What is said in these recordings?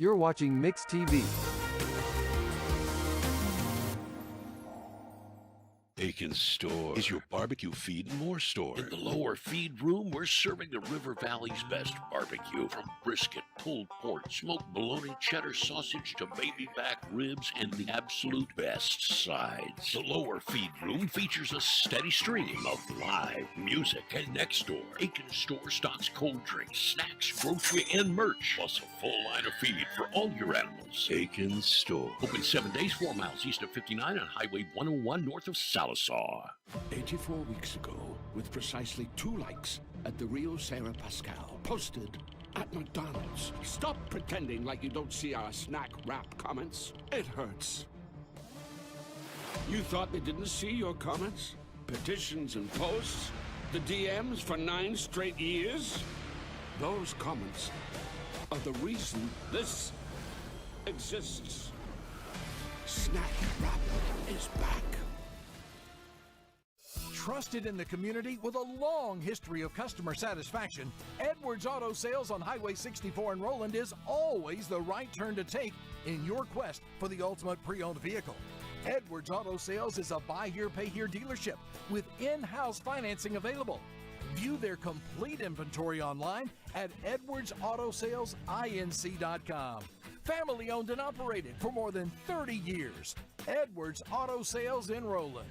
You're watching Mix TV. Aiken's Store is your barbecue feed and more store. In the lower feed room, we're serving the River Valley's best barbecue. From brisket, pulled pork, smoked bologna, cheddar sausage, to baby back ribs, and the absolute best sides. The lower feed room features a steady stream of live music. And next door, Aiken's Store stocks cold drinks, snacks, grocery, and merch, plus a full line of feed for all your animals. Aiken's Store. Open 7 days, 4 miles east of 59 on Highway 101 north of Sallisaw. 84 weeks ago, with precisely 2 likes at the Rio Sarah Pascal, posted at McDonald's. Stop pretending like you don't see our snack wrap comments. It hurts. You thought they didn't see your comments? Petitions and posts? The DMs for 9 straight years? Those comments are the reason this exists. Snack wrap is back. Trusted in the community with a long history of customer satisfaction, Edwards Auto Sales on Highway 64 in Roland is always the right turn to take in your quest for the ultimate pre-owned vehicle. Edwards Auto Sales is a buy here, pay here dealership with in-house financing available. View their complete inventory online at edwardsautosalesinc.com. Family owned and operated for more than 30 years. Edwards Auto Sales in Roland.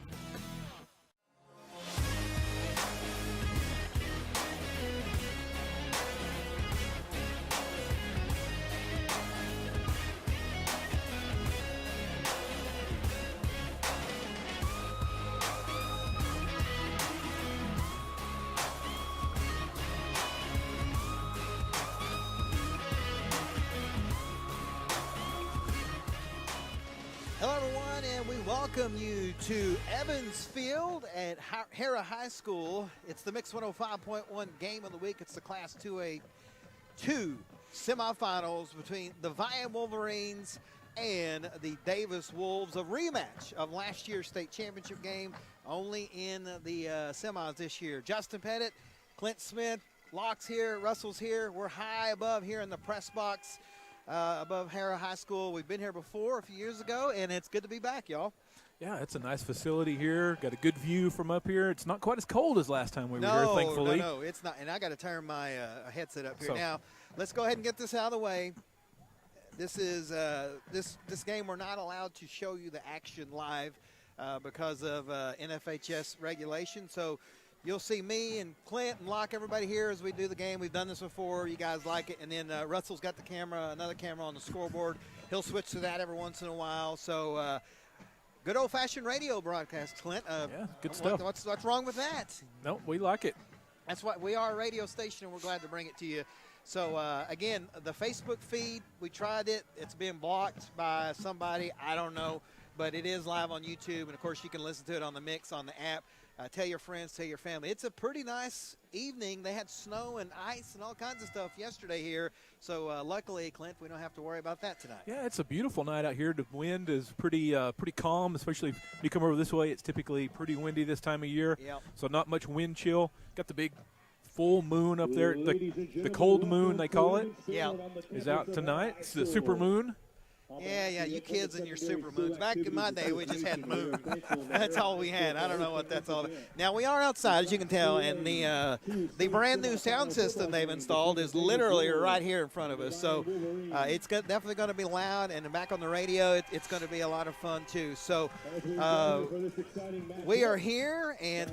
Hello, everyone, and we welcome you to Evans Field at Hara High School. It's the Mix 105.1 game of the week. It's the Class 2A 2 semifinals between the Vian Wolverines and the Davis Wolves, a rematch of last year's state championship game, only in the semis this year. Justin Pettit, Clint Smith, Locke's here, Russell's here. We're high above here in the press box. Above Hara High School. We've been here before a few years ago, and it's good to be back, y'all. Yeah, it's a nice facility here. Got a good view from up here. It's not quite as cold as last time we were here, thankfully. No, it's not. And I got to turn my headset up here. Now, let's go ahead and get this out of the way. This is this game we're not allowed to show you the action live because of NFHS regulation. So you'll see me and Clint and Locke, everybody here as we do the game. We've done this before. You guys like it. And then Russell's got the camera, another camera on the scoreboard. He'll switch to that every once in a while. So good old-fashioned radio broadcast, Clint. Yeah, good stuff. What's wrong with that? No, we like it. That's why we are a radio station, and we're glad to bring it to you. So, again, the Facebook feed, we tried it. It's been blocked by somebody. I don't know. But it is live on YouTube. And, of course, you can listen to it on the Mix on the app. Tell your friends, tell your family. It's a pretty nice evening. They had snow and ice and all kinds of stuff yesterday here. So, luckily, Clint, we don't have to worry about that tonight. Yeah, it's a beautiful night out here. The wind is pretty calm, especially if you come over this way. It's typically pretty windy this time of year. Yep. So not much wind chill. Got the big full moon up there. The cold moon, they call it, is out tonight. It's the super moon. Yeah, you kids and your super moons. Back in my day, we just had moon. That's all we had. I don't know what that's all about. Now, we are outside, as you can tell, and the brand-new sound system they've installed is literally right here in front of us. So it's definitely going to be loud, and back on the radio, it's going to be a lot of fun, too. So we are here, and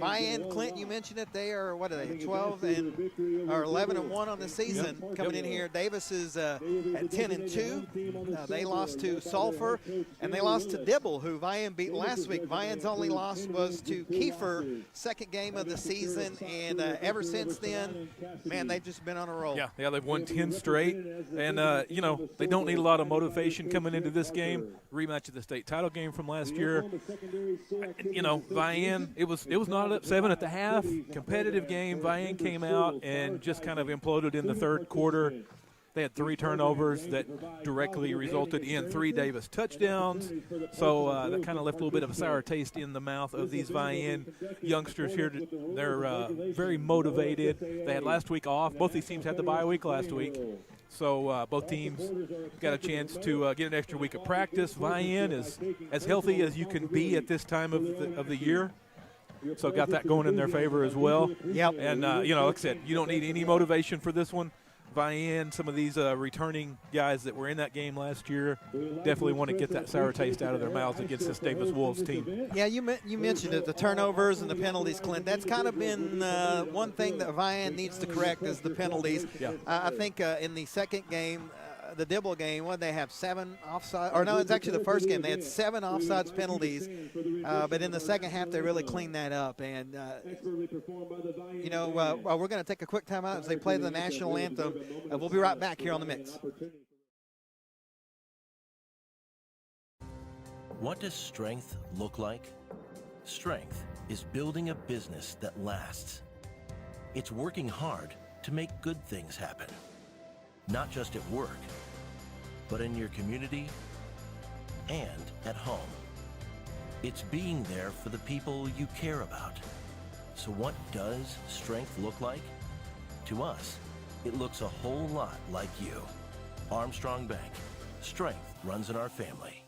Vian, Clint, you mentioned it. They are, what are they, 12 or 11-1 on the season coming in here. Davis is at 10-2. They lost to Sulphur, and they lost to Dibble, who Vian beat last week. Vian's only loss was to Kiefer, second game of the season, and ever since then, man, they've just been on a roll. Yeah, they've won 10 straight, and, they don't need a lot of motivation coming into this game. Rematch of the state title game from last year. Vian, it was not up 7 at the half. Competitive game. Vian came out and just kind of imploded in the third quarter. They had 3 turnovers that directly resulted in 3 Davis touchdowns. So that kind of left a little bit of a sour taste in the mouth of these Vian youngsters here. They're very motivated. They had last week off. Both these teams had the bye week last week. So both teams got a chance to get an extra week of practice. Vian is as healthy as you can be at this time of the year. So got that going in their favor as well. Yep. And, like I said, you don't need any motivation for this one. Vian, some of these returning guys that were in that game last year definitely want to get that sour taste out of their mouths against this Davis Wolves team. Yeah, you mentioned it, the turnovers and the penalties, Clint. That's kind of been one thing that Vian needs to correct is the penalties. Yeah. I think in the second game, the Dibble game, what did they have, 7 offside? Or no, it's actually the first game. They had 7 offsides penalties, but in the second half they really cleaned that up. And, we're going to take a quick timeout as they play the national anthem. We'll be right back here on The Mix. What does strength look like? Strength is building a business that lasts. It's working hard to make good things happen. Not just at work, but in your community and at home. It's being there for the people you care about. So what does strength look like? To us, it looks a whole lot like you. Armstrong Bank. Strength runs in our family.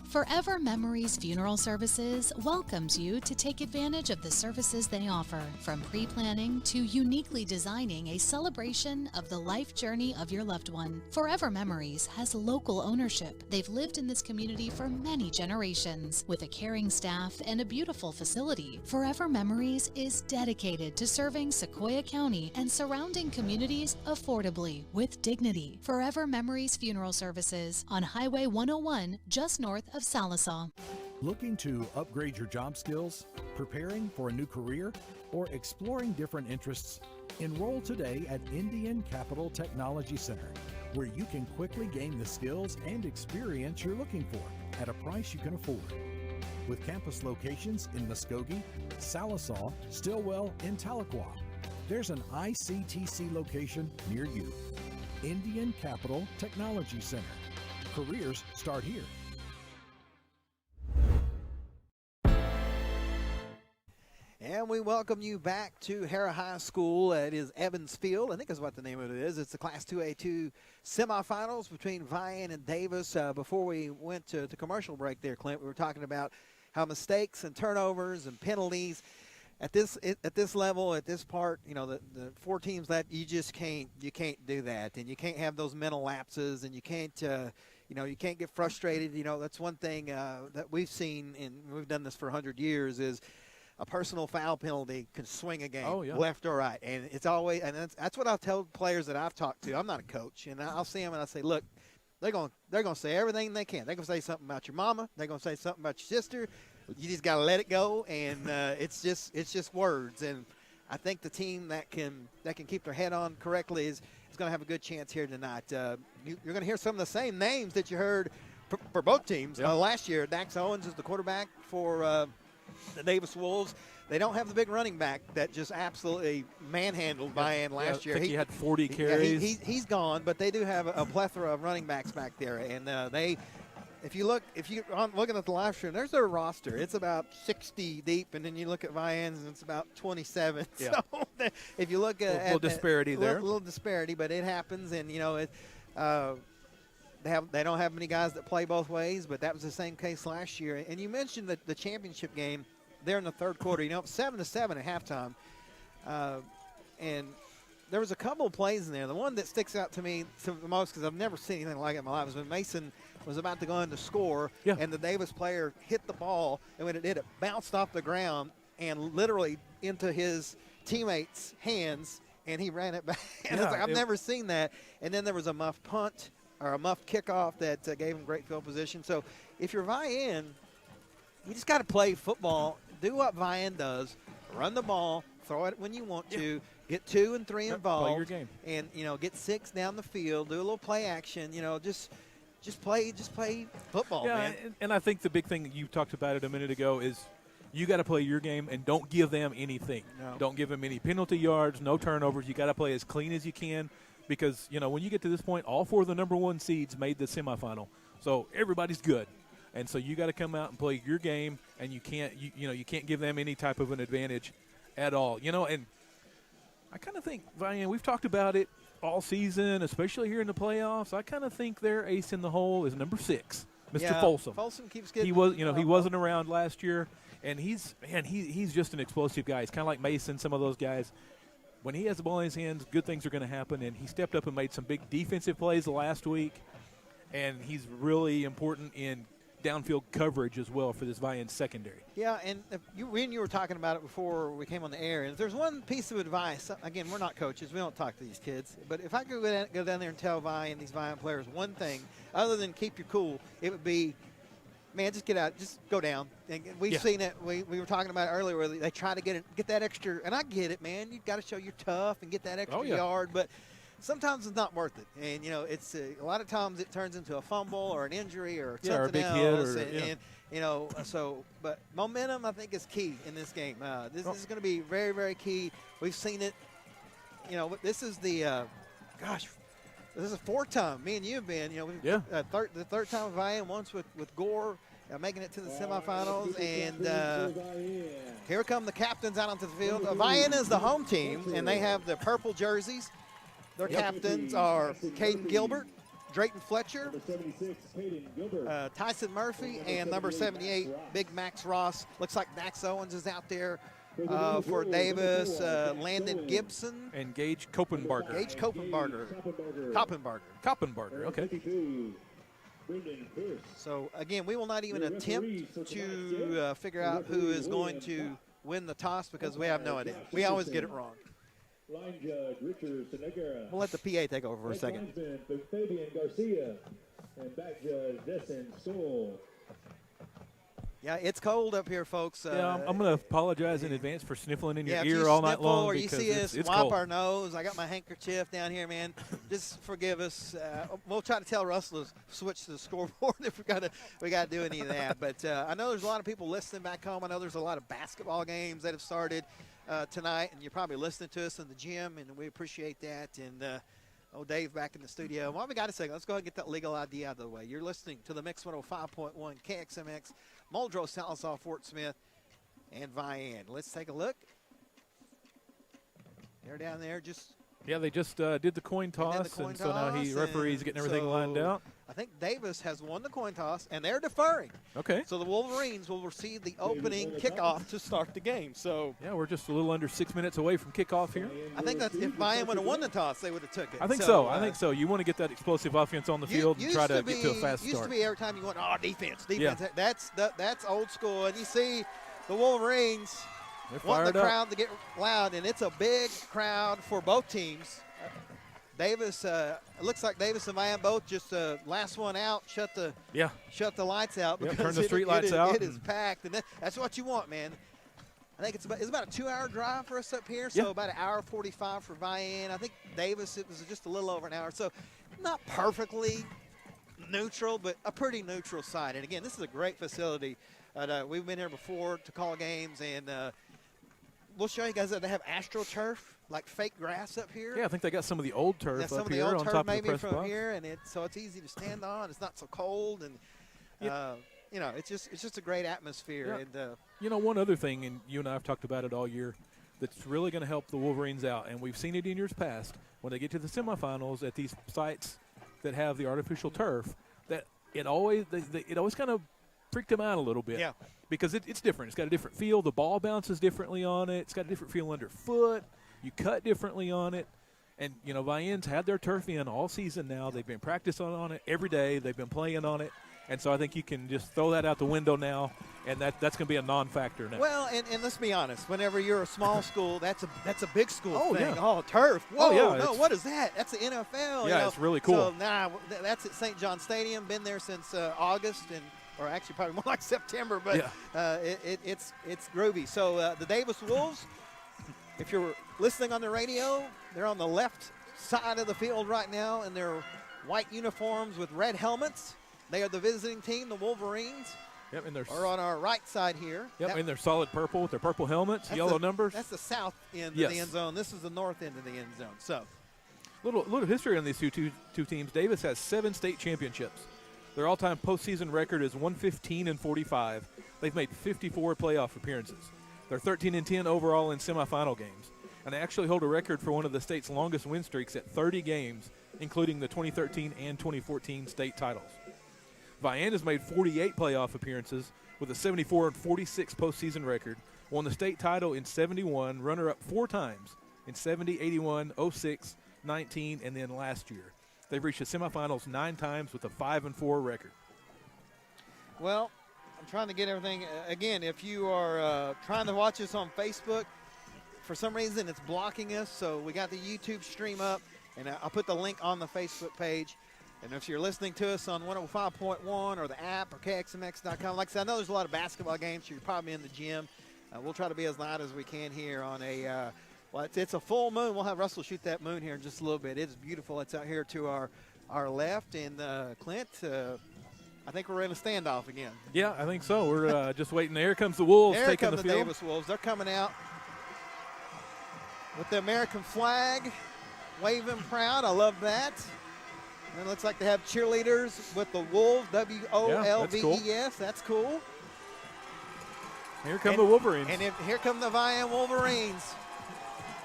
Forever Memories Funeral Services welcomes you to take advantage of the services they offer, from pre-planning to uniquely designing a celebration of the life journey of your loved one. Forever Memories has local ownership. They've lived in this community for many generations. With a caring staff and a beautiful facility, Forever Memories is dedicated to serving Sequoyah County and surrounding communities affordably with dignity. Forever Memories Funeral Services on Highway 101, just north of Salisaw. Looking to upgrade your job skills, preparing for a new career, or exploring different interests? Enroll today at Indian Capital Technology Center, where you can quickly gain the skills and experience you're looking for at a price you can afford. With campus locations in Muskogee, Salisaw, Stillwell, and Tahlequah, there's an ICTC location near you. Indian Capital Technology Center. Careers start here. And we welcome you back to Hara High School. It is Evans Field, I think is what the name of it is. It's the Class 2A2 semifinals between Vian and Davis. Before we went to commercial break there, Clint, we were talking about how mistakes and turnovers and penalties at this level, at this part, the 4 teams that you can't do that, and you can't have those mental lapses, and you can't you can't get frustrated. That's one thing that we've seen, and we've done this for 100 years, is a personal foul penalty can swing a game left or right. And it's always, and that's what I'll tell players that I've talked to. I'm not a coach. And I'll see them and I say, look, they're going to say everything they can. They're going to say something about your mama. They're going to say something about your sister. You just got to let it go. And it's just words. And I think the team that can keep their head on correctly is going to have a good chance here tonight. You're going to hear some of the same names that you heard for both teams last year. Dax Owens is the quarterback for the Davis Wolves. They don't have the big running back that just absolutely manhandled Vian last year. He had 40 carries. He's gone, but they do have a plethora of running backs back there. And if you're looking at the live stream, there's their roster. It's about 60 deep, and then you look at Vian's, and it's about 27. Yeah. So if you look at a little disparity there, a little disparity, but it happens, and They don't have many guys that play both ways, but that was the same case last year. And you mentioned the championship game there in the third quarter. 7-7 at halftime. And there was a couple of plays in there. The one that sticks out to me the most, because I've never seen anything like it in my life, is when Mason was about to go in to score, and the Davis player hit the ball, and when it did, it bounced off the ground and literally into his teammates' hands, and he ran it back. And it's like, I've never seen that. And then there was a muff punt, or a muff kickoff that gave him great field position. So if you're Vian, you just got to play football, do what Vian does, run the ball, throw it when you want to, get 2 and 3 involved, play your game. And get 6 down the field, do a little play action, just play football, man. And I think the big thing you talked about it a minute ago is you got to play your game and don't give them anything. No. Don't give them any penalty yards, no turnovers. You got to play as clean as you can. because, when you get to this point, all 4 of the number 1 seeds made the semifinal. So everybody's good. And so you got to come out and play your game, and you can't you can't give them any type of an advantage at all. And I kind of think, Vian, we've talked about it all season, especially here in the playoffs. I kind of think their ace in the hole is number 6, Mr. Folsom. Folsom keeps getting. He was, he wasn't around last year, and he's just an explosive guy. He's kind of like Mason, some of those guys. When he has the ball in his hands, good things are going to happen, and he stepped up and made some big defensive plays last week, and he's really important in downfield coverage as well for this Vian secondary. Yeah, and you were talking about it before we came on the air, and if there's one piece of advice, again, we're not coaches, we don't talk to these kids, but if I could go down there and tell these Vian players one thing, other than keep your cool, it would be, man, just get out, just go down. And we've seen it. We were talking about it earlier where they try to get that extra, and I get it, man. You've got to show you're tough and get that extra yard, but sometimes it's not worth it. And, it's a lot of times it turns into a fumble or an injury or something or a big else. hit But momentum, I think, is key in this game. This is going to be very, very key. We've seen it. This is the, this is the 4th time me and you have been. The 3rd time Vian, once with Gore, making it to the semifinals. And here come the captains out onto the field. Vian is the home team, and they have the purple jerseys. Their captains are Caden Gilbert, Drayton Fletcher, Tyson Murphy, and number 78, Big Max Ross. Looks like Max Owens is out there for Davis, Landon Gibson. And Gage Koppenbarger. Koppenbarger, okay. So, again, we will not even attempt to figure out who is going to win the toss because we have no idea. We always get it wrong. Line judge Richard Senegera. We'll let the PA take over for a second. Fabian Garcia and back judge Destin Stoll. Yeah, it's cold up here, folks. I'm going to apologize in advance for sniffling in your ear all night long. Or you see us it's wipe cold. our nose. I got my handkerchief down here, man. Just forgive us. We'll try to tell Russell to switch to the scoreboard if we got to do any of that. But I know there's a lot of people listening back home. I know there's a lot of basketball games that have started tonight, and you're probably listening to us in the gym, and we appreciate that. And Dave back in the studio. Well, we got a second. Let's go ahead and get that legal ID out of the way. You're listening to the Mix 105.1 KXMX, Muldrow, Sallisaw, Fort Smith, and Vian. Let's take a look. They're down there just. Yeah, they just did the coin toss, and so now referee's getting everything lined out. I think Davis has won the coin toss, and they're deferring. Okay. So the Wolverines will receive the opening kickoff to start the game. So yeah, we're just a little under 6 minutes away from kickoff here. I think that if Vian would have won the toss, they would have took it. I think so. I think so. You want to get that explosive offense on the field and try to get to a fast start. Used to be every time you went, defense. Yeah. That's old school. And you see the Wolverines want the crowd to get loud, and it's a big crowd for both teams. Davis, it looks like Davis and Vian both just last one out, shut the lights out because turn the street lights out. It is packed, and that's what you want, man. I think it's about a 2-hour drive for us up here, so about an hour 45 for Vian. I think Davis, it was just a little over an hour, so not perfectly neutral, but a pretty neutral side. And again, this is a great facility. We've been here before to call games, and we'll show you guys that they have AstroTurf, like fake grass up here. Yeah, I think they got some of the old turf up here on top of the press box. Here, and so it's easy to stand on. It's not so cold, and it's just a great atmosphere. Yeah. And one other thing, and you and I have talked about it all year, that's really going to help the Wolverines out, and we've seen it in years past when they get to the semifinals at these sites that have the artificial turf, that it always kind of freaked them out a little bit. Yeah. Because it's different. It's got a different feel. The ball bounces differently on it. It's got a different feel underfoot. You cut differently on it. And, Vian's had their turf in all season now. They've been practicing on it every day. They've been playing on it. And so I think you can just throw that out the window now, and that's going to be a non-factor now. Well, and let's be honest. Whenever you're a small school, that's a big school thing. Yeah. Oh, turf. Whoa, no, what is that? That's the NFL. Yeah, it's really cool. So, that's at St. John Stadium. Been there since August or actually probably more like September, but it's groovy. So the Davis Wolves, if you're listening on the radio, they're on the left side of the field right now in their white uniforms with red helmets. They are the visiting team, the Wolverines. Yep, and are on our right side here. Yep, and they're solid purple with their purple helmets, yellow numbers. That's the south end of the end zone. This is the north end of the end zone. So Little history on these two teams. Davis has 7 state championships. Their all-time postseason record is 115-45. They've made 54 playoff appearances. They're 13-10 overall in semifinal games, and they actually hold a record for one of the state's longest win streaks at 30 games, including the 2013 and 2014 state titles. Vian has made 48 playoff appearances with a 74-46 postseason record, won the state title in 71, runner-up 4 times in 70, 81, 06, 19, and then last year. They've reached the semifinals 9 times with a 5-4 record. Well, I'm trying to get everything. Again, if you are trying to watch us on Facebook, for some reason it's blocking us, so we got the YouTube stream up, and I'll put the link on the Facebook page. And if you're listening to us on 105.1 or the app or KXMX.com, like I said, I know there's a lot of basketball games, so you're probably in the gym. We'll try to be as loud as we can here on a well, it's a full moon. We'll have Russell shoot that moon here in just a little bit. It's beautiful. It's out here to our left. And, Clint, I think we're in a standoff again. Yeah, I think so. We're just waiting. Here comes the Wolves taking the field. Davis Wolves. They're coming out with the American flag, waving proud. I love that. And it looks like they have cheerleaders with the Wolves, W-O-L-V-E-S. That's cool. Here come the Wolverines. And here come the Vian Wolverines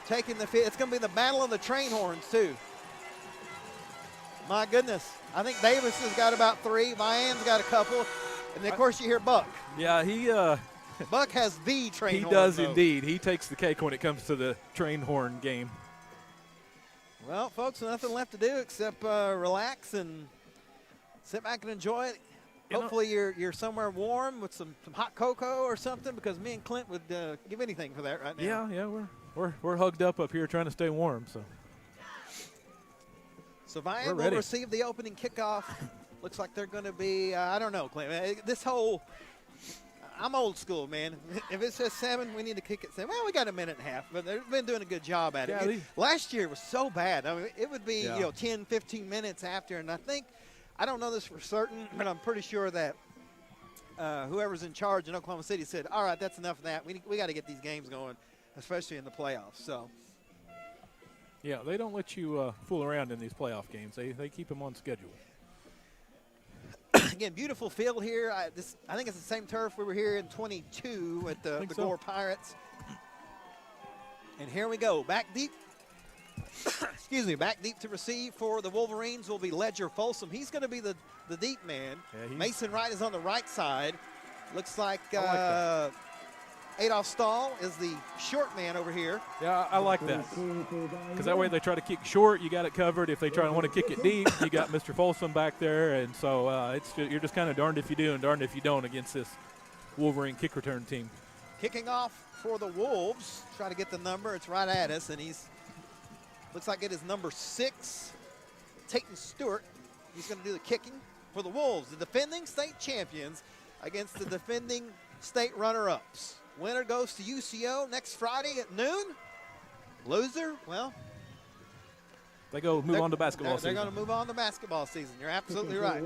taking the field. It's going to be the battle of the train horns, too. My goodness. I think Davis has got about 3. Vian's got a couple. And, of course, you hear Buck. Yeah, Buck has the train horn. He does though. indeed. He takes the cake when it comes to the train horn game. Well, folks, nothing left to do except relax and sit back and enjoy it. Hopefully you're somewhere warm with some hot cocoa or something, because me and Clint would give anything for that right now. Yeah, we're hugged up here trying to stay warm. So Vian will receive the opening kickoff. Looks like they're going to be, I don't know, Clint. I'm old school, man. If it says 7, we need to kick it 7. Well, we got a minute and a half, but they've been doing a good job at it. Last year was so bad. I mean, it would be 10, 15 minutes after, and I don't know this for certain, but I'm pretty sure that whoever's in charge in Oklahoma City said, all right, that's enough of that. We got to get these games going, especially in the playoffs. So, yeah, they don't let you fool around in these playoff games. They keep them on schedule. Again, beautiful field here. I think it's the same turf we were here in 22 at the Gore Pirates. And here we go. Back deep. Excuse me. Back deep to receive for the Wolverines will be Ledger Folsom. He's going to be the deep man. Yeah, Mason Wright is on the right side. Looks like Adolph Stahl is the short man over here. Yeah, I like that. Because that way they try to kick short, you got it covered. If they try to want to kick it deep, you got Mr. Folsom back there. And so you're just kind of darned if you do and darned if you don't against this Wolverine kick return team. Kicking off for the Wolves. Try to get the number. It's right at us. And looks like it is number 6, Tayton Stewart. He's going to do the kicking for the Wolves, the defending state champions against the defending state runner-ups. Winner goes to UCO next Friday at noon. Loser, well, they move on to basketball season. They're going to move on to basketball season. You're absolutely right.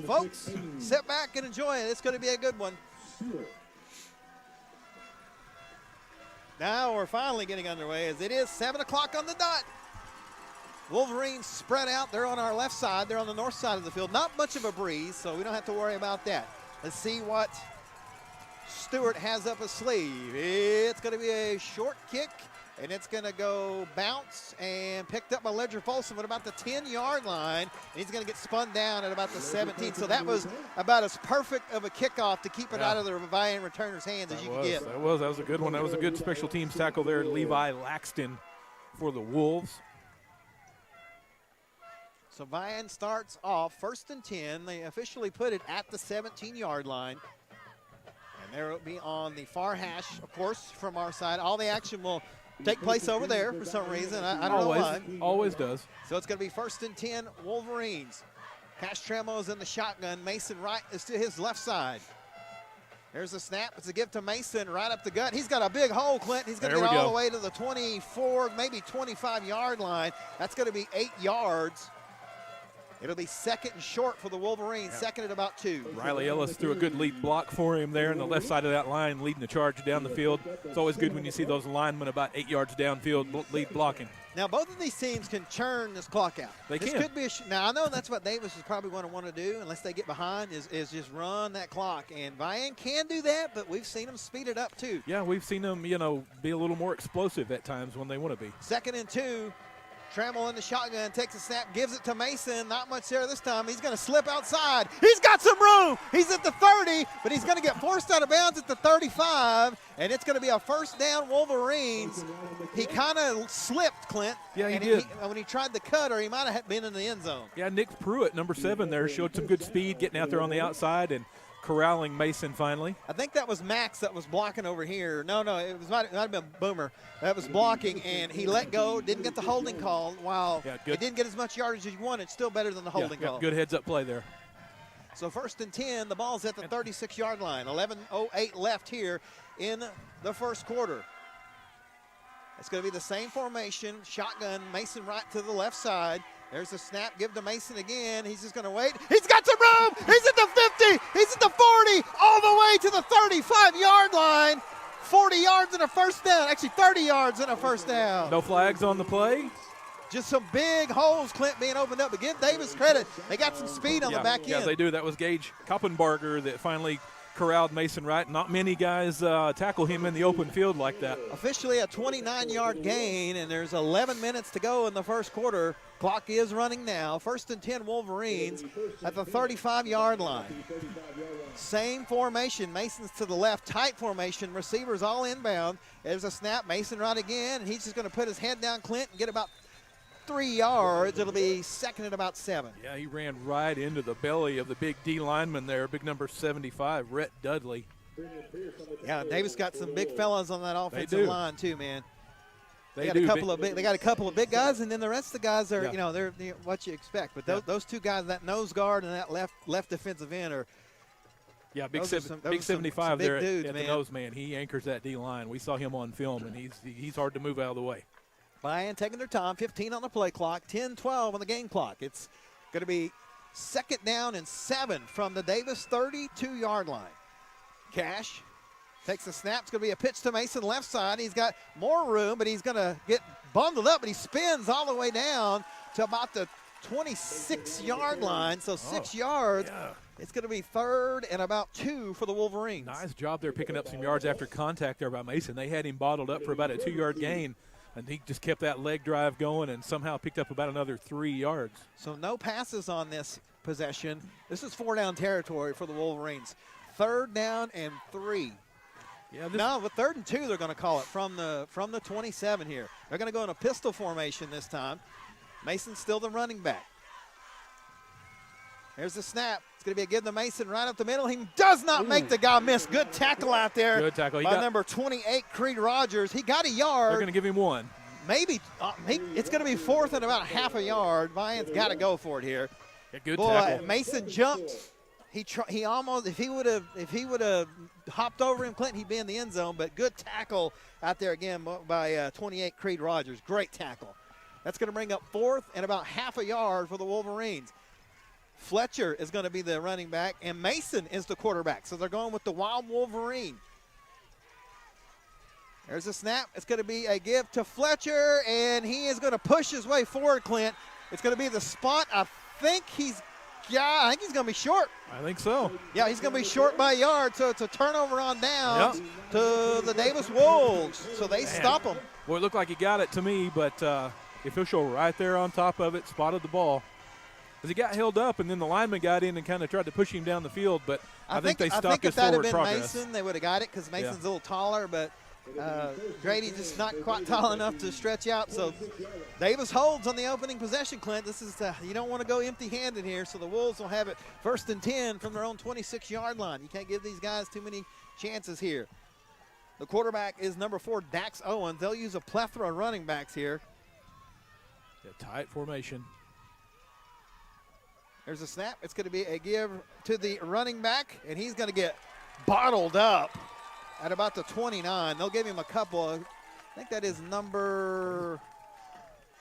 Folks, sit back and enjoy it. It's going to be a good one. Now we're finally getting underway as it is 7 o'clock on the dot. Wolverines spread out. They're on our left side. They're on the north side of the field. Not much of a breeze, so we don't have to worry about that. Let's see what Stewart has up his sleeve. It's going to be a short kick, and it's going to go bounce and picked up by Ledger Folsom at about the 10-yard line. And he's going to get spun down at about the 17. So that was about as perfect of a kickoff to keep it out of the Vian returner's hands as you could get. That was a good one. That was a good special teams tackle there, Levi Laxton for the Wolves. So Vian starts off 1st and 10. They officially put it at the 17-yard line. And there will be on the far hash, of course, from our side. All the action will take place over there for some reason. I don't know why. Always does. So it's going to be 1st and 10 Wolverines. Castremo is in the shotgun. Mason Wright is to his left side. There's a snap. It's a give to Mason right up the gut. He's got a big hole, Clint. He's going to get all the way to the 24, maybe 25-yard line. That's going to be 8 yards. It'll be second and short for the Wolverines, second at about 2. Riley Ellis threw a good lead block for him there on the left side of that line, leading the charge down the field. It's always good when you see those linemen about 8 yards downfield lead blocking. Now, both of these teams can churn this clock out. This could be now, I know that's what Davis is probably going to want to do, unless they get behind, is just run that clock. And Vian can do that, but we've seen them speed it up too. Yeah, we've seen them, be a little more explosive at times when they want to be. Second and 2. Trammell in the shotgun, takes a snap, gives it to Mason. Not much there this time. He's going to slip outside. He's got some room. He's at the 30, but he's going to get forced out of bounds at the 35, and it's going to be a first down Wolverines. He kind of slipped, Clint. Yeah, he did. When he tried the cut, or he might have been in the end zone. Yeah, Nick Pruitt, number 7 there, showed some good speed getting out there on the outside and corralling Mason finally. I think that was Max that was blocking over here. No, it might have been Boomer that was blocking, and he let go, didn't get the holding call. While he didn't get as much yardage as you wanted, still better than the holding call. Good heads-up play there. So first and 10, the ball's at the 36-yard line. 11:08 left here in the first quarter. It's going to be the same formation, shotgun, Mason right to the left side. There's a snap, give to Mason again. He's just going to wait. He's got some room. He's at the 50. He's at the 40, all the way to the 35-yard line. 40 yards and a first down. Actually, 30 yards and a first down. No flags on the play. Just some big holes, Clint, being opened up. But give Davis credit. They got some speed on the back end. Yeah, they do. That was Gage Koppenbarger that finally corralled Mason right. Not many guys tackle him in the open field like that. Officially a 29-yard gain, and there's 11 minutes to go in the first quarter. Clock is running now. First and 10 Wolverines at the 35-yard line. Same formation. Mason's to the left. Tight formation. Receivers all inbound. There's a snap. Mason right again, and he's just going to put his head down, Clint, and get about 3 yards. It'll be second at about 7. Yeah, he ran right into the belly of the big D lineman there, big number 75, Rhett Dudley. Yeah, Davis got some big fellas on that offensive line too, man. They got a couple of big guys, and then the rest of the guys are, they're what you expect. But those two guys, that nose guard and that left defensive end, are. Yeah, big 75 there at the nose man. He anchors that D line. We saw him on film, and he's hard to move out of the way. Vian taking their time, 15 on the play clock, 10-12 on the game clock. It's going to be second down and 7 from the Davis 32-yard line. Cash takes the snap. It's going to be a pitch to Mason left side. He's got more room, but he's going to get bundled up, but he spins all the way down to about the 26-yard line, so 6 yards. Yeah. It's going to be third and about 2 for the Wolverines. Nice job there picking up some yards after contact there by Mason. They had him bottled up for about a 2-yard gain, and he just kept that leg drive going and somehow picked up about another 3 yards. So no passes on this possession. This is 4-down territory for the Wolverines. Third down and 3. Yeah, with third and 2, they're going to call it from the 27 here. They're going to go in a pistol formation this time. Mason's still the running back. Here's the snap. It's going to be a give to Mason right up the middle. He does not make the guy miss. Good tackle out there. Good tackle. By number 28, Creed Rogers. He got a yard. They're going to give him 1. Maybe it's going to be fourth and about half a yard. Vian's got to go for it here. Yeah, good tackle. Mason jumped. He almost, if he would have hopped over him, Clinton, he'd be in the end zone. But good tackle out there again by 28 Creed Rogers. Great tackle. That's going to bring up fourth and about half a yard for the Wolverines. Fletcher is going to be the running back, and Mason is the quarterback. So they're going with the Wild Wolverine. There's a snap. It's going to be a give to Fletcher, and he is going to push his way forward, Clint. It's going to be the spot. I think he's going to be short. I think so. Yeah, he's going to be short by a yard, so it's a turnover on downs to the Davis Wolves. So they stop him. Well, it looked like he got it to me, but the official right there on top of it spotted the ball. Because he got held up, and then the lineman got in and kind of tried to push him down the field, but I think they stopped his forward progress. If that had been Mason, they would have got it because Mason's a little taller, but Grady just not quite tall enough to stretch out. So Davis holds on the opening possession, Clint. This is you don't want to go empty-handed here, so the Wolves will have it first and 10 from their own 26-yard line. You can't give these guys too many chances here. The quarterback is number 4, Dax Owens. They'll use a plethora of running backs here. Yeah, tight formation. There's a snap. It's going to be a give to the running back, and he's going to get bottled up at about the 29. They'll give him a couple. I think that is number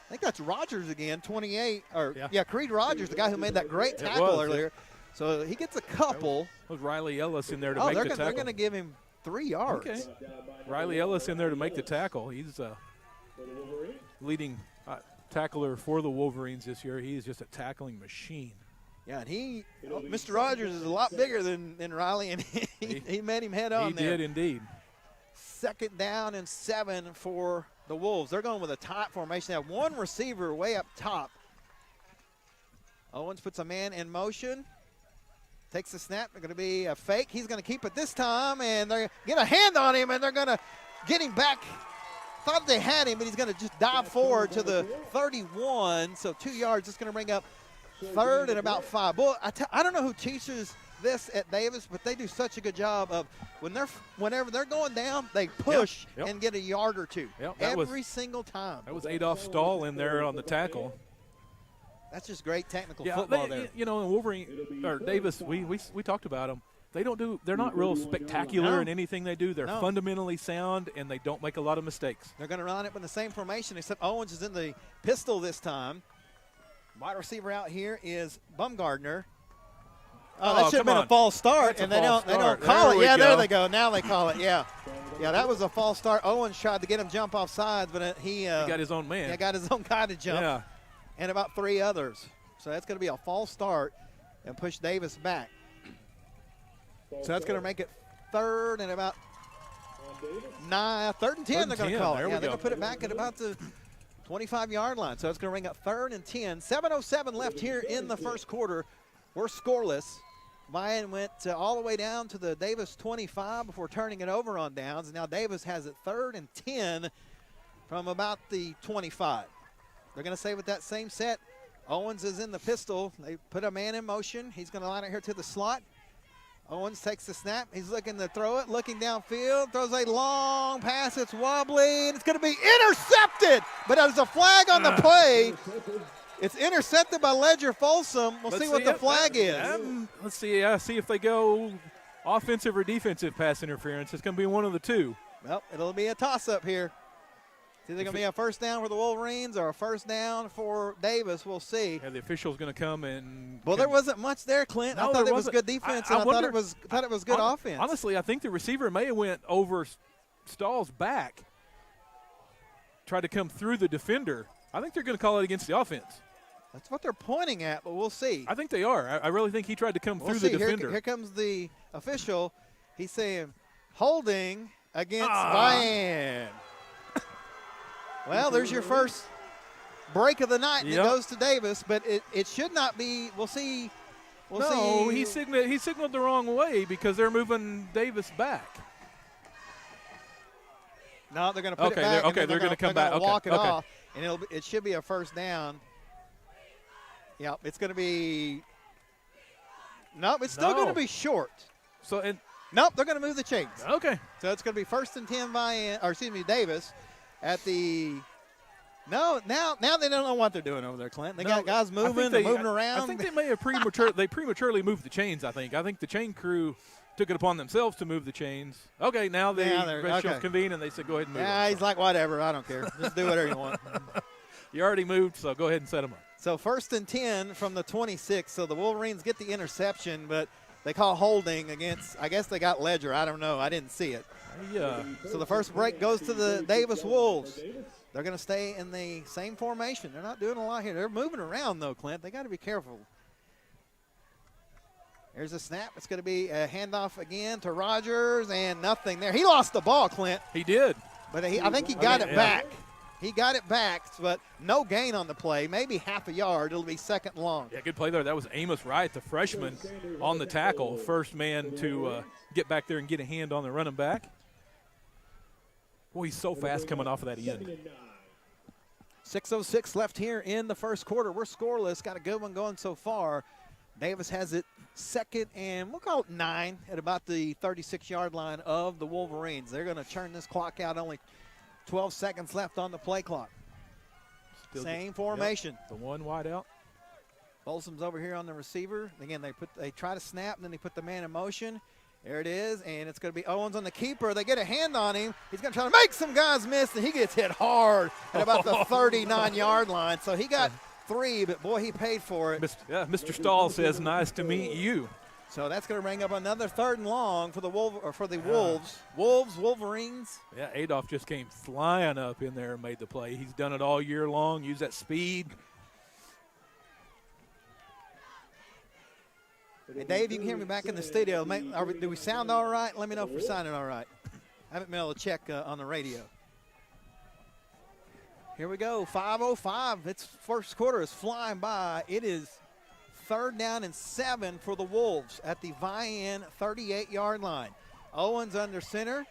I think that's Rogers again, 28. Creed Rogers, the guy who made that great tackle earlier. So he gets a couple. Was Riley Ellis in there to make the tackle? They're going to give him 3 yards. Okay. Riley Ellis in there to make the tackle. He's leading tackler for the Wolverines this year. He's just a tackling machine. Yeah, and Mr. Rogers is a lot bigger than Riley, and he made him head on there. He did indeed. 2nd down and 7 for the Wolves. They're going with a tight formation. They have one receiver way up top. Owens puts a man in motion. Takes the snap. They're going to be a fake. He's going to keep it this time, and they're get a hand on him, and they're going to get him back. Thought they had him, but he's going to just dive forward to the 31. So 2 yards. It's going to bring up 3rd and about 5. Boy, I don't know who teaches this at Davis, but they do such a good job of whenever they're going down, they push and get a yard or two every single time. That was Adolph Stahl in there on the tackle. That's just great technical football there. You know, in Wolverine or Davis, we talked about them. They're not real spectacular in anything they do. They're fundamentally sound, and they don't make a lot of mistakes. They're going to run it in the same formation, except Owens is in the pistol this time. Wide receiver out here is Bumgardner. Oh, that should have been a false start, and they don't call it. Yeah, there they go. Now they call it. Yeah, that was a false start. Owens tried to get him jump off sides, but he got his own man. Yeah, got his own guy to jump. Yeah. And about 3 others. So that's going to be a false start and push Davis back. So that's going to make it 3rd and about 9. 3rd and 10 they're going to call it. They're going to put it back at about the 25-yard line. So it's going to bring up 3rd and 10. 7:07 left here in the first quarter. We're scoreless. Vian went all the way down to the Davis 25 before turning it over on downs. And now Davis has it 3rd and 10 from about the 25. They're going to stay with that same set. Owens is in the pistol. They put a man in motion. He's going to line it here to the slot. Owens takes the snap. He's looking to throw it, looking downfield. Throws a long pass. It's wobbly, and it's going to be intercepted. But there's a flag on the play. It's intercepted by Ledger Folsom. We'll see what the flag is. Let's see. See if they go offensive or defensive pass interference. It's going to be one of the two. Well, it'll be a toss-up here. It's either going to be a first down for the Wolverines or a first down for Davis. We'll see. Yeah, the official's going to come and. Well, there wasn't much there, Clint. No, I thought it was good defense, and I thought it was good offense. Honestly, I think the receiver may have went over Stahl's back, tried to come through the defender. I think they're going to call it against the offense. That's what they're pointing at, but we'll see. I think they are. I really think he tried to come through the defender. Here comes the official. He's saying holding against Vian. Well, there's your first break of the night, and it goes to Davis, but it should not be. We'll see. He signaled the wrong way because they're moving Davis back. No, they're going to put it back. They're going to come back. Walk it off, and it should be a first down. Yeah, it's going to be. Nope, it's still going to be short. Nope, they're going to move the chains. Okay. So it's going to be 1st and 10 Davis at the. No, now they don't know what they're doing over there, Clint. They got guys moving, moving around. I think they may have prematurely moved the chains. I think the chain crew took it upon themselves to move the chains. Okay, now the officials convene and they said, go ahead and move. Yeah, he's like, whatever, I don't care. Just do whatever you want. You already moved, so go ahead and set them up. So 1st and 10 from the 26. So the Wolverines get the interception, but they call holding against, I guess they got Ledger. I don't know. I didn't see it. So the first break goes to the Davis Wolves. They're going to stay in the same formation. They're not doing a lot here. They're moving around, though, Clint. They got to be careful. There's a snap. It's going to be a handoff again to Rogers, and nothing there. He lost the ball, Clint. He did. But I think he got it back. He got it back, but no gain on the play. Maybe half a yard. It'll be 2nd and long. Yeah, good play there. That was Amos Wright, the freshman, on the tackle. First man to get back there and get a hand on the running back. Boy, he's so fast coming off of that end. 6:06 left here in the first quarter. We're scoreless. Got a good one going so far. Davis has it 2nd and we'll call it 9 at about the 36-yard line of the Wolverines. They're going to churn this clock out. Only 12 seconds left on the play clock. Same formation. The one wide out. Folsom's over here on the receiver. Again, they try to snap, and then they put the man in motion. There it is, and it's going to be Owens on the keeper. They get a hand on him. He's going to try to make some guys miss, and he gets hit hard at about the 39-yard line. So he got 3, but, boy, he paid for it. Mr. Stahl says, nice to meet you. So that's going to bring up another 3rd and long for the Wolves. Wolverines. Yeah, Adolph just came flying up in there and made the play. He's done it all year long, use that speed. Hey, Dave, you can hear me back in the studio. Do we sound all right? Let me know if we're sounding all right. I haven't been able to check on the radio. Here we go, 5:05. It's first quarter is flying by. It is 3rd down and 7 for the Wolves at the Vian 38-yard line. Owens under center.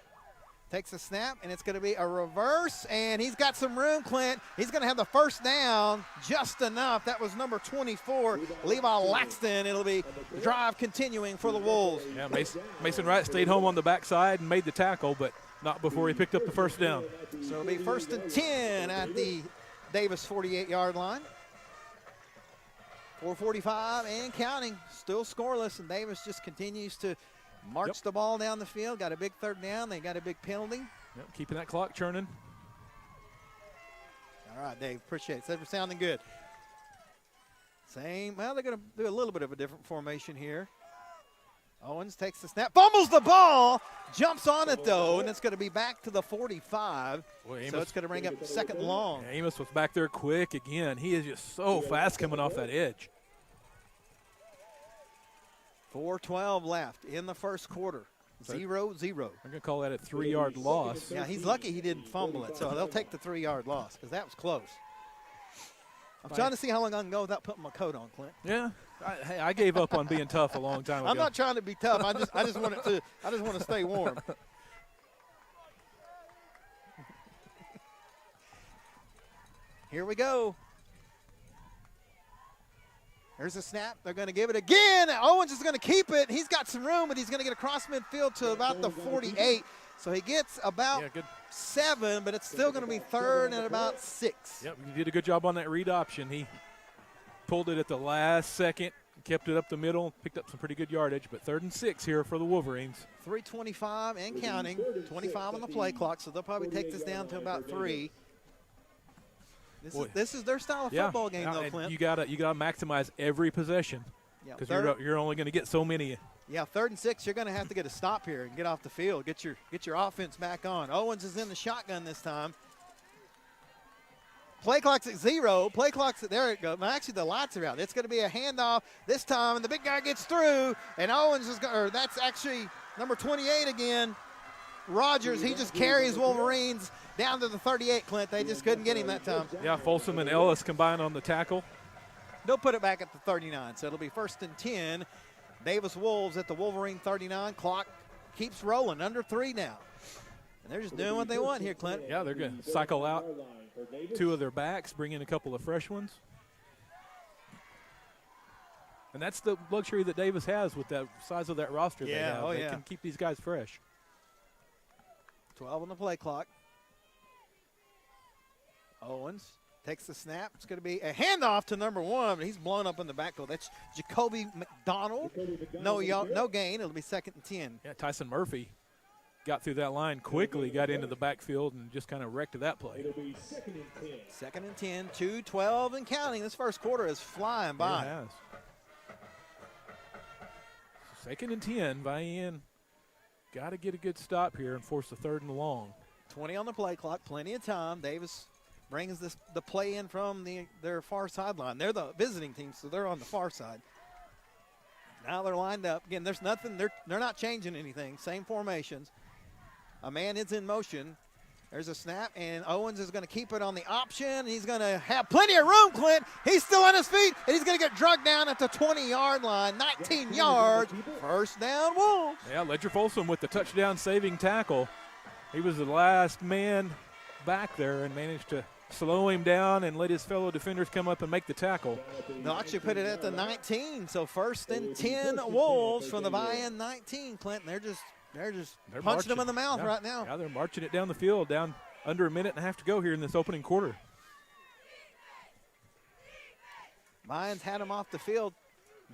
Takes a snap, and it's going to be a reverse, and he's got some room, Clint. He's going to have the first down just enough. That was number 24, Levi Laxton. It'll be drive continuing for the Wolves. Yeah, Mason Wright stayed home on the backside and made the tackle, but not before he picked up the first down. So it'll be 1st and 10 at the Davis 48-yard line. 4:45 and counting, still scoreless, and Davis just continues to march the ball down the field. Got a big 3rd down. They got a big penalty. Yep, keeping that clock churning. All right, Dave, appreciate it. Said we're sounding good. Well, they're going to do a little bit of a different formation here. Owens takes the snap, fumbles the ball, jumps on it, though, and it's going to be back to the 45. Boy, so it's going to bring up 2nd and long. Yeah, Amos was back there quick again. He is just so fast coming off that edge. 4:12 left in the first quarter. 0-0. I'm going to call that a 3-yard loss. Yeah, he's lucky he didn't fumble it, so they'll take the 3-yard loss because that was close. I'm trying to see how long I can go without putting my coat on, Clint. Yeah, I gave up on being tough a long time ago. I'm not trying to be tough. I just want to stay warm. Here we go. There's a snap. They're going to give it again. Owens is going to keep it. He's got some room, but he's going to get across midfield to about the 48. So he gets about 7, but it's still going to be 3rd and about 6. Yep, he did a good job on that read option. He pulled it at the last second, kept it up the middle, picked up some pretty good yardage, but 3rd and 6 here for the Wolverines. 3:25 and counting, 25 on the play clock, so they'll probably take this down to about 3. This is their style of football game, though, Clint. You gotta maximize every possession because you're only going to get so many. Yeah, 3rd and 6, you're going to have to get a stop here and get off the field, get your offense back on. Owens is in the shotgun this time. Play clock's at 0. Play clock's at, there it goes. Actually, the lights are out. It's going to be a handoff this time, and the big guy gets through, and Owens is going, or that's actually number 28 again. Rogers, he just carries Wolverines down to the 38, Clint. They just couldn't get him that time. Yeah, Folsom and Ellis combined on the tackle. They'll put it back at the 39, so it'll be 1st and 10. Davis Wolves at the Wolverine 39. Clock keeps rolling, under 3 now. And they're just doing what they want here, Clint. Yeah, they're going to cycle out 2 of their backs, bring in a couple of fresh ones. And that's the luxury that Davis has with that size of that roster they have. They can keep these guys fresh. 12 on the play clock. Owens takes the snap. It's going to be a handoff to number 1, but he's blown up in the backfield. That's Jacoby McDonald. No gain. It'll be 2nd and 10. Yeah, Tyson Murphy got through that line quickly, got into the backfield, and just kind of wrecked that play. It'll be 2nd and 10. 2:10, 2:12 and counting. This first quarter is flying by. It has. 2nd and 10, Vian got to get a good stop here and force the 3rd and long. 20 on the play clock, plenty of time. Davis brings the play in from their far sideline. They're the visiting team, so they're on the far side. Now they're lined up. Again, there's nothing. They're not changing anything. Same formations. A man is in motion. There's a snap, and Owens is going to keep it on the option. He's going to have plenty of room, Clint. He's still on his feet, and he's going to get drugged down at the 20-yard line. 19 yards. First down, Wolves. Yeah, Ledger Folsom with the touchdown-saving tackle. He was the last man back there and managed to slow him down and let his fellow defenders come up and make the tackle. They'll actually put it at the 19, so 1st and 10 Wolves from the Vian 19, Clint. They're punching them in the mouth right now. Yeah, they're marching it down the field, down under a minute and a half to go here in this opening quarter. Vian's had them off the field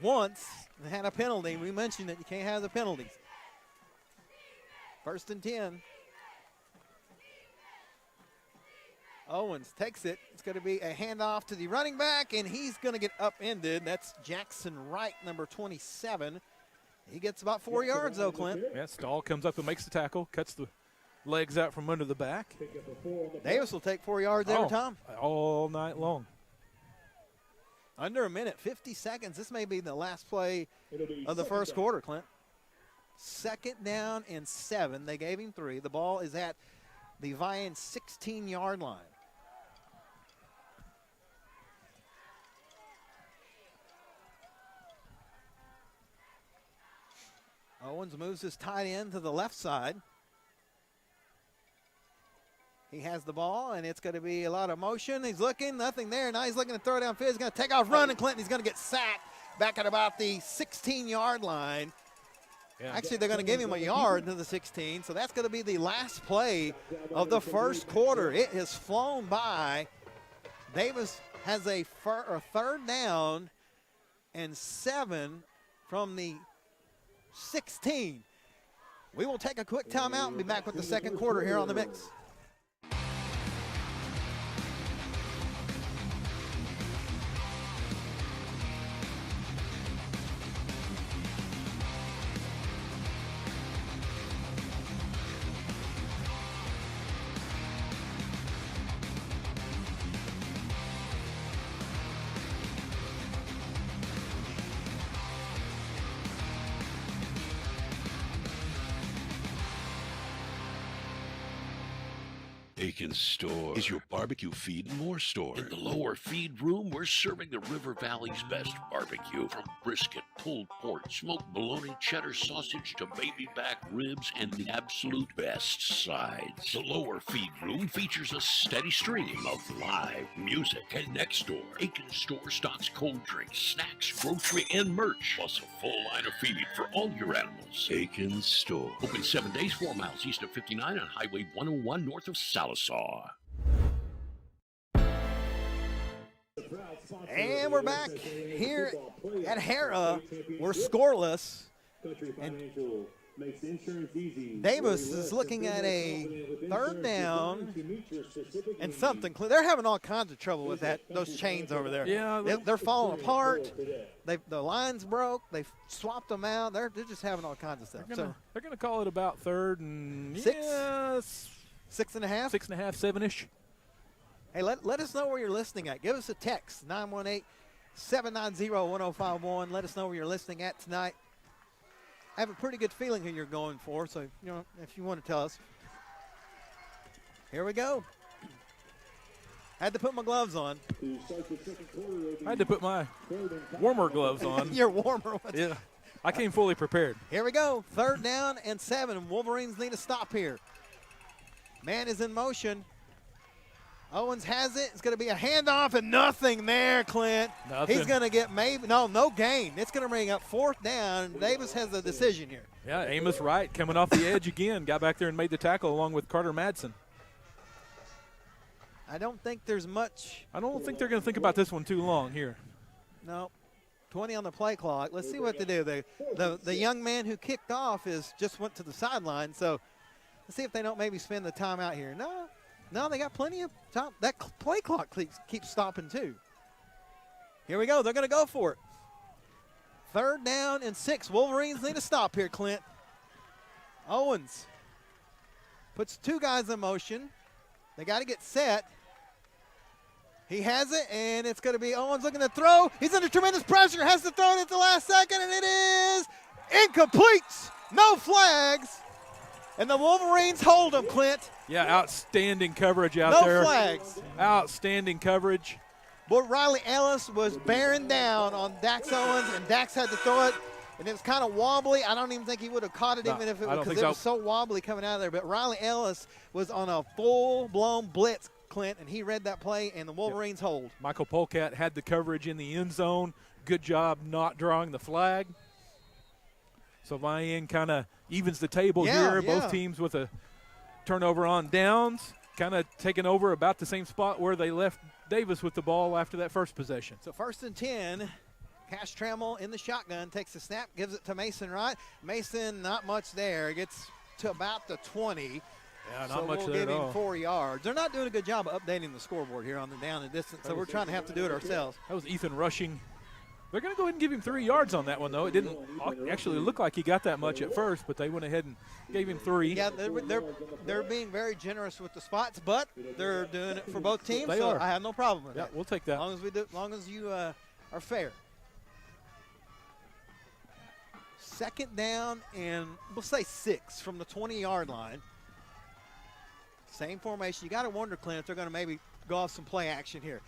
once and had a penalty. We mentioned that you can't have the penalties. First and 10. Owens takes it. It's going to be a handoff to the running back, and he's going to get upended. That's Jackson Wright, number 27. He gets about 4 yards, though, Clint. Yeah, Stahl comes up and makes the tackle, cuts the legs out from under the back. Davis will take 4 yards every time. All night long. Under a minute, 50 seconds. This may be the last play of the first quarter, Clint. Second down and 7. They gave him 3. The ball is at the Vian 16-yard line. Owens moves his tight end to the left side. He has the ball, and it's going to be a lot of motion. He's looking, nothing there. Now he's looking to throw downfield. He's going to take off running. Clinton's going to get sacked back at about the 16-yard line. Yeah. Actually, they're going to give him a yard to the 16, so that's going to be the last play of the first quarter. It has flown by. Davis has a third down and 7 from the 16. We will take a quick timeout and be back with the second quarter here on The Mix. Aiken Store is your barbecue feed and more store. In the lower feed room, we're serving the River Valley's best barbecue. From brisket, pulled pork, smoked bologna, cheddar sausage to baby back ribs, and the absolute best sides. The lower feed room features a steady stream of live music. And next door, Aiken Store stocks cold drinks, snacks, grocery, and merch, plus a full line of feed for all your animals. Aiken Store. Open 7 days, 4 miles east of 59 on Highway 101 north of Sallisaw. And we're back here at Hera. We're scoreless. And Davis is looking at a third down and something. They're having all kinds of trouble with those chains over there. Yeah, they're falling apart. The lines broke. They've swapped them out. They're just having all kinds of stuff. They're going to call it about third and 6? Yeah, 6.5? 6.5, 7-ish. Hey, let us know where you're listening at. Give us a text, 918-790-1051. Let us know where you're listening at tonight. I have a pretty good feeling who you're going for, so if you want to tell us. Here we go. I had to put my gloves on. I had to put my warmer gloves on. Your warmer ones. Yeah, I came fully prepared. Here we go. Third down and 7. Wolverines need a stop here. Man is in motion. Owens has it. It's going to be a handoff and nothing there, Clint. Nothing. He's going to get no gain. It's going to bring up fourth down. Davis has a decision here. Yeah, Amos Wright coming off the edge again. Got back there and made the tackle along with Carter Madsen. I don't think there's much. I don't think they're going to think about this one too long here. No. 20 on the play clock. Let's see what they do. The young man who kicked off just went to the sideline, so let's see if they don't maybe spend the time out here. No, they got plenty of time. That play clock keeps stopping too. Here we go. They're going to go for it. Third down and 6. Wolverines need to stop here, Clint. Owens puts 2 guys in motion. They got to get set. He has it, and it's going to be Owens looking to throw. He's under tremendous pressure. Has to throw it at the last second, and it is incomplete. No flags. And the Wolverines hold him, Clint. Yeah, outstanding coverage out there. No flags. Outstanding coverage. Boy, Riley Ellis was bearing down on Dax Owens, and Dax had to throw it, and it was kind of wobbly. I don't even think he would have caught it even if it was so wobbly coming out of there. But Riley Ellis was on a full-blown blitz, Clint, and he read that play, and the Wolverines hold. Michael Polkat had the coverage in the end zone. Good job not drawing the flag. So Vian kind of evens the table here. Both teams with a turnover on downs, kind of taking over about the same spot where they left Davis with the ball after that first possession. So first and 10, Cash Trammell in the shotgun, takes the snap, gives it to Mason Wright. Mason, not much there. Gets to about the 20. Yeah, so not much we'll there give at him all. 4 yards. They're not doing a good job of updating the scoreboard here on the down and distance, so we're trying to have to do it ourselves. That was Ethan rushing. They're going to go ahead and give him 3 yards on that one, though. It didn't actually look like he got that much at first, but they went ahead and gave him 3. Yeah, they're being very generous with the spots, but they're doing it for both teams. They so are. I have no problem with Yeah, that. we'll take that. As long as you are fair. Second down and we'll say 6 from the 20-yard line. Same formation. You got to wonder, Clint, if they're going to maybe go off some play action here.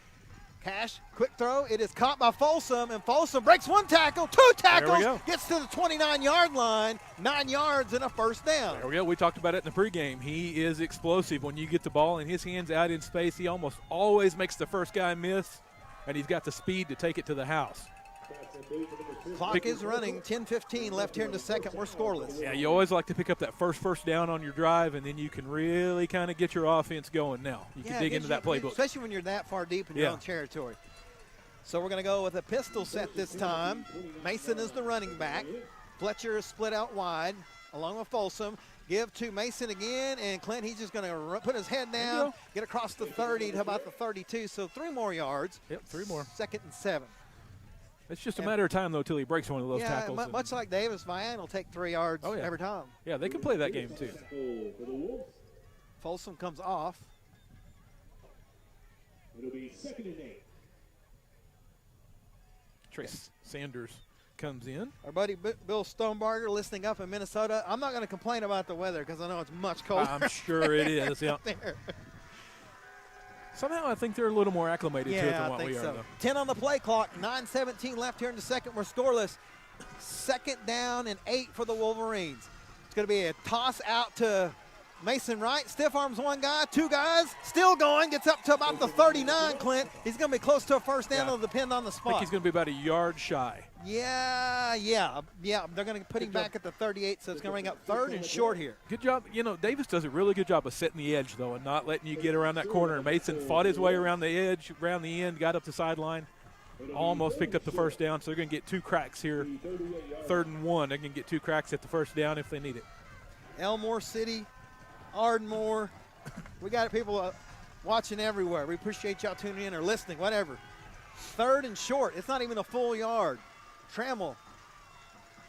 Cash, quick throw. It is caught by Folsom, and Folsom breaks 1 tackle, 2 tackles, gets to the 29-yard line, 9 yards and a first down. There we go. We talked about it in the pregame. He is explosive. When you get the ball in his hands out in space, he almost always makes the first guy miss, and he's got the speed to take it to the house. Clock is running, 10:15 left here in the second. We're scoreless. Yeah, you always like to pick up that first down on your drive, and then you can really kind of get your offense going now. You can dig into that playbook. Especially when you're that far deep in your own territory. So we're going to go with a pistol set this time. Mason is the running back. Fletcher is split out wide along with Folsom. Give to Mason again, and Clint, he's just going to put his head down, get across the 30 to about the 32. So 3 more yards. Yep, 3 more. 2nd and 7. It's just a matter of time, though, till he breaks one of those tackles. Yeah, much like Davis, Vian will take 3 yards every time. Yeah, they can play that game, too. Folsom comes off. It'll be 2nd and 8. Trace Sanders comes in. Our buddy Bill Stonebarger listening up in Minnesota. I'm not going to complain about the weather because I know it's much colder. I'm sure it is, yeah. There. Somehow I think they're a little more acclimated to it than what I think we are, so. though. 10 on the play clock, 9:17 left here in the second. We're scoreless. 2nd down and 8 for the Wolverines. It's going to be a toss out to Mason Wright. Stiff arms 1 guy, 2 guys, still going. Gets up to about the 39, Clint. He's going to be close to a first down. It'll depend on the I spot. think he's going to be about a yard shy. Yeah. They're going to put him back at the 38, so it's going to bring up 3rd and short here. Good job. You know, Davis does a really good job of setting the edge, though, and not letting you get around that corner. Mason fought his way around the edge, around the end, got up the sideline, almost picked up the first down. So they're going to get 2 cracks here. 3rd and 1. They're going to get 2 cracks at the first down if they need it. Elmore City, Ardmore. We got people watching everywhere. We appreciate y'all tuning in or listening, whatever. 3rd and short. It's not even a full yard. Trammell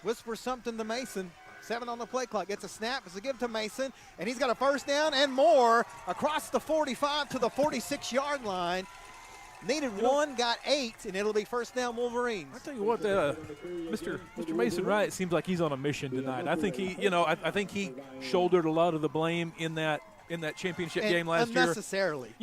whispers something to Mason. 7 on the play clock. Gets a snap. It's a give to Mason, and he's got a first down and more across the 45 to the 46-yard line. Needed 1, got 8, and it'll be first down Wolverines. I tell you what, Mr. Mason Wright seems like he's on a mission tonight. I think I think he shouldered a lot of the blame in that championship game last year. Unnecessarily.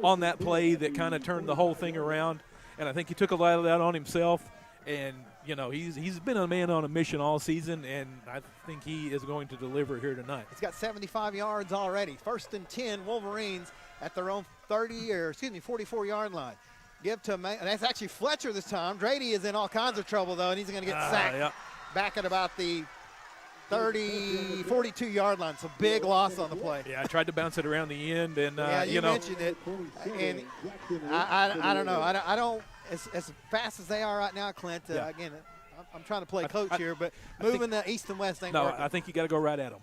On that play that kind of turned the whole thing around, and I think he took a lot of that on himself. And he's been a man on a mission all season, and I think he is going to deliver here tonight. He's got 75 yards already. 1st and 10, Wolverines at their own 44-yard line. Give to that's actually Fletcher this time. Drady is in all kinds of trouble, though, and he's going to get sacked back at about the 42-yard line. So big loss on the play. Yeah, I tried to bounce it around the end, and you mentioned it. And I don't know. I don't as fast as they are right now, Clint. Again, I'm trying to play coach here, but moving the east and west ain't working. I think you got to go right at them.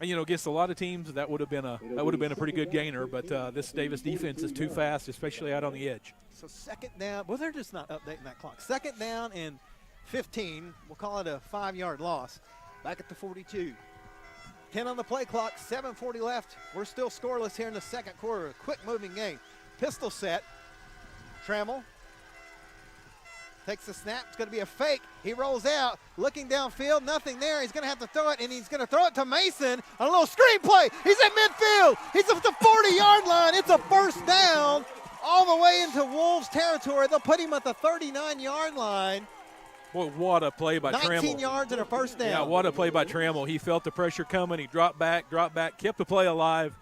And against a lot of teams, that would have been a pretty good gainer. But this Davis defense is too fast, especially out on the edge. So 2nd down. Well, they're just not updating that clock. 2nd down and 15. We'll call it a 5-yard loss. Back at the 42. 10 on the play clock. 7:40 left. We're still scoreless here in the second quarter. A quick moving game. Pistol set. Trammell takes the snap. It's going to be a fake. He rolls out, looking downfield. Nothing there. He's going to have to throw it, and he's going to throw it to Mason on a little screen play. He's at midfield. He's at the 40-yard line. It's a first down all the way into Wolves territory. They'll put him at the 39-yard line. Boy, what a play by Trammell. 19 yards and a first down. Yeah, what a play by Trammell. He felt the pressure coming. He dropped back, kept the play alive,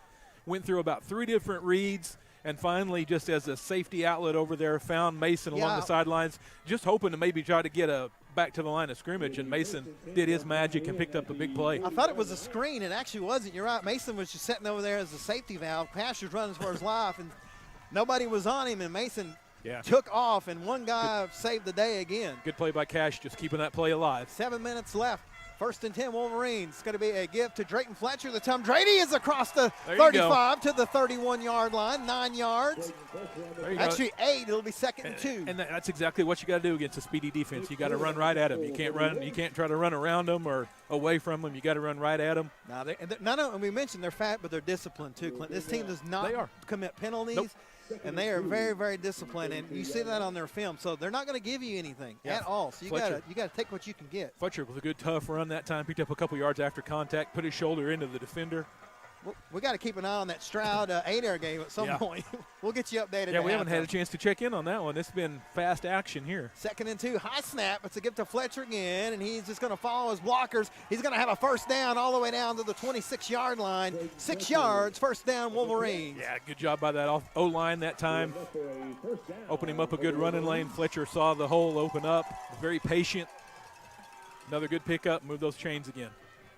went through about 3 different reads, and finally, just as a safety outlet over there, found Mason along the sidelines, just hoping to maybe try to get back to the line of scrimmage, and Mason did his magic and picked up a big play. I thought it was a screen. It actually wasn't. You're right. Mason was just sitting over there as a safety valve. Cash was running for his life, and nobody was on him, and Mason took off, and one guy saved the day again. Good play by Cash, just keeping that play alive. 7 minutes left. First and 10 Wolverines. It's going to be a give to Drayton Fletcher. The Tom Drady is across the There you 35 to the 31-yard line, 9 yards. There you go. Actually 8. It'll be second and 2. And that's exactly what you got to do against a speedy defense. You got to run right at them. You can't run. You can't try to run around them or away from them. You got to run right at them. Now, none of them, we mentioned they're fat, but they're disciplined too, Clint. This team does not commit penalties. Nope. And they are very, very disciplined, and you see that on their film. So they're not going to give you anything at all. So you got to take what you can get. Fletcher with a good tough run that time, picked up a couple yards after contact, put his shoulder into the defender. We got to keep an eye on that Stroud 8-air game at some point. We'll get you updated. Yeah, we haven't had a chance to check in on that one. It's been fast action here. Second and 2, high snap. It's a give to Fletcher again, and he's just going to follow his blockers. He's going to have a first down all the way down to the 26-yard line. 6 yards, first down, Wolverines. Yeah, good job by that O-line that time. Opening up a good running lane. Fletcher saw the hole open up. Very patient. Another good pickup. Move those chains again.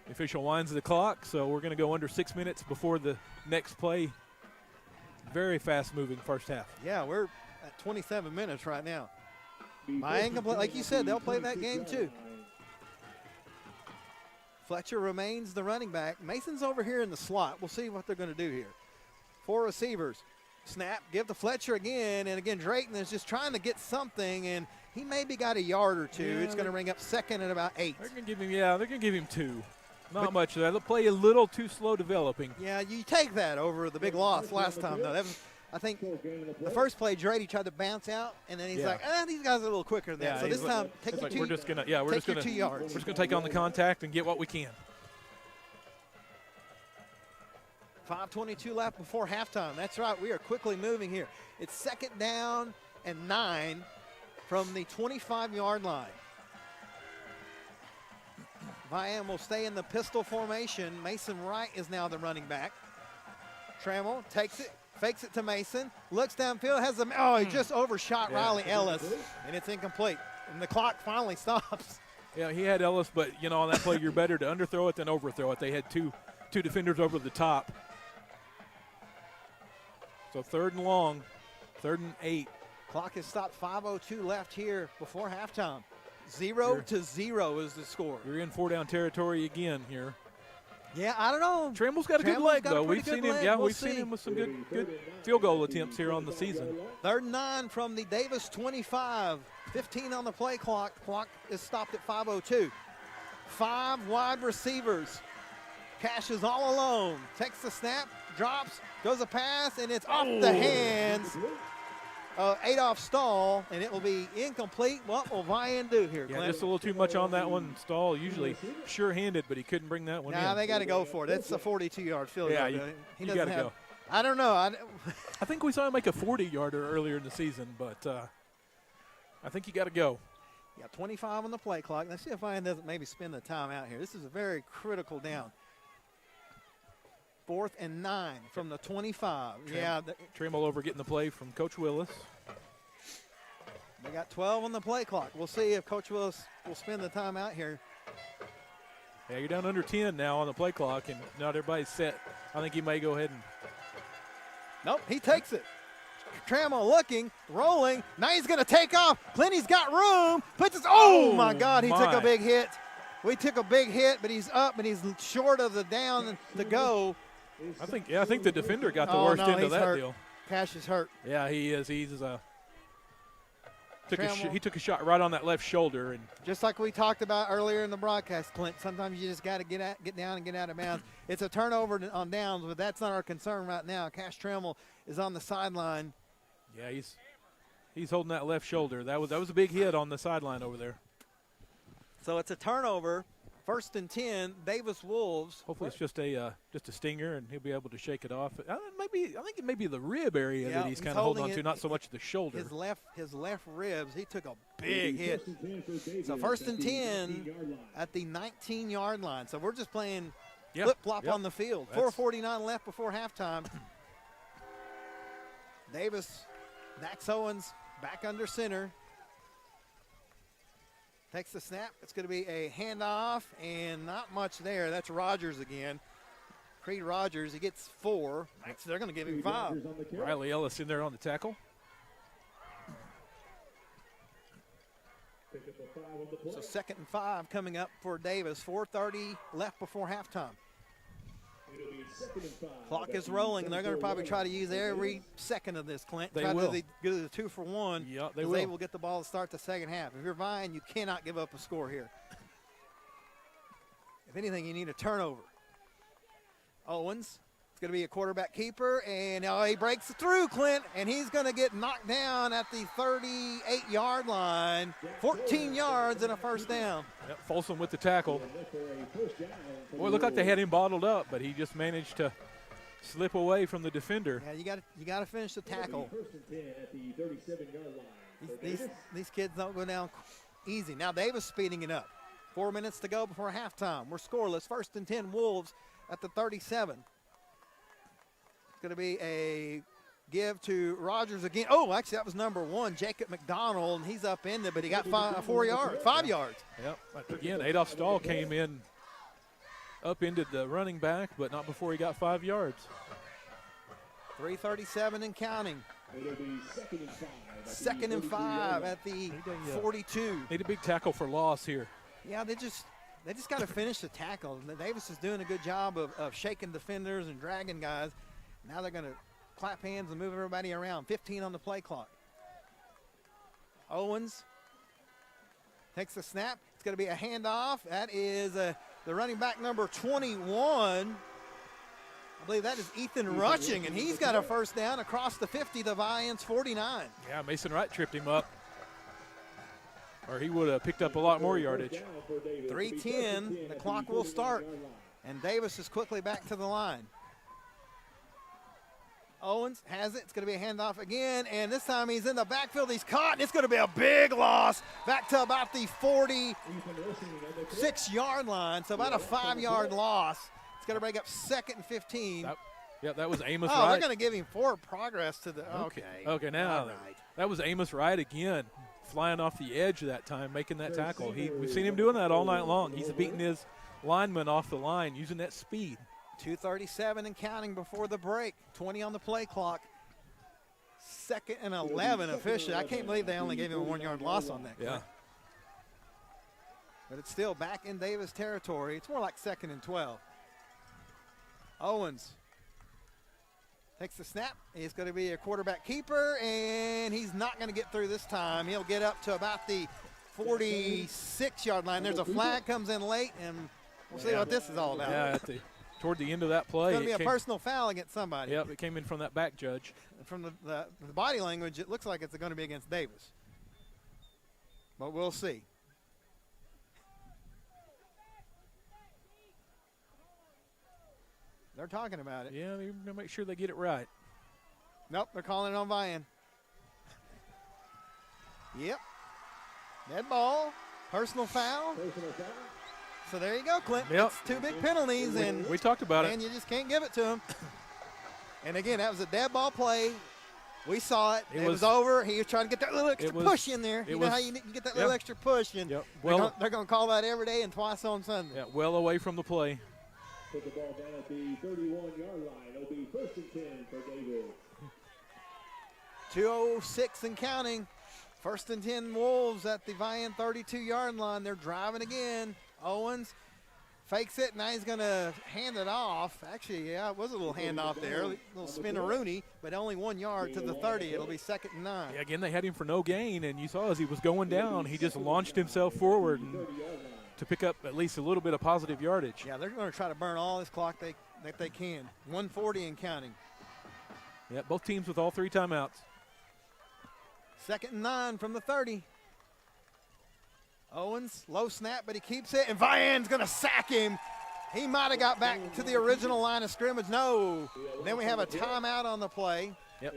The official winds the clock, so we're going to go under 6 minutes before the next play. Very fast-moving first half. Yeah, we're at 27 minutes right now. Vian can play, like you said, they'll play that game too. Fletcher remains the running back. Mason's over here in the slot. We'll see what they're going to do here. 4 receivers. Snap, give to Fletcher again, and again Drayton is just trying to get something, and he maybe got a yard or two. Yeah, it's going to ring up second at about 8. They're going to give him, they're going to give him 2. Not much there. They'll play a little too slow developing. Yeah, you take that over the big loss last time, though. That was, I think the first play, Drady tried to bounce out, and then he's like, these guys are a little quicker than that. So this time, take your 2 we're just going to, we're just going to 2 yards. We're just going to take on the contact and get what we can. 5:22 left before halftime. That's right. We are quickly moving here. It's second down and 9 from the 25-yard line. Vian will stay in the pistol formation. Mason Wright is now the running back. Trammell takes it, fakes it to Mason, looks downfield, has he just overshot Riley Ellis, and it's incomplete. And the clock finally stops. Yeah, he had Ellis, but, on that play, you're better to underthrow it than overthrow it. They had two defenders over the top. So 3rd and long, 3rd and 8. Clock is stopped, 5:02 left here before halftime. 0-0 is the score. You're in 4-down territory again here. Yeah, I don't know. Trammell's got a good leg, though. We've seen him. Yeah, we've seen him with some good field goal attempts here on the season. 3rd and 9 from the Davis 25. 15 on the play clock. Clock is stopped at 5:02. 5 wide receivers. Cash is all alone. Takes the snap, drops, goes a pass, and it's off the hands. Adolph Stahl, and it will be incomplete. What will Vian do here, Clint? Yeah, just a little too much on that one. Stahl usually sure-handed, but he couldn't bring that one in. Nah, they got to go for it. It's a 42-yard field goal. You got to go. I don't know. I think we saw him make a 40-yarder earlier in the season, but I think you got to go. Yeah, 25 on the play clock. Let's see if Vian doesn't maybe spend the time out here. This is a very critical down. 4th and 9 from the 25. Trammell over getting the play from Coach Willis. They got 12 on the play clock. We'll see if Coach Willis will spend the time out here. Yeah, you're down under 10 now on the play clock, and not everybody's set. I think he may go ahead and. Nope, he takes it. Trammell looking, rolling. Now he's going to take off. Clinty's got room. Puts his. Oh my God, he took a big hit. We took a big hit, but he's up and he's short of the down to go. I think the defender got the worst end of that deal. Cash is hurt. Yeah, he is. He took a shot right on that left shoulder, and just like we talked about earlier in the broadcast, Clint. Sometimes you just got to get down and get out of bounds. It's a turnover on downs, but that's not our concern right now. Cash Trammell is on the sideline. Yeah, he's holding that left shoulder. That was a big hit on the sideline over there. So it's a turnover. 1st and 10, Davis Wolves. Hopefully it's just a stinger, and he'll be able to shake it off. I think it may be the rib area that he's kind of holding on to, not so much the shoulder. His left ribs, he took a big hit. So 1st and 10 at the 19-yard line. So we're just playing flip-flop on the field. 4:49 left before halftime. Davis, Dax Owens back under center. Takes the snap. It's going to be a handoff, and not much there. That's Rogers again. Creed Rogers, he gets 4. They're going to give him 5. Riley Ellis in there on the tackle. So 2nd and 5 coming up for Davis. 4:30 left before halftime. Clock is rolling, and they're going to probably try to use every second of this, Clint. They try will. to do the 2-for-1. Yeah, they They will. will get the ball to start the second half. If you're Vian, you cannot give up a score here. If anything, you need a turnover. Owens, it's going to be a quarterback keeper, and he breaks through, Clint, and he's going to get knocked down at the 38-yard line. 14 yards and a first down. Yep, Folsom with the tackle. Boy, it looked like they had him bottled up, but he just managed to slip away from the defender. Yeah, you got to finish the tackle. These kids don't go down easy. Now Davis speeding it up. 4 minutes to go before halftime. We're scoreless. 1st and 10 Wolves at the 37. It's going to be a give to Rogers again. Oh, actually, that was number 1, Jacob McDonald. He's up in there, but he got 5 yards. Yep. Again, Adolph Stahl came in up into the running back, but not before he got 5 yards. 3:37 and counting. Second and 5 at the 42. Need a big tackle for loss here. Yeah, they just got to finish the tackle. Davis is doing a good job of shaking defenders and dragging guys. Now they're going to clap hands and move everybody around. 15 on the play clock. Owens takes the snap. It's going to be a handoff. That is the running back number 21. I believe that is Ethan Rushing, and he's got a first down across the 50 to Vian's 49. Yeah, Mason Wright tripped him up, or he would have picked up a lot more yardage. 3:10, the clock will start, and Davis is quickly back to the line. Owens has it. It's going to be a handoff again, and this time he's in the backfield. He's caught, and it's going to be a big loss back to about the 46-yard line, so about a 5-yard loss. It's going to break up 2nd and 15. That was Amos Oh, Wright. they're going to give him forward progress to the – Okay, now all right. That was Amos Wright again, flying off the edge that time, making that tackle. We've seen him doing that all night long. He's beating his lineman off the line, using that speed. 2:37 and counting before the break. 20 on the play clock. 2nd and 11 officially. I can't believe they only gave him a 1-yard loss on that. Yeah. But it's still back in Davis territory. It's more like 2nd and 12. Owens takes the snap. He's going to be a quarterback keeper, and he's not going to get through this time. He'll get up to about the 46-yard line. There's a flag comes in late, and we'll see what this is all about. Yeah, toward the end of that play. It's going to be a personal foul against somebody. Yep, it came in from that back judge. From the body language, it looks like it's going to be against Davis. But we'll see. They're talking about it. Yeah, they're going to make sure they get it right. Nope, they're calling it on Vian. Yep. Dead ball. Personal foul. So there you go, Clint. Yep. It's 2 big penalties, and we talked about it. And you just can't give it to him. And again, that was a dead ball play. We saw it. It was over. He was trying to get that little extra push in there. You know how you get that little extra push, and they're going to call that every day and twice on Sunday. Yeah, well away from the play. Put the ball down at the 31-yard line. It'll be 1st and 10 for Davis. 2:06 and counting. 1st and 10 Wolves at the Vian 32-yard line. They're driving again. Owens fakes it. Now he's going to hand it off. Actually, yeah, it was a little handoff there. A little spin-a-rooney, but only 1 yard to the 30. It'll be 2nd and 9. Yeah, again, they had him for no gain, and you saw as he was going down, he just launched himself forward to pick up at least a little bit of positive yardage. Yeah, they're going to try to burn all this clock that they can. 1:40 and counting. Yeah, both teams with all 3 timeouts. 2nd and 9 from the 30. Owens, low snap, but he keeps it, and Vian's going to sack him. He might have got back to the original line of scrimmage. No. Then we have a timeout on the play. Yep.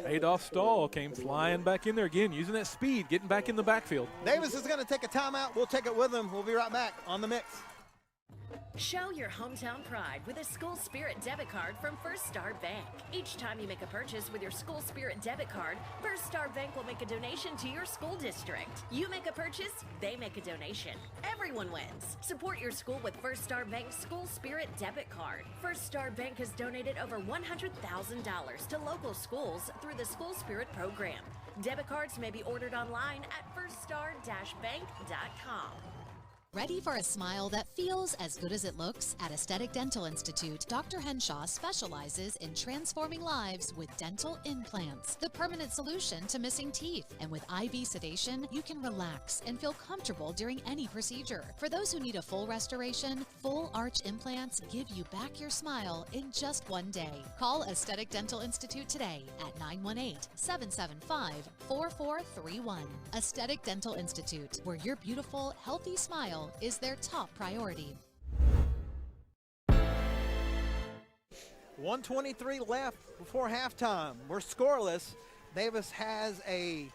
Adolph Stahl came flying back in there again, using that speed, getting back in the backfield. Davis is going to take a timeout. We'll take it with him. We'll be right back on the mix. Show your hometown pride with a School Spirit debit card from First Star Bank. Each time you make a purchase with your School Spirit debit card, First Star Bank will make a donation to your school district. You make a purchase, they make a donation. Everyone wins. Support your school with First Star Bank's School Spirit debit card. First Star Bank has donated over $100,000 to local schools through the School Spirit program. Debit cards may be ordered online at firststar-bank.com. Ready for a smile that feels as good as it looks? At Aesthetic Dental Institute, Dr. Henshaw specializes in transforming lives with dental implants, the permanent solution to missing teeth. And with IV sedation, you can relax and feel comfortable during any procedure. For those who need a full restoration, full arch implants give you back your smile in just one day. Call Aesthetic Dental Institute today at 918-775-4431. Aesthetic Dental Institute, where your beautiful, healthy smile is their top priority. 1:23 left before halftime. We're scoreless. Davis has a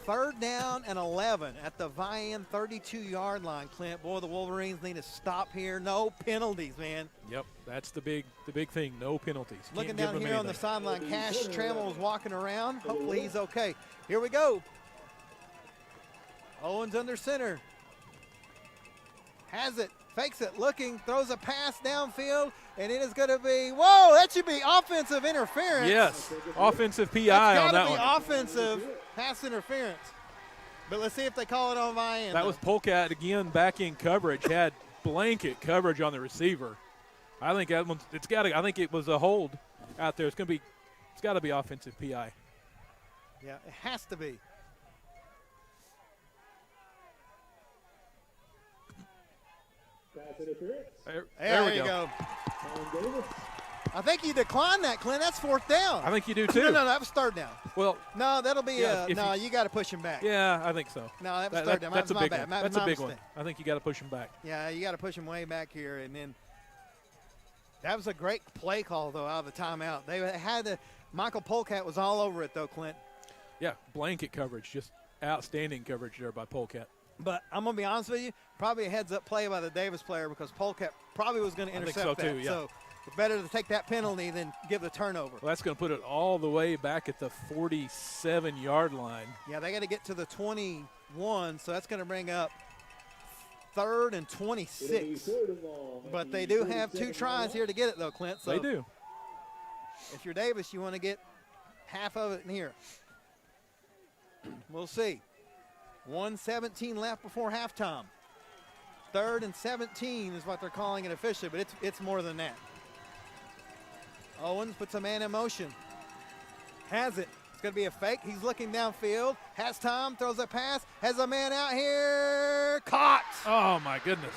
3rd down and 11 at the Vian 32-yard line. Clint, boy, the Wolverines need to stop here. No penalties, man. Yep, that's the big thing. No penalties. Looking down here on the sideline, Cash Trammell is walking around. Hopefully he's okay. Here we go. Owens under center. Has it, fakes it, looking, throws a pass downfield, and it is going to be, whoa, that should be offensive interference. Yes, offensive PI on that one. That's got to be offensive pass interference. But let's see if they call it on Vian. That was Polkat again back in coverage, had blanket coverage on the receiver. I think that one, I think it was a hold out there. It's got to be offensive PI. Yeah, it has to be. There we go. I think you declined that, Clint. That's 4th down. I think you do too. No, that was 3rd down. Well, no, that'll be you got to push him back. Yeah, I think so. No, that was 3rd down. That's a big one. That's a big one. I think you got to push him back. Yeah, you got to push him way back here, and then that was a great play call though out of the timeout. They had Michael Polkat was all over it though, Clint. Yeah, blanket coverage, just outstanding coverage there by Polkat. But I'm going to be honest with you, probably a heads-up play by the Davis player because Polkat probably was going to intercept that. Too, yeah. So it's better to take that penalty than give the turnover. Well, that's going to put it all the way back at the 47-yard line. Yeah, they got to get to the 21, so that's going to bring up 3rd and 26. But they do have 2 tries here to get it, though, Clint. So they do. If you're Davis, you want to get half of it in here. We'll see. 1:17 left before halftime. 3rd and 17 is what they're calling it officially, but it's more than that. Owens puts a man in motion. Has it. It's going to be a fake. He's looking downfield. Has time. Throws a pass. Has a man out here. Caught. Oh, my goodness.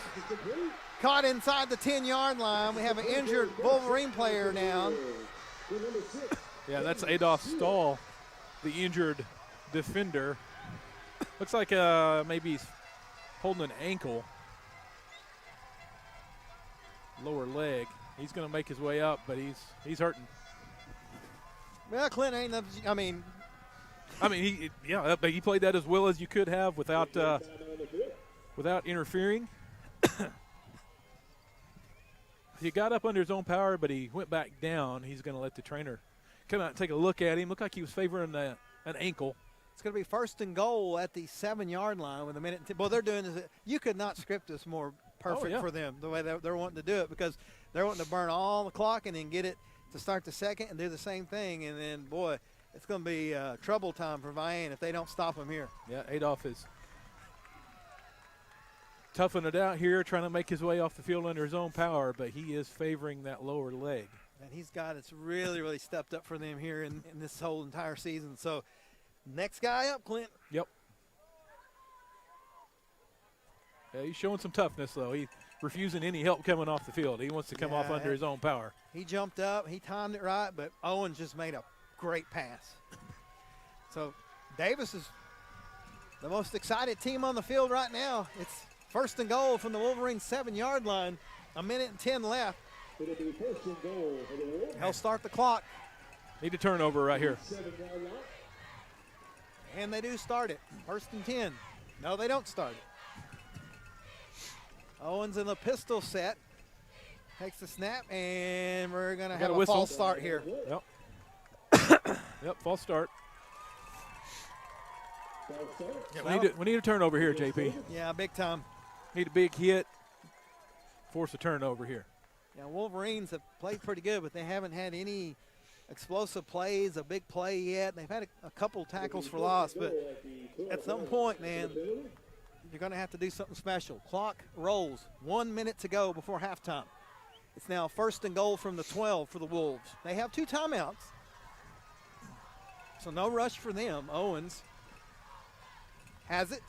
Caught inside the 10-yard line. We have an injured Wolverine player now. Yeah, that's Adolph Stahl, the injured defender. Looks like maybe he's holding an ankle, lower leg. He's going to make his way up, but he's hurting. Well, Clint ain't. But he played that as well as you could have without interfering. He got up under his own power, but he went back down. He's going to let the trainer come out and take a look at him. Looked like he was favoring an ankle. It's going to be 1st and goal at the 7-yard line with a minute. Well, they're doing this. You could not script this more perfect for them, the way they're wanting to do it, because they're wanting to burn all the clock and then get it to start the second and do the same thing. And then, boy, it's going to be trouble time for Vian if they don't stop him here. Yeah, Adolph is toughing it out here, trying to make his way off the field under his own power, but he is favoring that lower leg. And it's really, really stepped up for them here in this whole entire season. So, next guy up, Clint. Yep. Yeah, he's showing some toughness, though. He's refusing any help coming off the field. He wants to come off under his own power. He jumped up. He timed it right, but Owens just made a great pass. So Davis is the most excited team on the field right now. It's 1st and goal from the Wolverines' 7-yard line. 1:10 left. He'll start the clock. Need a turnover right here. And they do start it. 1st and 10. No, they don't start it. Owens in the pistol set. Takes the snap, and we're going to have a false start here. Yep. Yep, false start. Yeah, we need a turnover here, JP. Yeah, big time. Need a big hit. Force a turnover here. Yeah, Wolverines have played pretty good, but they haven't had any explosive plays, a big play yet. They've had a couple tackles for loss, but at some point, man, you're going to have to do something special. Clock rolls. 1 minute to go before halftime. It's now 1st and goal from the 12 for the Wolves. They have 2 timeouts, so no rush for them. Owens has it.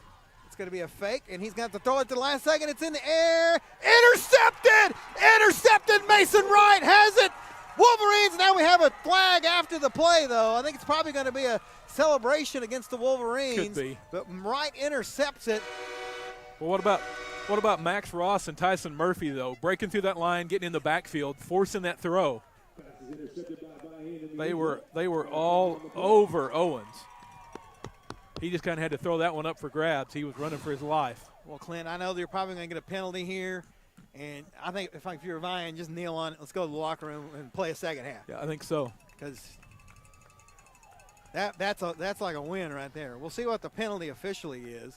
It's going to be a fake, and he's going to have to throw it to the last second. It's in the air. Intercepted! Intercepted! Mason Wright has it. Wolverines, now we have a flag after the play, though. I think it's probably going to be a celebration against the Wolverines. Could be. But Wright intercepts it. Well, what about Max Ross and Tyson Murphy, though? Breaking through that line, getting in the backfield, forcing that throw. They were all over Owens. He just kind of had to throw that one up for grabs. He was running for his life. Well, Clint, I know they're probably going to get a penalty here. And I think if you're Vian, just kneel on it. Let's go to the locker room and play a second half. Yeah, I think so. Because that's like a win right there. We'll see what the penalty officially is.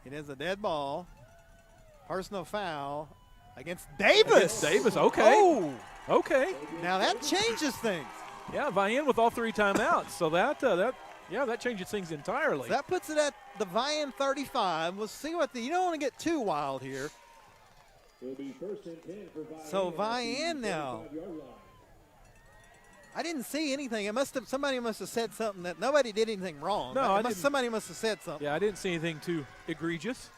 It is a dead ball. Personal foul against Davis. Against Davis, okay. Oh. Okay. Now that changes things. Yeah, Vian with all 3 timeouts. So that changes things entirely. So that puts it at the Vian 35. We'll see what you don't want to get too wild here. It'll be 1st and 10 for Vian. So Vian now. I didn't see anything. Somebody must have said something that nobody did anything wrong. No, somebody must have said something. Yeah, I didn't see anything too egregious.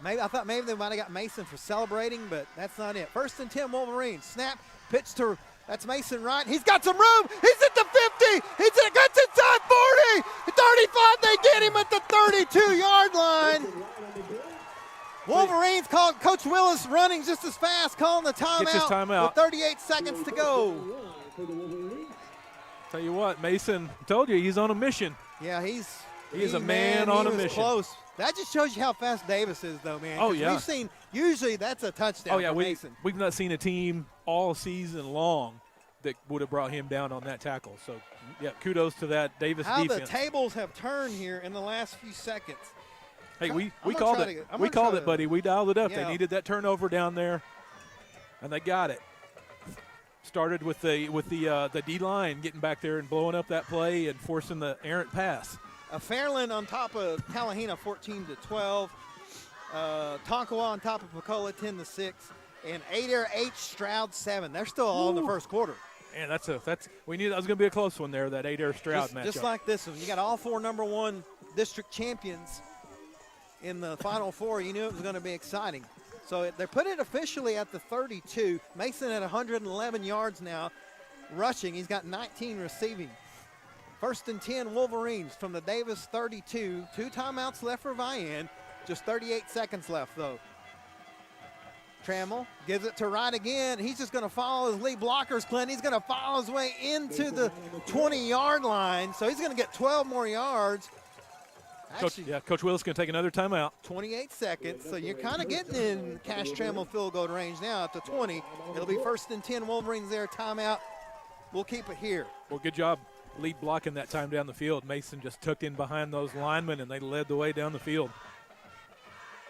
I thought maybe they might have got Mason for celebrating, but that's not it. 1st and 10 Wolverines. Snap, pitch to that's Mason Wright. He's got some room. He's at the 50. He gets inside 40. 35. They get him at the 32-yard line. Wolverines called Coach Willis running just as fast, calling the timeout. Gets his timeout. With 38 seconds to go. Tell you what, Mason told you he's on a mission. Yeah, he's a man on a mission. Close. That just shows you how fast Davis is, though, man. Oh, yeah. We've seen usually that's a touchdown for Mason. We've not seen a team all season long that would have brought him down on that tackle. So, yeah, kudos to that Davis defense. How the tables have turned here in the last few seconds. Hey, we called it. We called it, buddy. We dialed it up. Yeah. They needed that turnover down there, and they got it. Started with the D-line getting back there and blowing up that play and forcing the errant pass. Fairland on top of Talahina 14-12. Tonkawa on top of Pecola 10-6. And Adair 8, Stroud 7. They're still all in the first quarter. Man, that was going to be a close one there, that Adair Stroud matchup. Just like this one. You got all 4 number 1 district champions in the Final Four. You knew it was going to be exciting. So they put it officially at the 32. Mason at 111 yards now rushing. He's got 19 receiving. 1st and 10 Wolverines from the Davis 32. 2 timeouts left for Vian. Just 38 seconds left, though. Trammell gives it to Wright again. He's just going to follow his lead blockers, Clint. He's going to follow his way into the 20-yard line. So he's going to get 12 more yards. Coach Willis going to take another timeout. 28 seconds. So you're kind of getting in Cash Trammell field goal range now at the 20. It'll be 1st and 10 Wolverines there. Timeout. We'll keep it here. Well, good job lead blocking that time down the field. Mason just tucked in behind those linemen, and they led the way down the field.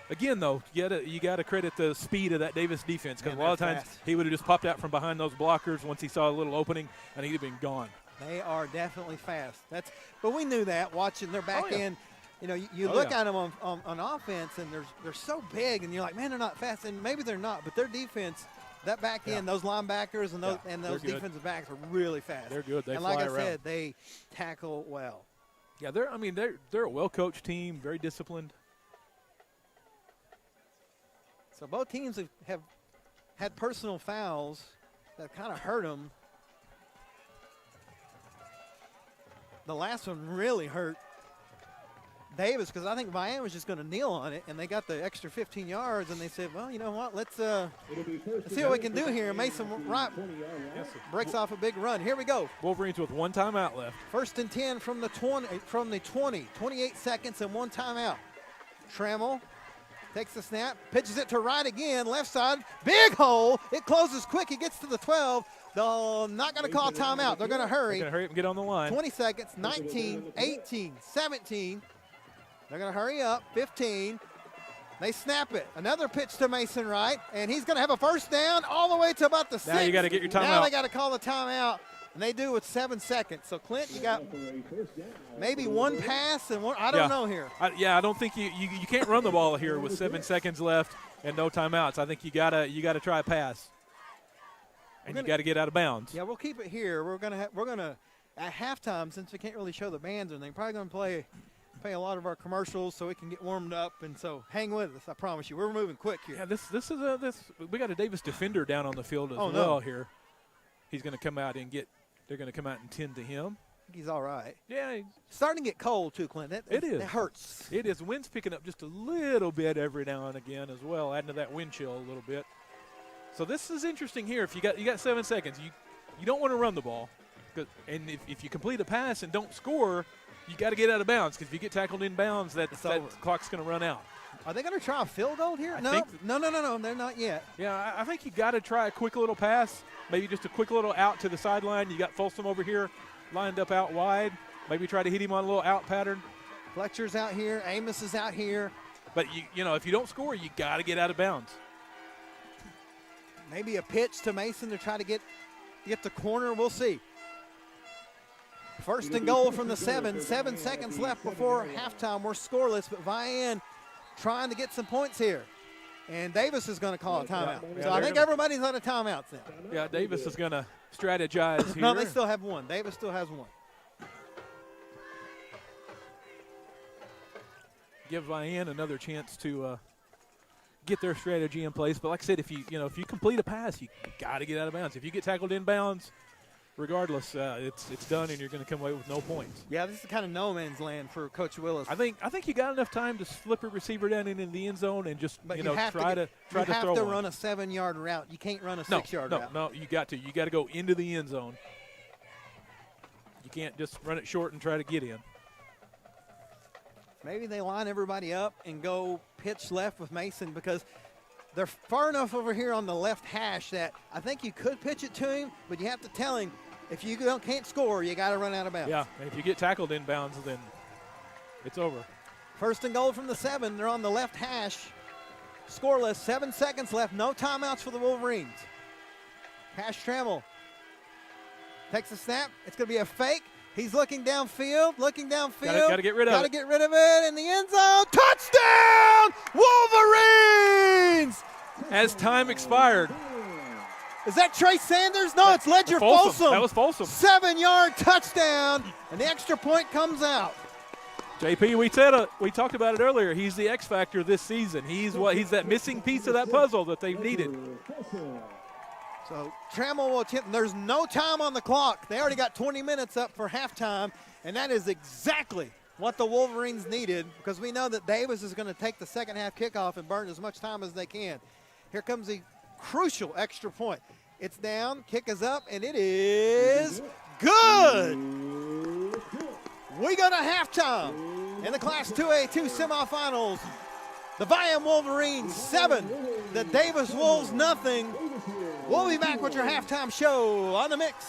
Again, though, you got to credit the speed of that Davis defense, because a lot of times he would have just popped out from behind those blockers once he saw a little opening, and he'd have been gone. They are definitely fast. But we knew that watching their back end. You know, you look at them on offense, and they're so big, and you're like, man, they're not fast, and maybe they're not. But their defense, that back end, those linebackers and those defensive backs are really fast. They're good. They and fly like I around. said, they tackle well. Yeah, they're a well-coached team, very disciplined. So both teams have had personal fouls that kind of hurt them. The last one really hurt Davis, because I think Vian was just going to kneel on it, and they got the extra 15 yards, and they said, well, you know what, let's see what we can do here. Mason Wright breaks off a big run. Here we go. Wolverines with 1 timeout left. 1st and 10 from the 20, 28 seconds and 1 timeout. Trammell takes the snap, pitches it to Wright again, left side, big hole. It closes quick. He gets to the 12. They're not going to call timeout. They're going to hurry. They're going to hurry up and get on the line. 20 seconds, 19, 18, 17. They're going to hurry up, 15. They snap it. Another pitch to Mason Wright, and he's going to have a first down all the way to about the 6. Now you got to get your timeout. Now they got to call the timeout, and they do with 7 seconds. So, Clint, you got maybe one pass and one. I don't know here. I don't think you can't run the ball here with 7 seconds left and no timeouts. I think you gotta try a pass, and you got to get out of bounds. Yeah, we'll keep it here. We're gonna at halftime, since we can't really show the bands or anything, probably gonna play a lot of our commercials so we can get warmed up, and so hang with us. I promise you, we're moving quick here. Yeah, this is we got a Davis defender down on the field as well here. He's going to come out and they're going to come out and tend to him. I think he's all right. Yeah, starting to get cold too, Clint. It is. It hurts. It is. Wind's picking up just a little bit every now and again as well, adding to that wind chill a little bit. So this is interesting here. If you got 7 seconds, you don't want to run the ball, and if you complete a pass and don't score, you got to get out of bounds, because if you get tackled in bounds, that clock's going to run out. Are they going to try a field goal here? No, they're not yet. Yeah, I think you got to try a quick little pass, maybe just a quick little out to the sideline. You got Folsom over here lined up out wide. Maybe try to hit him on a little out pattern. Fletcher's out here. Amos is out here. But, if you don't score, you got to get out of bounds. Maybe a pitch to Mason to try to get the corner. We'll see. First and goal from the 7. 7 seconds left before halftime. We're scoreless, but Vian trying to get some points here. And Davis is going to call a timeout. So I think everybody's on a timeout now. Yeah, Davis is going to strategize here. No, they still have one. Davis still has one. Give Vian another chance to get their strategy in place. But like I said, if you complete a pass, you got to get out of bounds. If you get tackled in bounds, regardless, it's done, and you're going to come away with no points. Yeah, this is kind of no man's land for Coach Willis. I think you got enough time to slip a receiver down into the end zone and just try to throw one. You have to run a 7-yard route. You can't run a 6-yard route. No, you got to go into the end zone. You can't just run it short and try to get in. Maybe they line everybody up and go pitch left with Mason, because they're far enough over here on the left hash that I think you could pitch it to him, but you have to tell him, if you can't score, you got to run out of bounds. Yeah, and if you get tackled in bounds, then it's over. First and goal from the 7. They're on the left hash. Scoreless, 7 seconds left. No timeouts for the Wolverines. Cash Trammell takes a snap. It's going to be a fake. He's looking downfield. Got to get rid of it. Got to get rid of it in the end zone. Touchdown, Wolverines! As time expired. Is that Trey Sanders? No, it's Ledger Folsom. That was Folsom. 7-yard touchdown, and the extra point comes out. JP, we talked about it earlier. He's the X factor this season. He's that missing piece of that puzzle that they've needed. So Trammell will attempt. There's no time on the clock. They already got 20 minutes up for halftime, and that is exactly what the Wolverines needed, because we know that Davis is going to take the second half kickoff and burn as much time as they can. Here comes the crucial extra point. It's down, kick is up, and it is good. We go to halftime in the Class 2A2 semifinals. The Vian Wolverines 7, the Davis Wolves nothing. We'll be back with your halftime show on The Mix.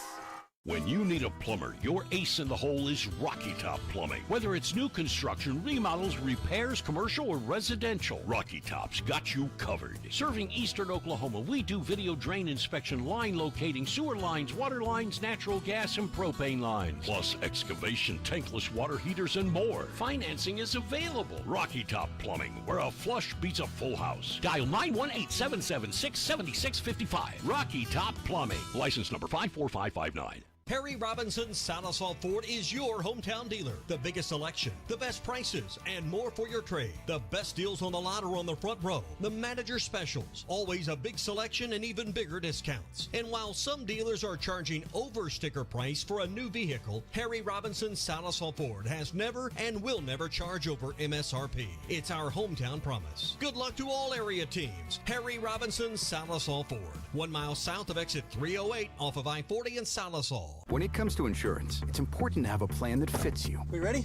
When you need a plumber, your ace in the hole is Rocky Top Plumbing. Whether it's new construction, remodels, repairs, commercial, or residential, Rocky Top's got you covered. Serving eastern Oklahoma, we do video drain inspection, line locating, sewer lines, water lines, natural gas, and propane lines. Plus excavation, tankless water heaters, and more. Financing is available. Rocky Top Plumbing, where a flush beats a full house. Dial 918-776-7655. Rocky Top Plumbing. License number 54559. Harry Robinson Salasol Ford is your hometown dealer. The biggest selection, the best prices, and more for your trade. The best deals on the lot are on the front row. The manager specials, always a big selection and even bigger discounts. And while some dealers are charging over sticker price for a new vehicle, Harry Robinson Salasol Ford has never and will never charge over MSRP. It's our hometown promise. Good luck to all area teams. Harry Robinson Salasol Ford, 1 mile south of exit 308 off of I-40 in Salasol. When it comes to insurance, it's important to have a plan that fits you. We ready?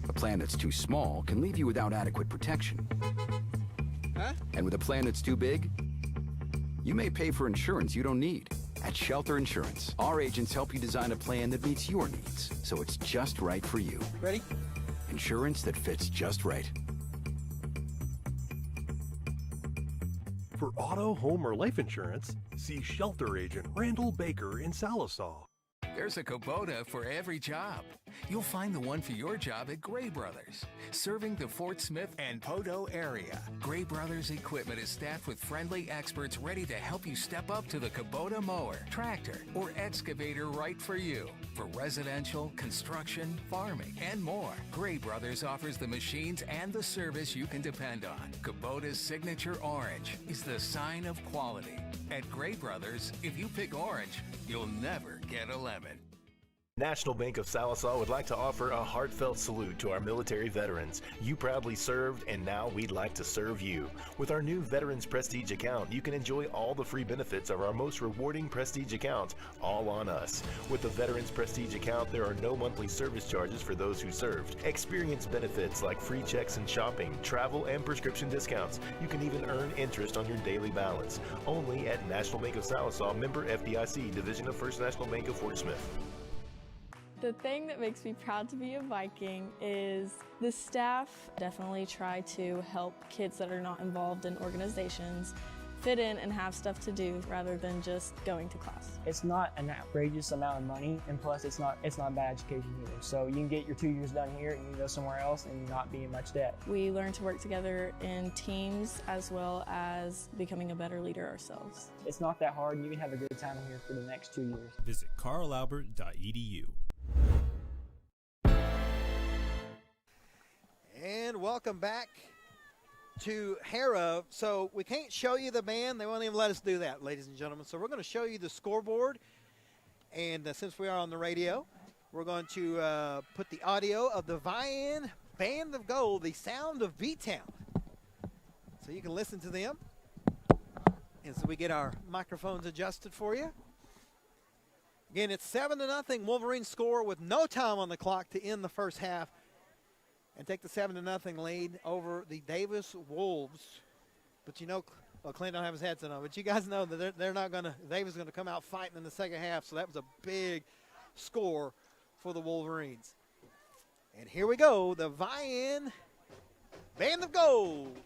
A plan that's too small can leave you without adequate protection. Huh? And with a plan that's too big, you may pay for insurance you don't need. At Shelter Insurance, our agents help you design a plan that meets your needs, so it's just right for you. Ready? Insurance that fits just right. auto, home, or life insurance, see Shelter Agent Randall Baker in Salisaw. There's a Kubota for every job. You'll find the one for your job at Gray Brothers, serving the Fort Smith and Poteau area. Gray Brothers equipment is staffed with friendly experts ready to help you step up to the Kubota mower, tractor, or excavator right for you. For residential, construction, farming, and more, Gray Brothers offers the machines and the service you can depend on. Kubota's signature orange is the sign of quality. At Gray Brothers, if you pick orange, you'll never get a lemon. National Bank of Salisaw would like to offer a heartfelt salute to our military veterans. You proudly served, and now we'd like to serve you. With our new Veterans Prestige account, you can enjoy all the free benefits of our most rewarding Prestige account, all on us. With the Veterans Prestige account, there are no monthly service charges for those who served. Experience benefits like free checks and shopping, travel, and prescription discounts. You can even earn interest on your daily balance. Only at National Bank of Salisaw, member FDIC, Division of First National Bank of Fort Smith. The thing that makes me proud to be a Viking is the staff definitely try to help kids that are not involved in organizations fit in and have stuff to do rather than just going to class. It's not an outrageous amount of money, and plus it's not bad education either. So you can get your 2 years done here and you can go somewhere else and not be in much debt. We learn to work together in teams as well as becoming a better leader ourselves. It's not that hard, and you can have a good time here for the next 2 years. Visit carlalbert.edu. And welcome back to Hera. So we can't show you the band. They won't even let us do that, ladies and gentlemen. So we're going to show you the scoreboard. And since we are on the radio, we're going to put the audio of the Vian Band of Gold, the sound of B-Town. So you can listen to them. And so we get our microphones adjusted for you. Again, it's 7-0 Wolverines score with no time on the clock to end the first half and take the 7-0 lead over the Davis Wolves. But you know, well, Clint don't have his headset on, but you guys know that they're not going to, Davis is going to come out fighting in the second half, so that was a big score for the Wolverines. And here we go, the Vian Band of Gold.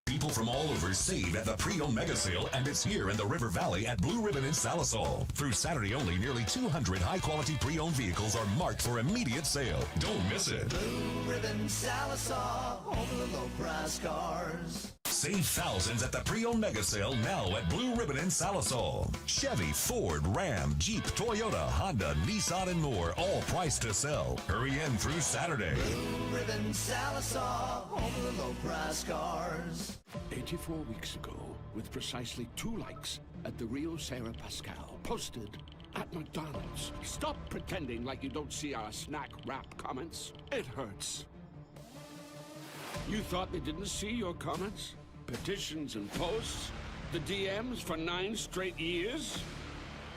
People from all over save at the Pre-owned Mega Sale, and it's here in the River Valley at Blue Ribbon in Salisol. Through Saturday only, nearly 200 high-quality pre-owned vehicles are marked for immediate sale. Don't miss it. Blue Ribbon Salisol, all the low-price cars. Save thousands at the Pre-owned Mega Sale now at Blue Ribbon in Salisol. Chevy, Ford, Ram, Jeep, Toyota, Honda, Nissan, and more, all priced to sell. Hurry in through Saturday. Blue Ribbon Salisol, all the low-price cars. 84 weeks ago, with precisely 2 likes at the Rio Sarah Pascal, posted at McDonald's. Stop pretending like you don't see our snack wrap comments. It hurts. You thought they didn't see your comments? Petitions and posts? The DMs for 9 straight years?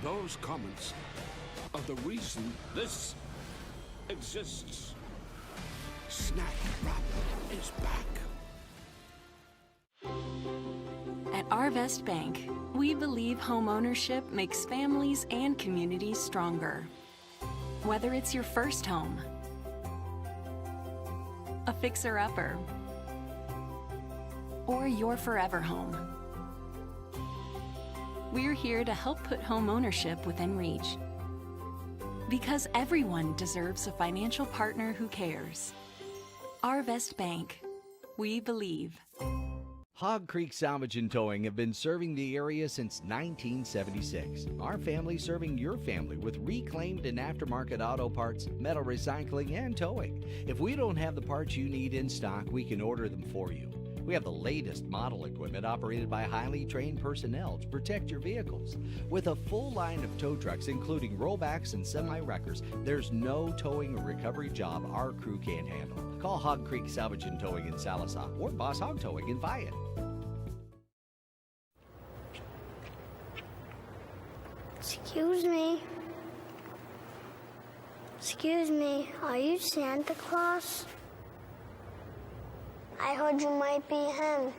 Those comments are the reason this exists. Snack wrap is back. At Arvest Bank, we believe home ownership makes families and communities stronger. Whether it's your first home, a fixer-upper, or your forever home, we're here to help put home ownership within reach. Because everyone deserves a financial partner who cares. Arvest Bank, we believe. Hog Creek Salvage and Towing have been serving the area since 1976. Our family serving your family with reclaimed and aftermarket auto parts, metal recycling, and towing. If we don't have the parts you need in stock, we can order them for you. We have the latest model equipment operated by highly trained personnel to protect your vehicles. With a full line of tow trucks, including rollbacks and semi-wreckers, there's no towing or recovery job our crew can't handle. Call Hog Creek Salvage and Towing in Salisbury or Boss Hog Towing in Vian. Excuse me. Excuse me, are you Santa Claus? I heard you might be him.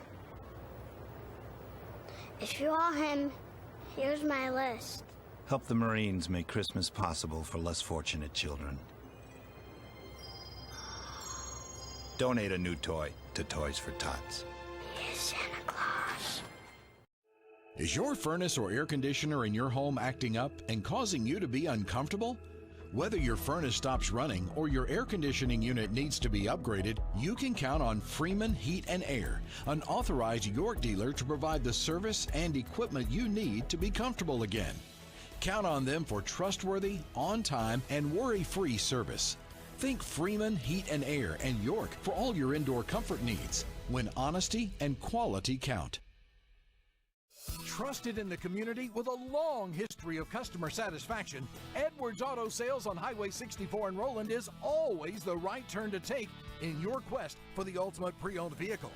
If you are him, here's my list. Help the Marines make Christmas possible for less fortunate children. Donate a new toy to Toys for Tots. Yes, Santa Claus. Is your furnace or air conditioner in your home acting up and causing you to be uncomfortable? Whether your furnace stops running or your air conditioning unit needs to be upgraded, you can count on Freeman Heat and Air, an authorized York dealer to provide the service and equipment you need to be comfortable again. Count on them for trustworthy, on-time, and worry-free service. Think Freeman Heat and Air and York for all your indoor comfort needs, when honesty and quality count. Trusted in the community with a long history of customer satisfaction, Edwards Auto Sales on Highway 64 in Roland is always the right turn to take in your quest for the ultimate pre-owned vehicle.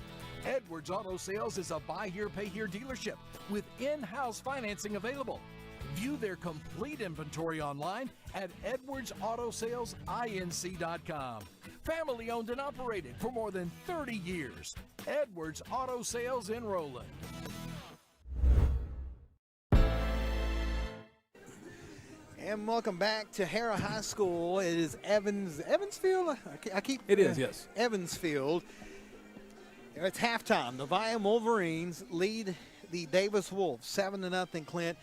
Edwards Auto Sales is a buy here, pay here dealership with in-house financing available. View their complete inventory online at edwardsautosalesinc.com. Family owned and operated for more than 30 years. Edwards Auto Sales in Roland. And welcome back to Hara High School. It is Evansfield? It is, yes. Evansfield. It's halftime. The Vian Wolverines lead the Davis Wolves 7-0, Clint.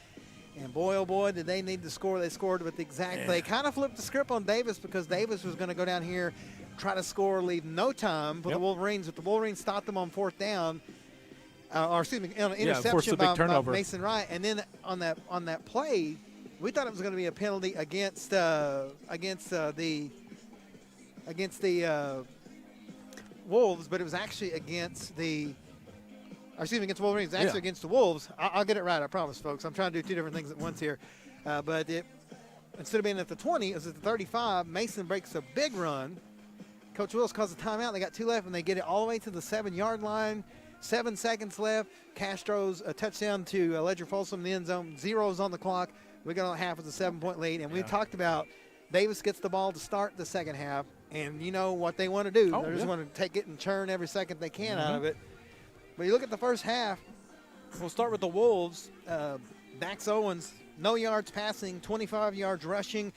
And boy, oh boy, did they need to score. They scored with the exact. They kind of flipped the script on Davis because Davis was going to go down here, try to score, leave no time for the Wolverines. But the Wolverines stopped them on fourth down. An interception by Mason Wright. And then on that play, we thought it was going to be a penalty against the Wolves, but it was actually against the Wolverines. It's actually against the Wolves. I'll get it right, I promise, folks. I'm trying to do two different things at once here. But instead of being at the 20, it was at the 35. Mason breaks a big run. Coach Willis calls a timeout. They got 2 left, and they get it all the way to the 7-yard line. 7 seconds left. Castro's a touchdown to Ledger Folsom in the end zone. 0's on the clock. We got on half with a 7-point lead. And we talked about Davis gets the ball to start the second half. And you know what they want to do. They just want to take it and churn every second they can out of it. But you look at the first half, we'll start with the Wolves. Dax Owens, no yards passing, 25 yards rushing.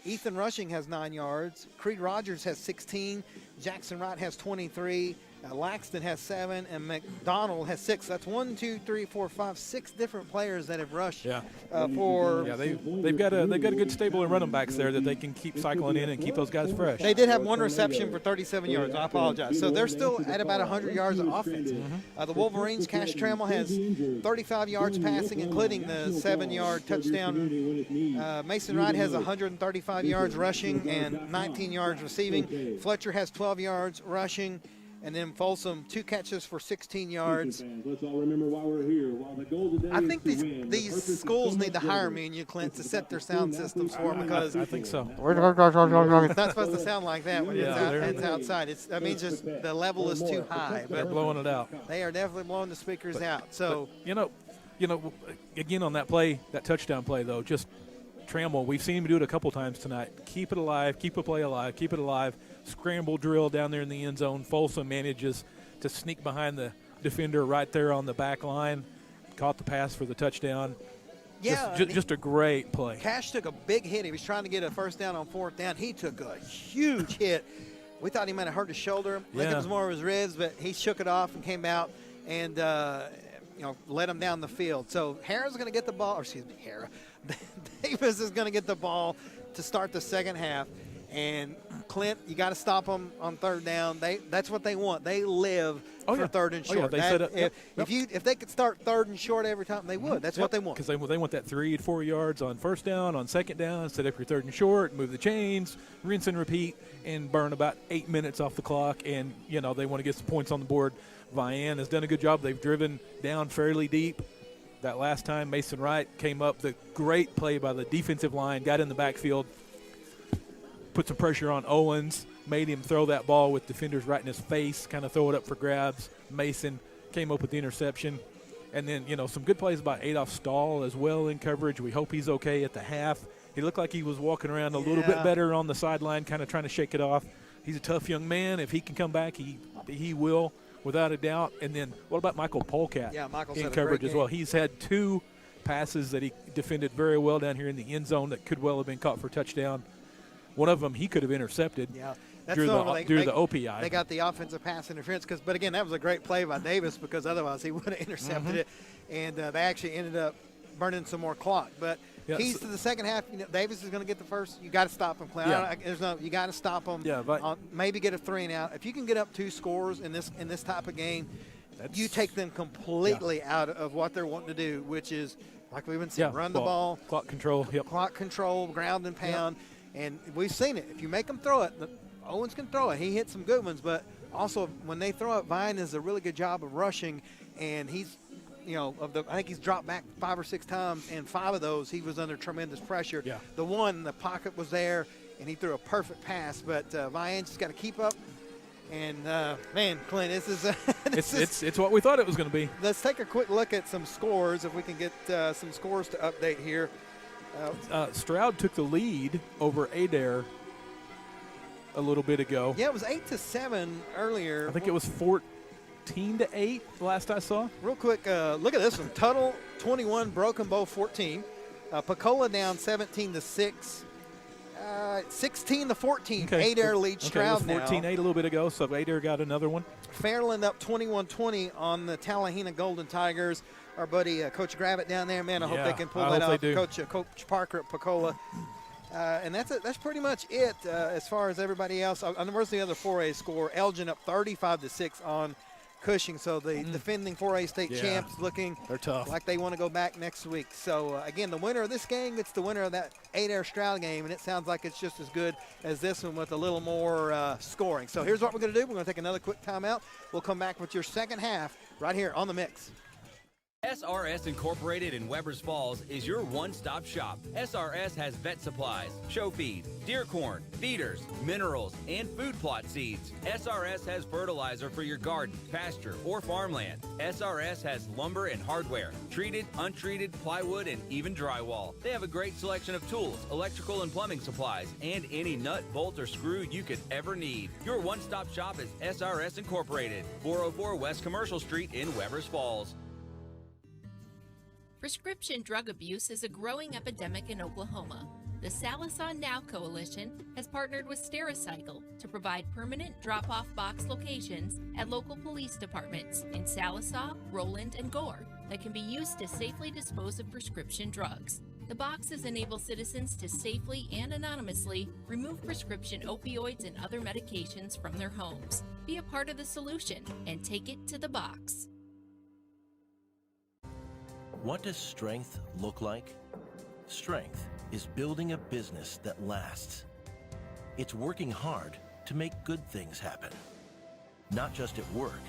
Ethan Rushing has 9 yards. Creed Rogers has 16. Jackson Wright has 23. Laxton has 7, and McDonald has 6. That's 1, 2, 3, 4, 5, 6 different players that have rushed. They've got a good stable of running backs there that they can keep cycling in and keep those guys fresh. They did have 1 reception for 37 yards. I apologize. So they're still at about 100 yards of offense. The Wolverines, Cash Trammell has 35 yards passing, including the 7-yard touchdown. Mason Wright has 135 yards rushing and 19 yards receiving. Fletcher has 12 yards rushing. And then Folsom, 2 catches for 16 yards. Let's all remember why we're here. While the goal today I think these schools need to hire me and you, Clint, to set their sound systems for them because I think so. It's not supposed to sound like that when it's outside. That means just the level is too high. They're blowing it out. They are definitely blowing the speakers out. So but, again on that play, that touchdown play though, just Trammell, we've seen him do it a couple times tonight. Keep it alive, keep a play alive, keep it alive. Scramble drill down there in the end zone. Folsom manages to sneak behind the defender right there on the back line. Caught the pass for the touchdown. Just a great play. Cash took a big hit. He was trying to get a first down on fourth down. He took a huge hit. We thought he might have hurt his shoulder. I think it was more of his ribs, but he shook it off and came out and let him down the field. So Davis is going to get the ball to start the second half. And Clint, you got to stop them on third down. That's what they want. They live for third and short. If they could start third and short every time, they would. That's what they want. Because they want that 3 to 4 yards on first down, on second down, set up your third and short, move the chains, rinse and repeat, and burn about 8 minutes off the clock. And, they want to get some points on the board. Vian has done a good job. They've driven down fairly deep. That last time, Mason Wright came up. The great play by the defensive line, got in the backfield, put some pressure on Owens, made him throw that ball with defenders right in his face, kind of throw it up for grabs. Mason came up with the interception. And then, some good plays by Adolph Stahl as well in coverage. We hope he's okay at the half. He looked like he was walking around a little bit better on the sideline, kind of trying to shake it off. He's a tough young man. If he can come back, he will, without a doubt. And then what about Michael Polkat in coverage as well? He's had 2 passes that he defended very well down here in the end zone that could well have been caught for touchdown. One of them he could have intercepted through the OPI. They got the offensive pass interference but again, that was a great play by Davis because otherwise he would have intercepted it. And they actually ended up burning some more clock. But keys to the second half, Davis is going to get the first. You got to stop him, Clint. You got to stop him. Maybe get a 3 and out. If you can get up 2 scores in this type of game, you take them completely out of what they're wanting to do, which is, like we've been saying, run the ball. Clock control. Clock control, ground and pound. And we've seen it. If you make them throw it, Owens can throw it. He hit some good ones, but also when they throw it, Vian does a really good job of rushing, and he's I think he's dropped back 5 or 6 times, and 5 of those he was under tremendous pressure. Yeah. The one, the pocket was there, and he threw a perfect pass. But Vian just got to keep up. And, man, Clint, this is it's what we thought it was going to be. Let's take a quick look at some scores, if we can get some scores to update here. Stroud took the lead over Adair a little bit ago. Yeah, it was 8-7 earlier. I think it was 14-8 the last I saw. Real quick, look at this one. Tuttle 21, Broken Bow 14. Pecola down 17-6. 16-14. Okay. Adair leads Stroud it was 14-8 a little bit ago, so Adair got another one. Fairland up 21-20 on the Tallahena Golden Tigers. Our buddy Coach Gravitt down there, man, I hope they can pull that off. Coach Parker at Pecola. And that's pretty much it as far as everybody else. Where's the other 4A score? Elgin up 35-6 on Cushing. So the defending 4A state champs looking they're tough. Like they want to go back next week. So, again, the winner of this game gets the winner of that Adair Stroud game, and it sounds like it's just as good as this one with a little more scoring. So here's what we're going to do. We're going to take another quick timeout. We'll come back with your second half right here on The Mix. SRS Incorporated in Webbers Falls is your one-stop shop. SRS has vet supplies, show feed, deer corn, feeders, minerals, and food plot seeds. SRS has fertilizer for your garden, pasture, or farmland. SRS has lumber and hardware, treated, untreated, plywood, and even drywall. They have a great selection of tools, electrical and plumbing supplies, and any nut, bolt, or screw you could ever need. Your one-stop shop is SRS Incorporated, 404 West Commercial Street in Webbers Falls. Prescription drug abuse is a growing epidemic in Oklahoma. The Sallisaw Now Coalition has partnered with Stericycle to provide permanent drop-off box locations at local police departments in Sallisaw, Roland, and Gore that can be used to safely dispose of prescription drugs. The boxes enable citizens to safely and anonymously remove prescription opioids and other medications from their homes. Be a part of the solution and take it to the box. What does strength look like? Strength is building a business that lasts. It's working hard to make good things happen. Not just at work,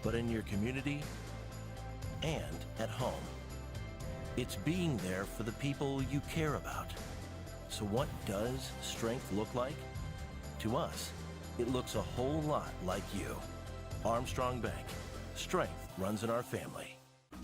but in your community and at home. It's being there for the people you care about. So what does strength look like? To us, it looks a whole lot like you. Armstrong Bank. Strength runs in our family.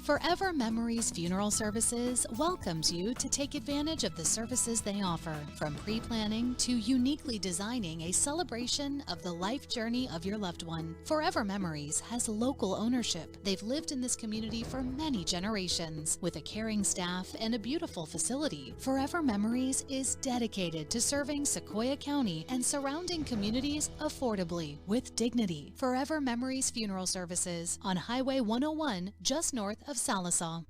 Forever Memories Funeral Services welcomes you to take advantage of the services they offer, from pre-planning to uniquely designing a celebration of the life journey of your loved one. Forever Memories has local ownership. They've lived in this community for many generations. With a caring staff and a beautiful facility, Forever Memories is dedicated to serving Sequoia County and surrounding communities affordably, with dignity. Forever Memories Funeral Services on Highway 101, just north of Sallisaw.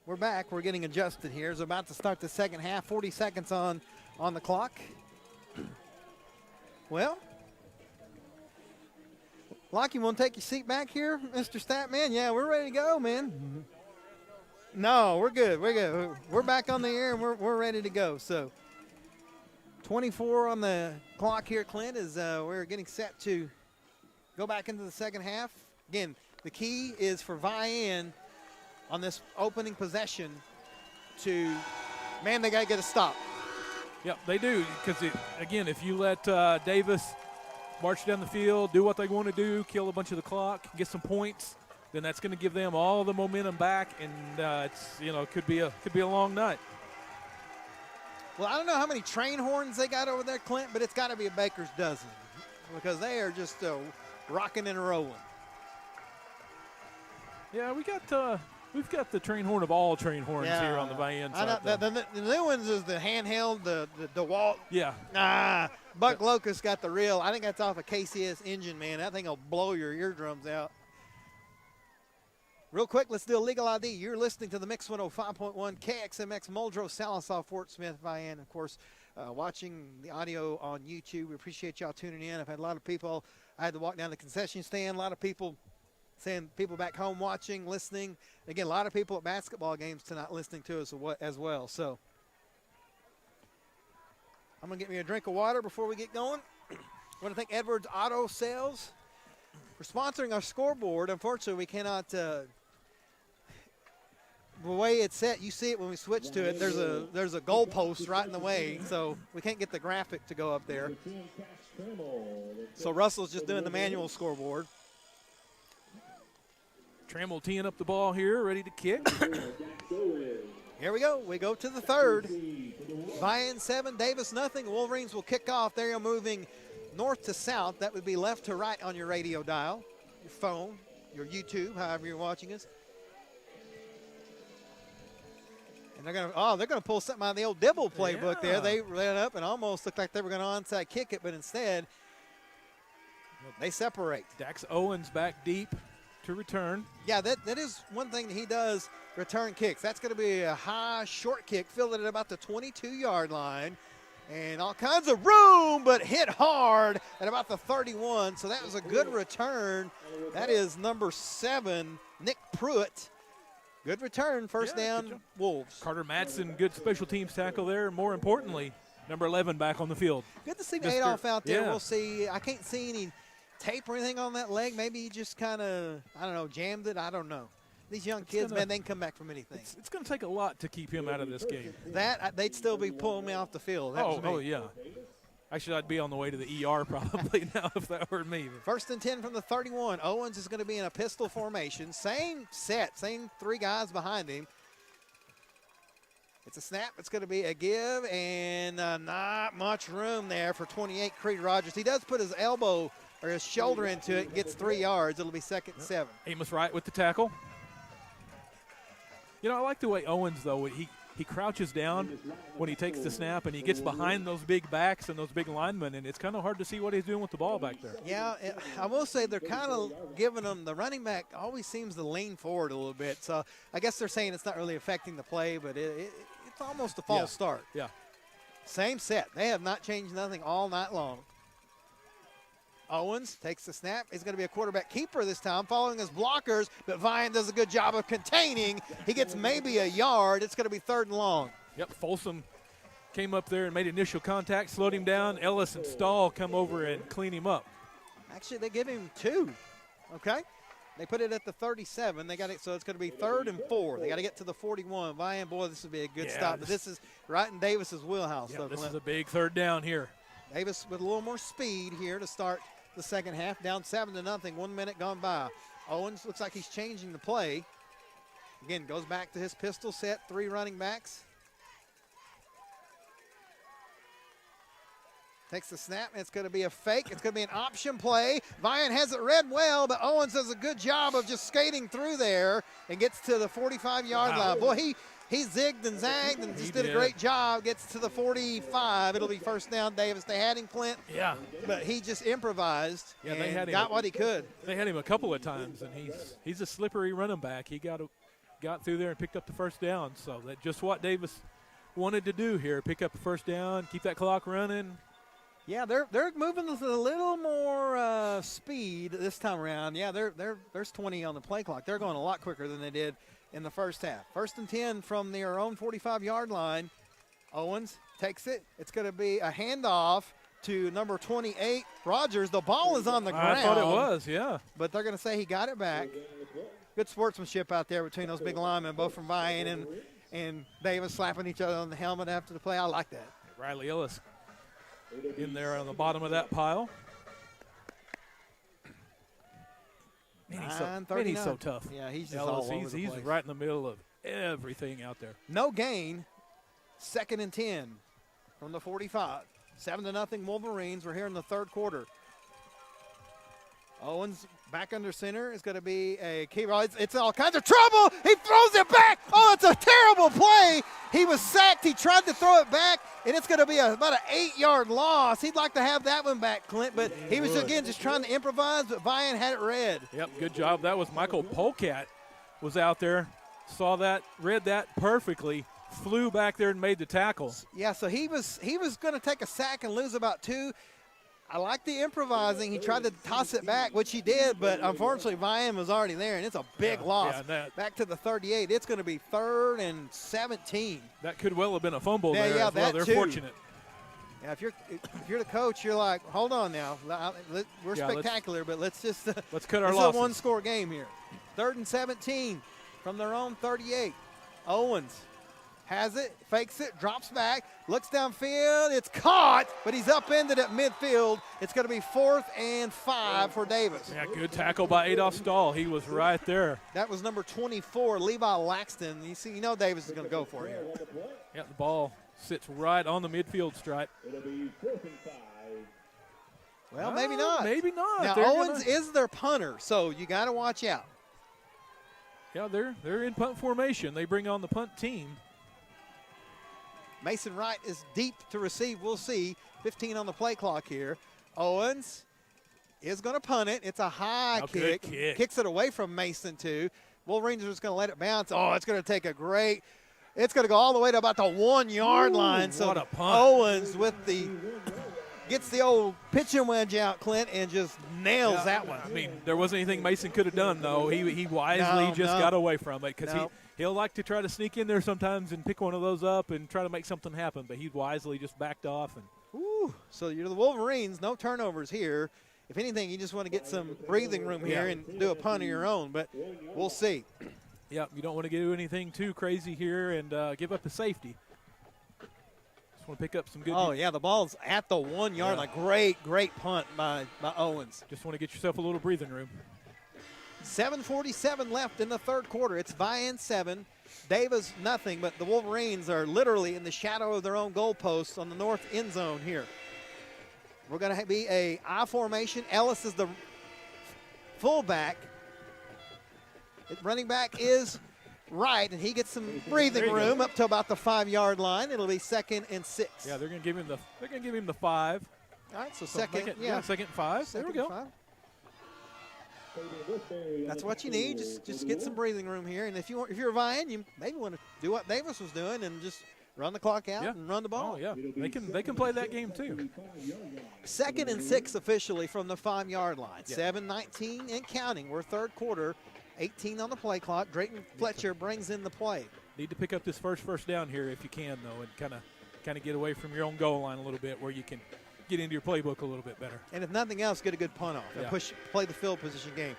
We're back. We're getting adjusted here. It's about to start the second half. 40 seconds on the clock. Well, Lockie, want to take your seat back here, Mr. Statman? Yeah, we're ready to go, man. No, we're good. We're good. We're back on the air, and we're ready to go. So 24 on the clock here, Clint, as we're getting set to go back into the second half. Again, the key is for Vian on this opening possession to, man, they got to get a stop. Yep, they do, because, again, if you let Davis march down the field, do what they want to do, kill a bunch of the clock, get some points, then that's going to give them all the momentum back, and it could be a long night. Well, I don't know how many train horns they got over there, Clint, but it's got to be a baker's dozen because they are just rocking and rolling. Yeah, we've got the train horn of all train horns here on the Vian side. The new ones is the handheld, the DeWalt. Yeah. Buck Locust got the real. I think that's off a KCS engine, man. That thing will blow your eardrums out. Real quick, let's do a legal ID. You're listening to the Mix 105.1 KXMX Muldrow, Sallisaw, Fort Smith, Vian. Of course, watching the audio on YouTube. We appreciate y'all tuning in. I've had a lot of people. I had to walk down the concession stand. A lot of people saying people back home watching, listening. Again, a lot of people at basketball games tonight listening to us as well. So I'm going to get me a drink of water before we get going. I want to thank Edwards Auto Sales for sponsoring our scoreboard. Unfortunately, we cannot the way it's set, you see it when we switch to it. There's a goal post right in the way, so we can't get the graphic to go up there. So Russell's just doing the manual scoreboard. Trammell teeing up the ball here, ready to kick. Here we go. We go to the third. Vian 7, Davis nothing. Wolverines will kick off. They are moving north to south. That would be left to right on your radio dial, your phone, your YouTube, however you're watching us. And they're gonna pull something out of the old Dibble playbook there. They ran up and almost looked like they were going to onside kick it, but instead they separate. Dax Owens back deep to return. Yeah, that is one thing that he does, return kicks. That's going to be a high, short kick, fielded at about the 22-yard line. And all kinds of room, but hit hard at about the 31. So that was a good return. That is number 7, Nick Pruitt. Good return, first down, Wolves. Carter Madsen, good special teams tackle there. More importantly, number 11 back on the field. Good to see Adolph out there. Yeah. We'll see. I can't see any tape or anything on that leg. Maybe he just kind of, jammed it. I don't know. These young kids, man, they can come back from anything. It's going to take a lot to keep him out of this game. They'd still be pulling me off the field. Oh, yeah. Actually, I'd be on the way to the ER probably now if that were me. First and 10 from the 31. Owens is going to be in a pistol formation. Same set, same 3 guys behind him. It's a snap. It's going to be a give, and not much room there for 28, Creed Rogers. He does put his elbow or his shoulder into it, gets 3 yards. It'll be 2nd and 7. Amos Wright with the tackle. I like the way Owens, though, he crouches down when he takes the snap, and he gets behind those big backs and those big linemen, and it's kind of hard to see what he's doing with the ball back there. Yeah, I will say they're kind of giving him – the running back always seems to lean forward a little bit. So I guess they're saying it's not really affecting the play, but it's almost a false start. Yeah. Same set. They have not changed nothing all night long. Owens takes the snap. He's going to be a quarterback keeper this time, following his blockers, but Vian does a good job of containing. He gets maybe a yard. It's going to be 3rd and long. Yep, Folsom came up there and made initial contact, slowed him down. Ellis and Stahl come over and clean him up. Actually, they give him 2. Okay. They put it at the 37. They got it, so it's going to be 3rd and 4. They got to get to the 41. Vian, boy, this would be a good stop. But this is right in Davis's wheelhouse. Yeah, this is a big 3rd down here. Davis with a little more speed here to start the second half, down 7-0, 1 minute gone by. Owens looks like he's changing the play. Again, goes back to his pistol set, 3 running backs. Takes the snap, and it's going to be a fake. It's going to be an option play. Vian has it read well, but Owens does a good job of just skating through there and gets to the 45-yard line. Boy, he zigged and zagged and just did a great job. Gets to the 45. It'll be first down, Davis. They had him, Clint. Yeah. But he just improvised and they had him, got what he could. They had him a couple of times, and he's a slippery running back. He got through there and picked up the first down. So that's just what Davis wanted to do here, pick up the first down, keep that clock running. Yeah, they're moving with a little more speed this time around. Yeah, there's 20 on the play clock. They're going a lot quicker than they did in the first half. 1st and 10 from their own 45-yard line. Owens takes it. It's going to be a handoff to number 28, Rogers. The ball is on the ground. I thought it was, yeah. But they're going to say he got it back. Good sportsmanship out there between those big linemen, both from Vian and Davis slapping each other on the helmet after the play. I like that. Riley Ellis in there on the bottom of that pile. Man, he's so tough. Yeah, he's just Ellis, all over the he's place. right in the middle of everything out there. No gain. 2nd and 10 from the 45. 7-0 Wolverines. We're here in the 3rd quarter. Owens back under center is going to be a key. It's all kinds of trouble. He throws it back. Oh, it's a terrible play. He was sacked. He tried to throw it back, and it's going to be about an 8-yard loss. He'd like to have that one back, Clint, but he was, again, just trying to improvise, but Vian had it read. Yep, good job. That was Michael Polkat was out there, saw that, read that perfectly, flew back there and made the tackle. Yeah, so he was going to take a sack and lose about 2. I like the improvising. He tried to toss it back, which he did, but unfortunately Vian was already there, and it's a big loss. Back to the 38. It's going to be 3rd and 17. That could well have been a fumble there as well. They're fortunate. Yeah, if you're the coach, you're like, hold on now. We're spectacular, but let's just let's cut our losses. It's a one-score game here. 3rd and 17 from their own 38. Owens has it, fakes it, drops back, looks downfield. It's caught, but he's upended at midfield. It's going to be 4th and 5 for Davis. Yeah, good tackle by Adolph Stahl. He was right there. That was number 24, Levi Laxton. You know Davis is going to go for it here. Yeah, the ball sits right on the midfield stripe. It'll be 4th and 5. Well, maybe not. Maybe not. Now, Owens is their punter, so you got to watch out. Yeah, they're in punt formation. They bring on the punt team. Mason Wright is deep to receive. We'll see. 15 on the play clock here. Owens is going to punt it. It's a high kick. Kicks it away from Mason, too. Wolverines are just going to let it bounce. Oh, it's going to take it's going to go all the way to about the 1 yard line. So what a punt. Owens gets the old pitching wedge out, Clint, and just nails that one. I mean, there wasn't anything Mason could have done, though. He wisely got away from it because he'll like to try to sneak in there sometimes and pick one of those up and try to make something happen, but he wisely just backed off. So you're the Wolverines, no turnovers here. If anything, you just want to get some breathing room here and do a punt of your own, but we'll see. Yeah, you don't want to do anything too crazy here and give up the safety. Just want to pick up some good. Oh, yeah, the ball's at the 1 yard line. Great punt by Owens. Just want to get yourself a little breathing room. 7:47 left in the third quarter. It's Vian 7, Davis nothing, but the Wolverines are literally in the shadow of their own goalposts on the north end zone here. We're going to be a I formation. Ellis is the fullback. Running back is Wright, and he gets some breathing room up to about the 5 yard line. It'll be 2nd and 6. Yeah, they're going to give him the 5. All right, so second and 5. There we go. 5. That's what you need. Just get some breathing room here. And if you're Vian, you maybe want to do what Davis was doing and just run the clock out and run the ball. Oh yeah, they can play that game too. 2nd and 6 officially from the 5 yard line. 7:19 and counting. We're third quarter. 18 on the play clock. Drayton Fletcher brings in the play. Need to pick up this first down here if you can though, and kind of get away from your own goal line a little bit where you can get into your playbook a little bit better. And if nothing else, get a good punt off and play the field position game.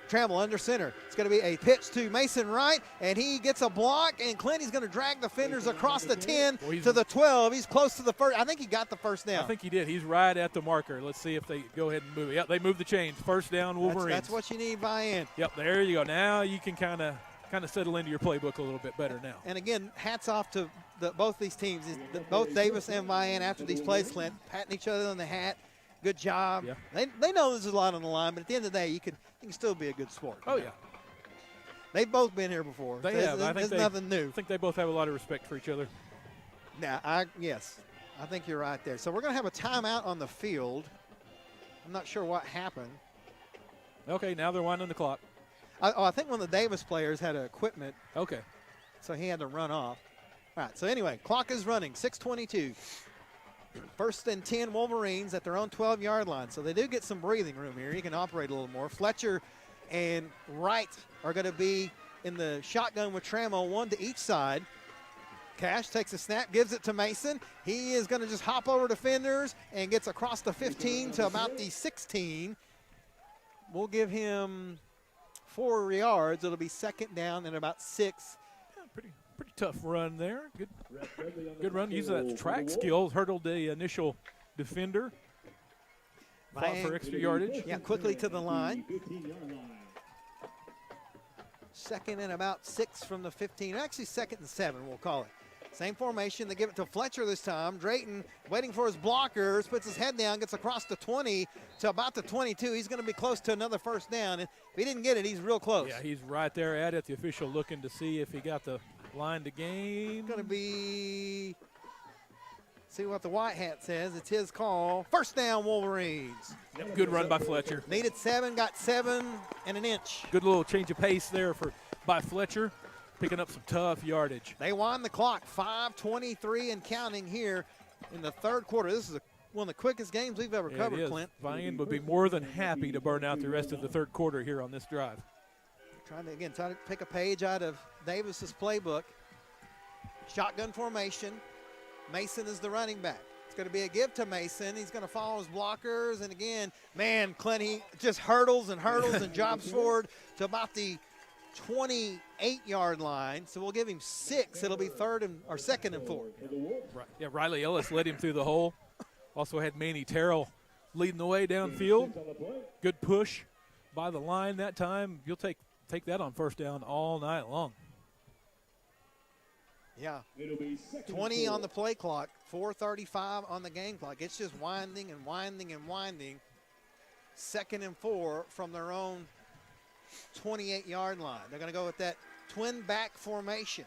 Trammell under center. It's going to be a pitch to Mason Wright, and he gets a block, and Clinty's going to drag the defenders across the 10 to the 12. He's close to the first. I think he got the first down. I think he did. He's right at the marker. Let's see if they go ahead and move it. Yep, they moved the chains. First down, Wolverines. That's what you need, Vian. Yep, there you go. Now you can kind of settle into your playbook a little bit better now. And again, hats off to both these teams, both Davis and Vian after these plays, Clint, patting each other on the hat. Good job. Yeah. They know there's a lot on the line, but at the end of the day, you can still be a good sport. Oh, yeah. They've both been here before. They have. There's nothing new. I think they both have a lot of respect for each other. Yes, I think you're right there. So we're going to have a timeout on the field. I'm not sure what happened. Okay, now they're winding the clock. I think one of the Davis players had equipment. Okay. So he had to run off. All right, so anyway, clock is running, 6:22. 1st and 10 Wolverines at their own 12-yard line. So they do get some breathing room here. He can operate a little more. Fletcher and Wright are going to be in the shotgun with Trammell, one to each side. Cash takes a snap, gives it to Mason. He is going to just hop over defenders and gets across the 15 to about the 16. We'll give him 4 yards. It'll be 2nd down and about 6. Pretty tough run there. Good run. Use that track skills. Hurdled the initial defender. Fought for extra yardage. Yeah, quickly to the line. 2nd and about 6 from the 15. Actually, 2nd and 7, we'll call it. Same formation. They give it to Fletcher this time. Drayton waiting for his blockers, puts his head down, gets across the 20 to about the 22. He's going to be close to another first down. And if he didn't get it, he's real close. Yeah, he's right there at it. The official looking to see if he got the line to gain. Going to be, see what the white hat says. It's his call. First down, Wolverines. Yep, good run by Fletcher. Needed 7, got 7 and an inch. Good little change of pace there by Fletcher, picking up some tough yardage. They wind the clock. 5:23 and counting here in the third quarter. This is one of the quickest games we've ever covered, Clint. Vian would be more than happy to burn out the rest of the third quarter here on this drive. Trying to pick a page out of Davis's playbook. Shotgun formation. Mason is the running back. It's going to be a give to Mason. He's going to follow his blockers. And again, man, Clint, he just hurdles and jobs forward to about the 28-yard line. So we'll give him 6. It'll be second and 4. Right. Yeah, Riley Ellis led him through the hole. Also had Manny Terrell leading the way downfield. Good push by the line that time. You'll take that on first down all night long. Yeah, 20 on the play clock, 4:35 on the game clock. It's just winding and winding and winding. Second and 4 from their own 28-yard line. They're going to go with that twin back formation,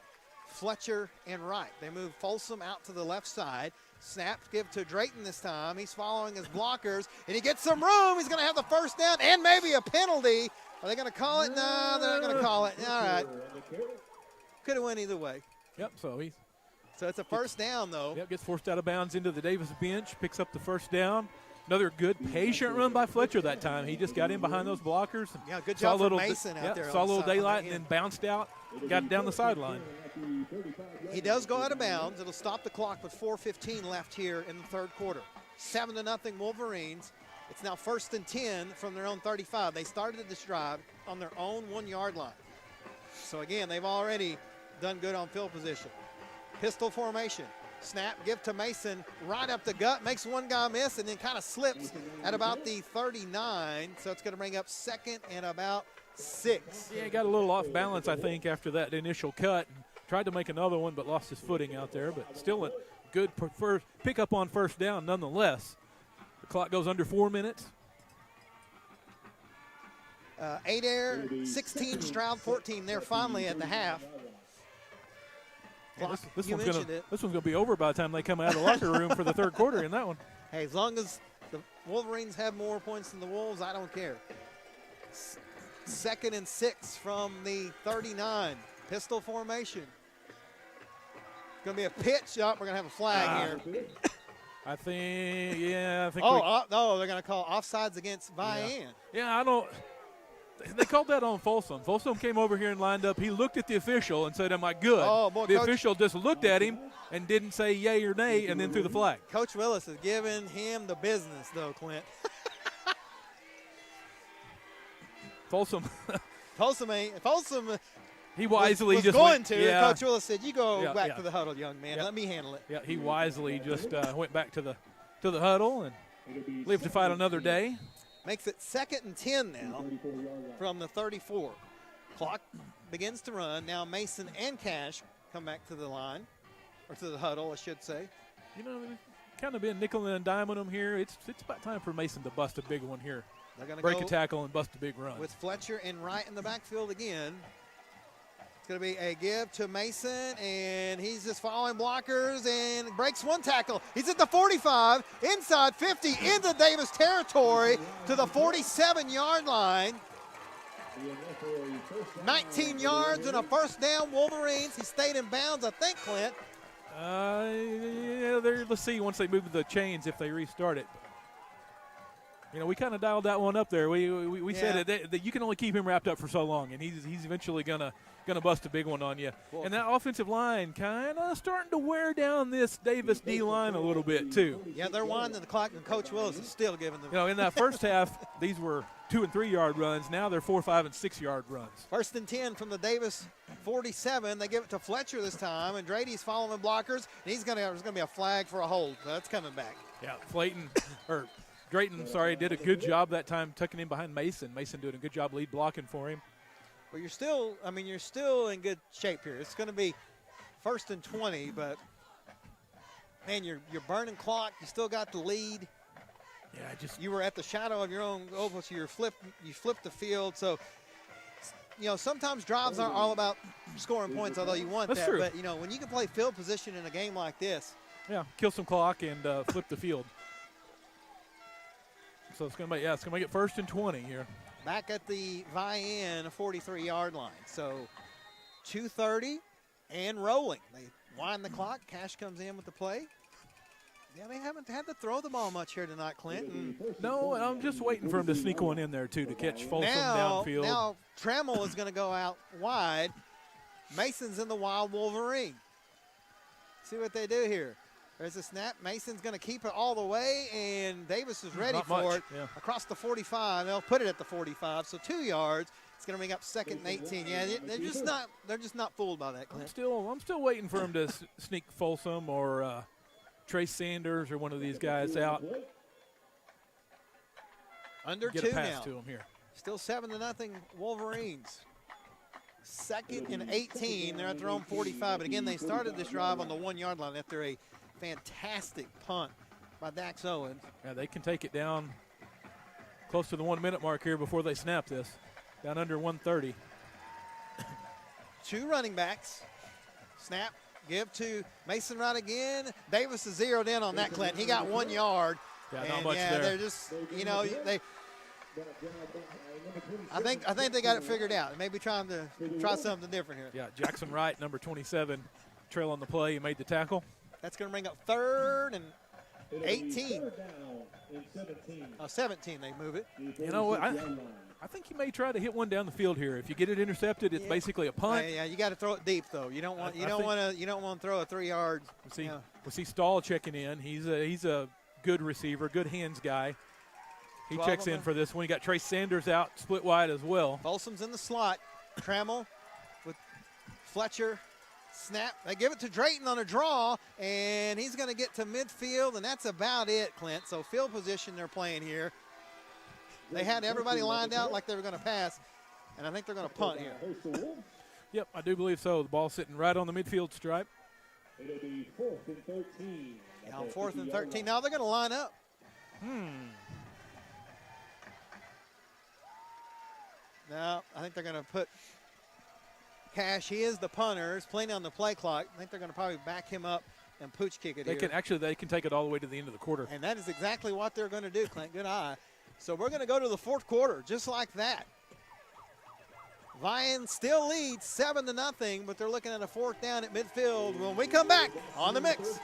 Fletcher and Wright. They move Folsom out to the left side. Snap, give to Drayton this time. He's following his blockers, and he gets some room. He's going to have the first down and maybe a penalty. Are they going to call it? No, they're not going to call it. All right. Could have went either way. Yep, so it's a first down, though. Yep, gets forced out of bounds into the Davis bench, picks up the first down. Another good, patient run by Fletcher that time. He just got in behind those blockers. And yeah, good job from Mason out there. Saw a little daylight and then bounced out, got it down the sideline. He does go out of bounds. It'll stop the clock with 4:15 left here in the third quarter. 7-0 Wolverines. It's now 1st and 10 from their own 35. They started this drive on their own 1-yard line. So, again, they've already done good on field position. Pistol formation. Snap, give to Mason, right up the gut, makes one guy miss, and then kind of slips at about the 39. So it's going to bring up second and about 6. Yeah, he got a little off balance, I think, after that initial cut. Tried to make another one, but lost his footing out there. But still a good pickup on first down nonetheless. The clock goes under 4 minutes. 8 air, 16 Stroud, 14. They're finally at the half. Yeah, this one's going to be over by the time they come out of the locker room for the third quarter in that one. Hey, as long as the Wolverines have more points than the Wolves, I don't care. 2nd and 6 from the 39. Pistol formation. It's going to be a pitch. Oh, we're going to have a flag here. I think. No, they're going to call offsides against Vian. Yeah, I don't. They called that on Folsom. Folsom came over here and lined up. He looked at the official and said, am I good? Oh, boy, the official just looked at him and didn't say yay or nay and then threw the flag. Coach Willis is giving him the business, though, Clint. Folsom. He wisely was just going went, to. Yeah. Coach Willis said, you go back to the huddle, young man. Let me handle it. Yeah, he wisely just went back to the huddle and lived to fight another day. Makes it 2nd and 10 now from the 34. Clock begins to run. Now Mason and Cash come back to the line, or to the huddle, I should say. You know, they've kind of been nickel and diming them here. It's about time for Mason to bust a big one here. They're going to break a tackle and bust a big run. With Fletcher and Wright in the backfield again. It's going to be a give to Mason, and he's just following blockers and breaks one tackle. He's at the 45, inside 50, into Davis territory to the 47-yard line. 19 yards and a first down, Wolverines. He stayed in bounds, I think, Clint. Let's see once they move the chains if they restart it. You know, we kind of dialed that one up there. We said that you can only keep him wrapped up for so long, and he's eventually gonna bust a big one on you. Well, and that offensive line kind of starting to wear down this Davis D line a little bit too. Yeah, they're winding the clock, and Coach Willis is still giving them. You know, in that first half, these were 2- and 3-yard runs. Now they're 4-, 5-, and 6-yard runs. 1st and 10 from the Davis 47. They give it to Fletcher this time, and Drady's following blockers. And there's gonna be a flag for a hold. That's coming back. Yeah, Drayton, did a good job that time tucking in behind Mason. Mason doing a good job lead blocking for him. Well, you're still in good shape here. It's going to be 1st and 20, but man, you're burning clock. You still got the lead. Yeah, you were at the shadow of your own oval, so you flipped the field. So, you know, sometimes drives aren't all about scoring points, although you want That's that. true. But you know, when you can play field position in a game like this, kill some clock and flip the field. So it's going to make it 1st and 20 here. Back at the Vian 43-yard line. So 2:30 and rolling. They wind the clock. Cash comes in with the play. Yeah, they haven't had to throw the ball much here tonight, Clinton. No, I'm just waiting for him to sneak one in there, too, to catch Folsom downfield. Now Trammell is going to go out wide. Mason's in the wild Wolverine. See what they do here. There's a snap. Mason's going to keep it all the way, and Davis is ready Not for much, it yeah. across the 45. They'll put it at the 45, so 2 yards. It's going to bring up 2nd and 18. Yeah, they're just not fooled by that, Clint. I'm still waiting for him to sneak Folsom or Trace Sanders or one of these guys out. Under Get 2 a pass now. to him here. Still 7-0 Wolverines. 2nd and 18. They're at their own 45. But again, they started this drive on the 1-yard line after a fantastic punt by Dax Owens. Yeah, they can take it down close to the 1 minute mark here before they snap this. Down under 130. 2 running backs. Snap. Give to Mason Wright again. Davis is zeroed in on that, Clint. He got 1 yard. Yeah, and not much yeah, there. They're just, they. I think they got it figured out. Maybe trying to try something different here. Yeah, Jackson Wright, number 27, trail on the play. He made the tackle. That's going to bring up 3rd and 18. 17, they move it. You know what? I think he may try to hit one down the field here. If you get it intercepted, it's basically a punt. Yeah, you got to throw it deep though. You don't want to throw a 3 yard. We see Stahl checking in. He's a good receiver, good hands guy. He checks in for this one. You got Trace Sanders out, split wide as well. Folsom's in the slot. Trammell with Fletcher. Snap. They give it to Drayton on a draw, and he's going to get to midfield, and that's about it, Clint. So field position they're playing here. They had everybody lined out like they were going to pass, and I think they're going to punt here. Yep, I do believe so. The ball's sitting right on the midfield stripe. It'll be 4th and 13. Now 4th and 13. Now they're going to line up. Now I think they're going to put Cash. He is the punter. He's playing on the play clock. I think they're going to probably back him up and pooch kick it They can take it all the way to the end of the quarter. And that is exactly what they're going to do, Clint. Good eye. So we're going to go to the 4th quarter, just like that. Vian still leads 7-0, but they're looking at a 4th down at midfield when we come back on The Mix.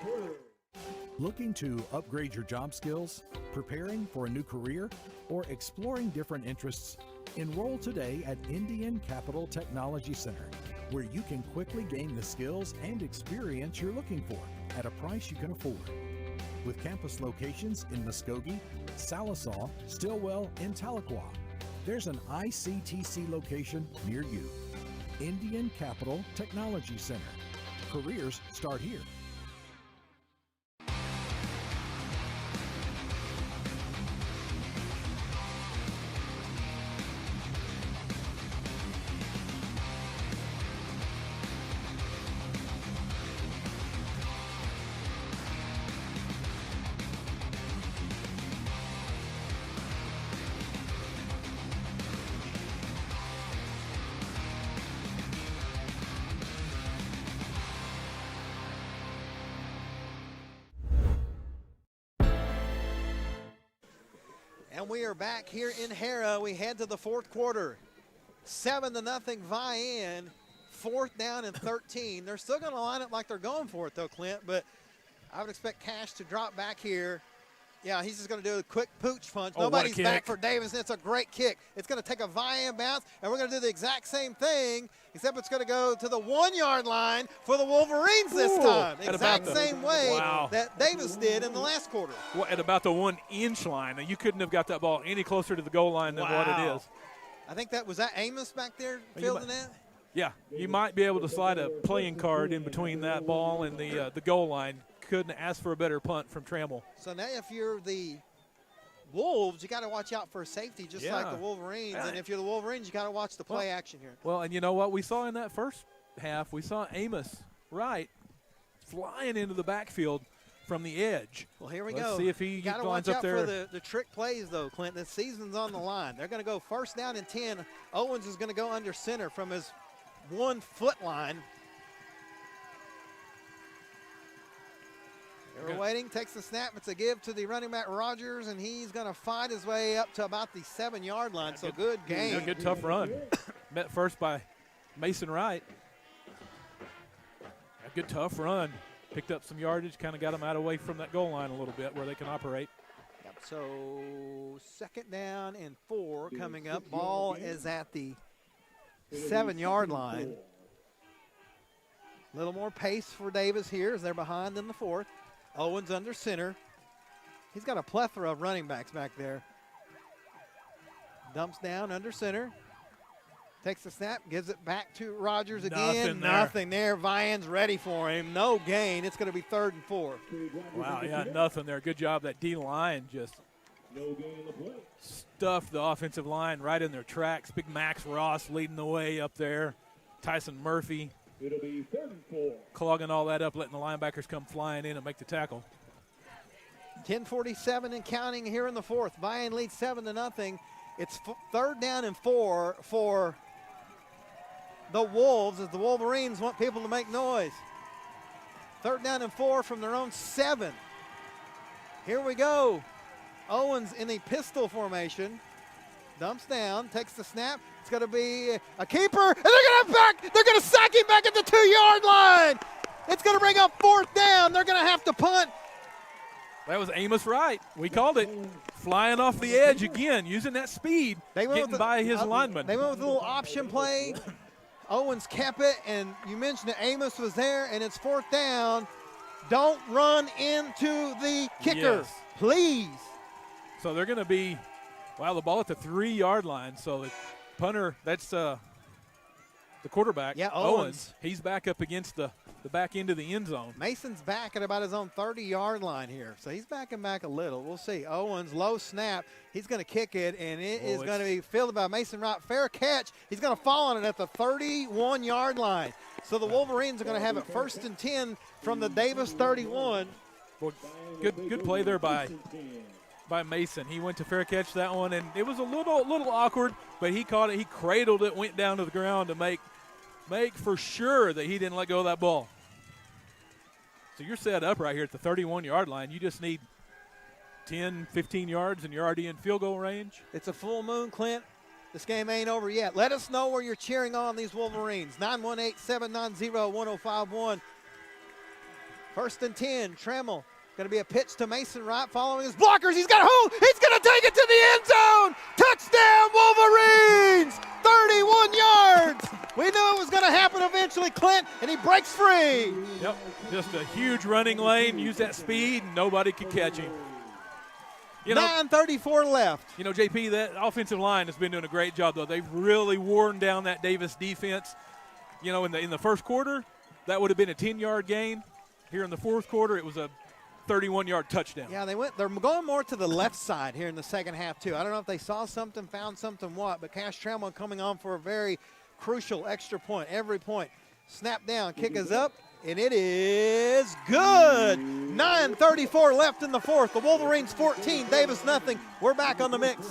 Looking to upgrade your job skills, preparing for a new career, or exploring different interests? Enroll today at Indian Capital Technology Center, where you can quickly gain the skills and experience you're looking for at a price you can afford. With campus locations in Muskogee, Salisaw, Stillwell, and Tahlequah, there's an ICTC location near you. Indian Capital Technology Center. Careers start here. And we are back here in Hera. We head to the 4th quarter. 7-0 Vian. 4th down and 13. They're still going to line up like they're going for it, though, Clint. But I would expect Cash to drop back here. Yeah, he's just going to do a quick pooch punch. Nobody's back for Davis, and it's a great kick. It's going to take a Vian bounce, and we're going to do the exact same thing, except it's going to go to the 1 yard line for the Wolverines this time. Exact same way that Davis did in the last quarter. Well, at about the 1 inch line. You couldn't have got that ball any closer to the goal line than what it is. I think was that Amos back there fielding that? Yeah, you might be able to slide a playing card in between that ball and the goal line. Couldn't ask for a better punt from Trammell. So now if you're the Wolves, you got to watch out for safety just like the Wolverines. And if you're the Wolverines, you got to watch the play action here. Well, and you know what we saw in that first half? We saw Amos Wright flying into the backfield from the edge. Well, here we Let's go. See if he got to lines watch up out there. for the trick plays, though, Clint. The season's on the line. They're going to go 1st down and 10. Owens is going to go under center from his 1 foot line. We're waiting, takes the snap. It's a give to the running back Rogers, and he's going to fight his way up to about the 7 yard line. So good game. Yeah, good tough run. Met first by Mason Wright. A good tough run. Picked up some yardage, kind of got them out of way from that goal line a little bit where they can operate. Yep, so 2nd down and 4 coming up. Ball is at the 7 yard line. A little more pace for Davis here as they're behind in the 4th. Owens under center. He's got a plethora of running backs back there. Dumps down under center. Takes the snap, gives it back to Rogers again. Nothing there. Vian's ready for him. No gain. It's going to be 3rd and 4. Wow, yeah, nothing there. Good job. That D-line just stuffed the offensive line right in their tracks. Big Max Ross leading the way up there. Tyson Murphy It'll be 3rd and 4. clogging all that up, letting the linebackers come flying in and make the tackle. 10:47 and counting here in the 4th. Vian leads 7-0. It's 3rd down and 4 for the Wolves as the Wolverines want people to make noise. 3rd down and 4 from their own 7. Here we go. Owens in a pistol formation. Dumps down, takes the snap. It's going to be a keeper, and they're going to sack him back at the 2-yard line. It's going to bring up 4th down. They're going to have to punt. That was Amos Wright. We called it. Flying off the edge again, using that speed, getting by his lineman. They went with a little option play. Owens kept it, and you mentioned that Amos was there, and it's 4th down. Don't run into the kicker, please. So they're going to be, the ball at the 3-yard line. So the punter, that's the quarterback, Owens. He's back up against the back end of the end zone. Mason's back at about his own 30-yard line here. So he's backing back a little. We'll see. Owens, low snap. He's going to kick it, and it is going to be fielded by Mason Wright. Fair catch. He's going to fall on it at the 31-yard line. So the Wolverines are going to have it 1st and 10 from the Davis 31. Well, good play there by Mason. He went to fair catch that one, and it was a little awkward, but he caught it. He cradled it, went down to the ground to make for sure that he didn't let go of that ball. So you're set up right here at the 31-yard line. You just need 10, 15 yards, and you're already in field goal range. It's a full moon, Clint. This game ain't over yet. Let us know where you're cheering on these Wolverines. 918-790-1051. 1st and 10, Trammell. Going to be a pitch to Mason Wright following his blockers. He's got a hold. He's going to take it to the end zone. Touchdown, Wolverines. 31 yards. We knew it was going to happen eventually, Clint, and he breaks free. Yep, just a huge running lane. Use that speed, and nobody could catch him. 9:34 left. JP, that offensive line has been doing a great job, though. They've really worn down that Davis defense. In the first quarter, that would have been a 10-yard gain. Here in the 4th quarter, it was a 31-yard touchdown. Yeah, they're going more to the left side here in the second half, too. I don't know if they saw something, found something, what, but Cash Trammell coming on for a very crucial extra point. Every point. Snap down, kick is up, and it is good. 9:34 left in the 4th. The Wolverines 14, Davis nothing. We're back on the mix.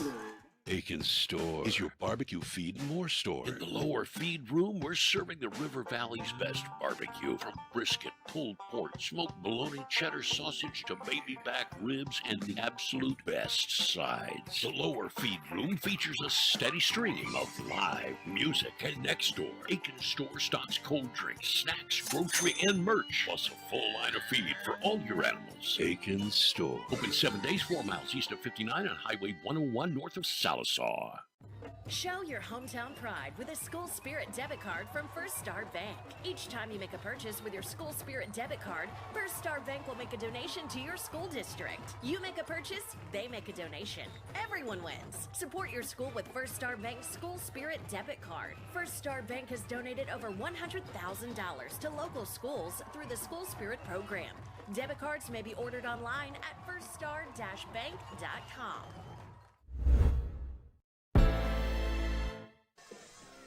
Aiken Store is your barbecue feed and more store. In the lower feed room, we're serving the River Valley's best barbecue. From brisket, pulled pork, smoked bologna, cheddar sausage, to baby back ribs, and the absolute best sides. The lower feed room features a steady stream of live music. And next door, Aiken Store stocks cold drinks, snacks, grocery, and merch, plus a full line of feed for all your animals. Aiken Store. Open 7 days, 4 miles east of 59 on Highway 101 north of Sallisaw. Show your hometown pride with a School Spirit debit card from First Star Bank. Each time you make a purchase with your School Spirit debit card, First Star Bank will make a donation to your school district. You make a purchase, they make a donation. Everyone wins. Support your school with First Star Bank's School Spirit debit card. First Star Bank has donated over $100,000 to local schools through the School Spirit program. Debit cards may be ordered online at firststar-bank.com.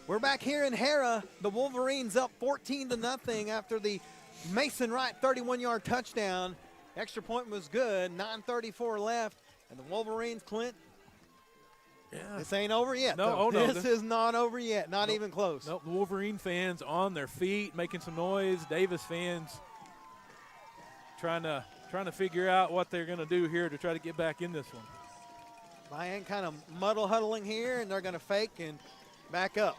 We're back here in Hera. The Wolverines up 14-0 after the Mason Wright 31-yard touchdown. Extra point was good. 9:34 left. And the Wolverines, Clint, this ain't over yet. No, this is not over yet. Not even close. Nope, the Wolverine fans on their feet, making some noise. Davis fans trying to figure out what they're going to do here to try to get back in this one. Vian kind of muddle huddling here, and they're going to fake and back up.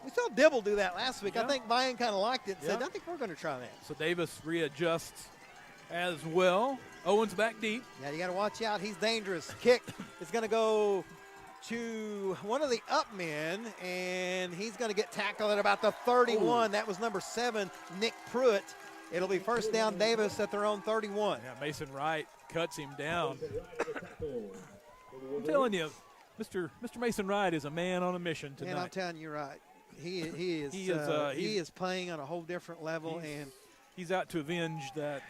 We saw Dibble do that last week. I think Vian kind of liked it and said, I think we're going to try that. So Davis readjusts as well. Owens back deep. Yeah, you got to watch out. He's dangerous. Kick is going to go to one of the up men, and he's going to get tackled at about the 31. That was number 7, Nick Pruitt. It'll be first down Davis at their own 31. Yeah, Mason Wright cuts him down. I'm telling you, Mr. Mason Wright is a man on a mission tonight. And I'm telling you, right, he is playing on a whole different level, and he's out to avenge that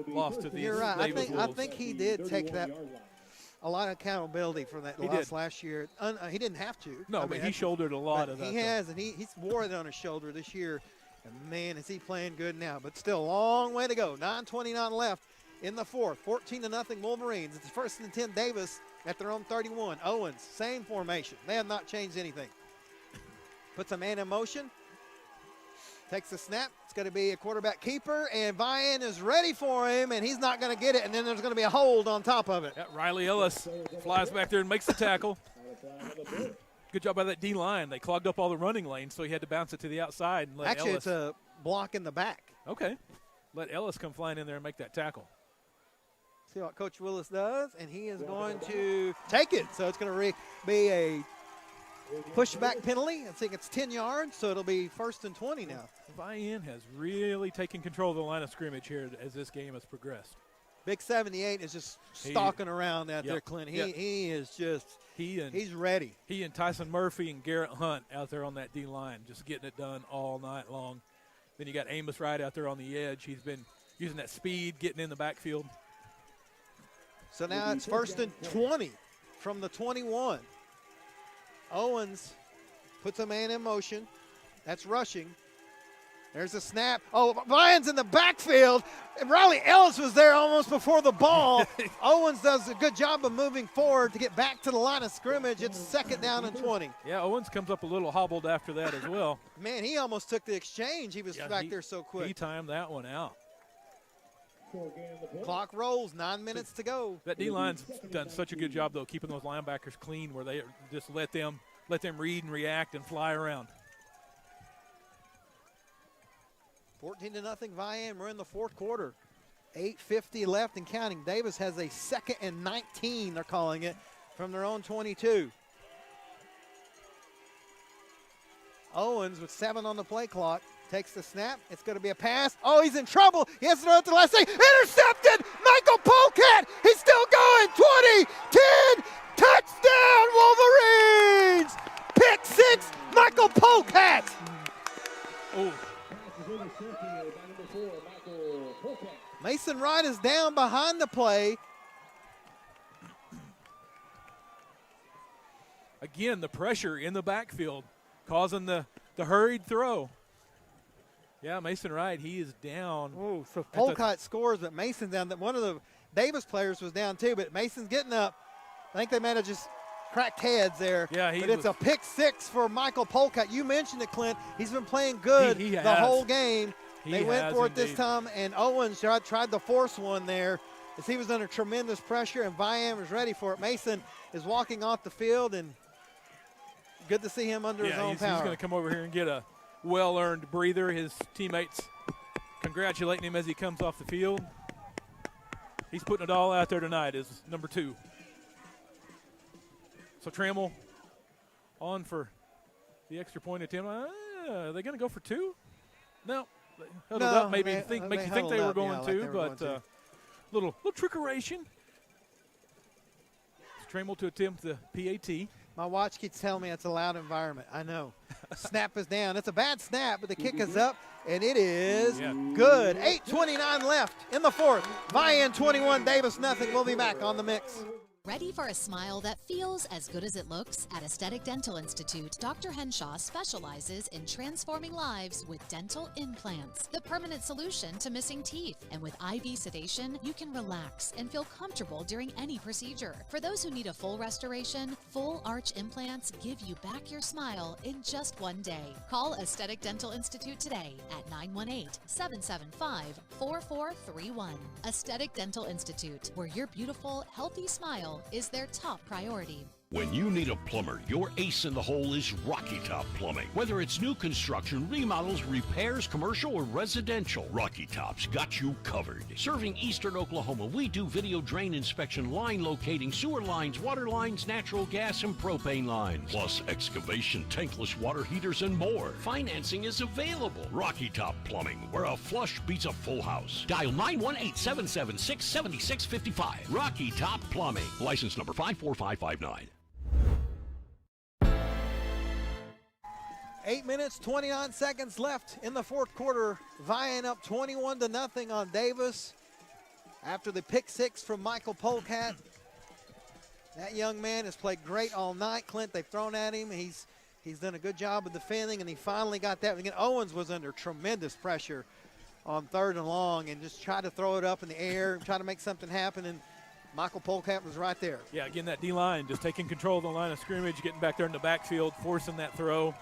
loss to the You're right. Davis Wolves. I think he did take a lot of accountability for that loss last year. He didn't have to. No, but he shouldered a lot of that. He has, and he's wore it on his shoulder this year. And, man, is he playing good now. But still a long way to go. 9:29 left in the fourth. 14-0 Wolverines. It's first and 10 Davis at their own 31. Owens, same formation. They have not changed anything. Puts a man in motion. Takes the snap. It's going to be a quarterback keeper, and Vian is ready for him, and he's not going to get it, and then there's going to be a hold on top of it. Yeah, Riley Ellis flies back there and makes the tackle. Good job by that D-line. They clogged up all the running lanes, so he had to bounce it to the outside and let Actually, Ellis. it's a block in the back. Okay. Let Ellis come flying in there and make that tackle. See what Coach Willis does, and he is going to take it. So it's going to be a pushback penalty. I think it's 10 yards, so it'll be first and 20 now. Vian has really taken control of the line of scrimmage here as this game has progressed. Big 78 is just stalking around out there, Clint. He is just he's ready. He and Tyson Murphy and Garrett Hunt out there on that D-line just getting it done all night long. Then you got Amos Wright out there on the edge. He's been using that speed, getting in the backfield. So now it's first and 20 from the 21. Owens puts a man in motion. That's rushing. There's a snap. Oh, Vian's in the backfield. And Riley Ellis was there almost before the ball. Owens does a good job of moving forward to get back to the line of scrimmage. It's second down and 20. Yeah, Owens comes up a little hobbled after that as well. Man, he almost took the exchange. He was back there so quick. He timed that one out. Clock rolls, 9 minutes to go. That D-line's done such a good job, though, keeping those linebackers clean where they just let them read and react and fly around. 14-0 Vian. We're in the fourth quarter. 8:50 left and counting. Davis has a 2nd and 19, they're calling it, from their own 22. Owens with 7 on the play clock. Takes the snap. It's going to be a pass. Oh, he's in trouble. He has to throw it to the last thing. Intercepted. Michael Polecat. He's still going. 20, 10. Touchdown, Wolverines. Pick 6. Michael Polecat. Oh. Mason Wright is down behind the play. Again, the pressure in the backfield causing the hurried throw. Yeah, Mason Wright, he is down. Oh, so Polecat scores, but Mason's down. One of the Davis players was down too, but Mason's getting up. I think they might have just cracked heads there. Yeah, but it's a pick 6 for Michael Polecat. You mentioned it, Clint. He's been playing good the whole game. They went for it this time, and Owens tried to force one there as he was under tremendous pressure, and Vian was ready for it. Mason is walking off the field, and good to see him under his own power. He's going to come over here and get a well-earned breather. His teammates congratulating him as he comes off the field. He's putting it all out there tonight as number 2. So Trammell on for the extra point attempt. Are they going to go for 2? No. Huddled up, maybe make you think they were going to, but little trickeration. Trammell to attempt the PAT. My watch keeps telling me it's a loud environment. I know. Snap is down. It's a bad snap, but the kick is up, and it is good. 8:29 left in the fourth. Vian 21, Davis nothing. We'll be back on the mix. Ready for a smile that feels as good as it looks? At Aesthetic Dental Institute, Dr. Henshaw specializes in transforming lives with dental implants, the permanent solution to missing teeth. And with IV sedation, you can relax and feel comfortable during any procedure. For those who need a full restoration, full arch implants give you back your smile in just one day. Call Aesthetic Dental Institute today at 918-775-4431. Aesthetic Dental Institute, where your beautiful, healthy smile is their top priority. When you need a plumber, your ace in the hole is Rocky Top Plumbing. Whether it's new construction, remodels, repairs, commercial, or residential, Rocky Top's got you covered. Serving Eastern Oklahoma, we do video drain inspection, line locating, sewer lines, water lines, natural gas, and propane lines. Plus excavation, tankless water heaters, and more. Financing is available. Rocky Top Plumbing, where a flush beats a full house. Dial 918-776-7655. Rocky Top Plumbing. License number 54559. 8 minutes, 29 seconds left in the fourth quarter. Vian up 21-0 on Davis after the pick six from Michael Polecat. That young man has played great all night. Clint, they've thrown at him. He's done a good job of defending, and he finally got that. Again, Owens was under tremendous pressure on 3rd and long and just tried to throw it up in the air, try to make something happen, and Michael Polecat was right there. Yeah, again, that D-line just taking control of the line of scrimmage, getting back there in the backfield, forcing that throw.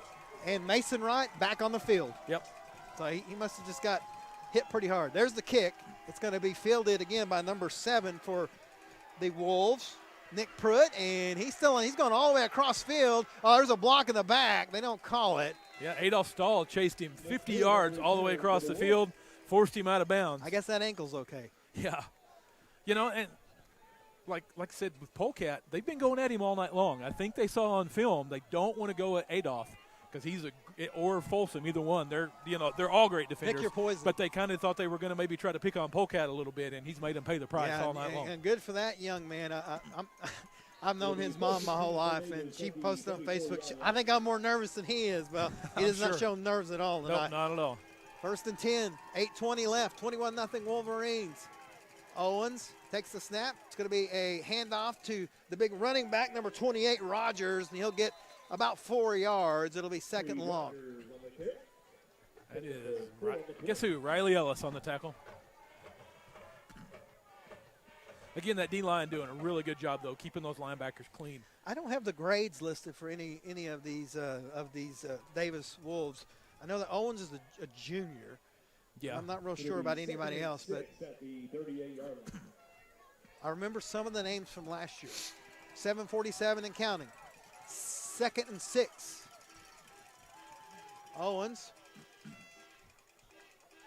And Mason Wright back on the field. Yep. So he must have just got hit pretty hard. There's the kick. It's going to be fielded again by number 7 for the Wolves, Nick Pruitt, and he's going all the way across field. Oh, there's a block in the back. They don't call it. Yeah, Adolph Stahl chased him 50 yards all the way across the field, forced him out of bounds. I guess that ankle's okay. Yeah. You know, and like I said with Polecat, they've been going at him all night long. I think they saw on film they don't want to go at Adolph, because or Folsom, either one. They're all great defenders. Pick your poison. But they kind of thought they were going to maybe try to pick on Polecat a little bit, and he's made them pay the price all night long. And good for that young man. I've known his mom my whole life, and she posted on Facebook. I think I'm more nervous than he is. Well, he does not show nerves at all tonight. No, not at all. 1st and 10, 8:20 left, 21-0 Wolverines. Owens takes the snap. It's going to be a handoff to the big running back, number 28, Rogers, and he'll get about 4 yards. It'll be 2nd and long. That is right. Guess who? Riley Ellis on the tackle. Again, that D-line doing a really good job, though, keeping those linebackers clean. I don't have the grades listed for any of these Davis Wolves. I know that Owens is a junior. Yeah. I'm not real sure about anybody else, but I remember some of the names from last year. 747 and counting. 2nd and 6. Owens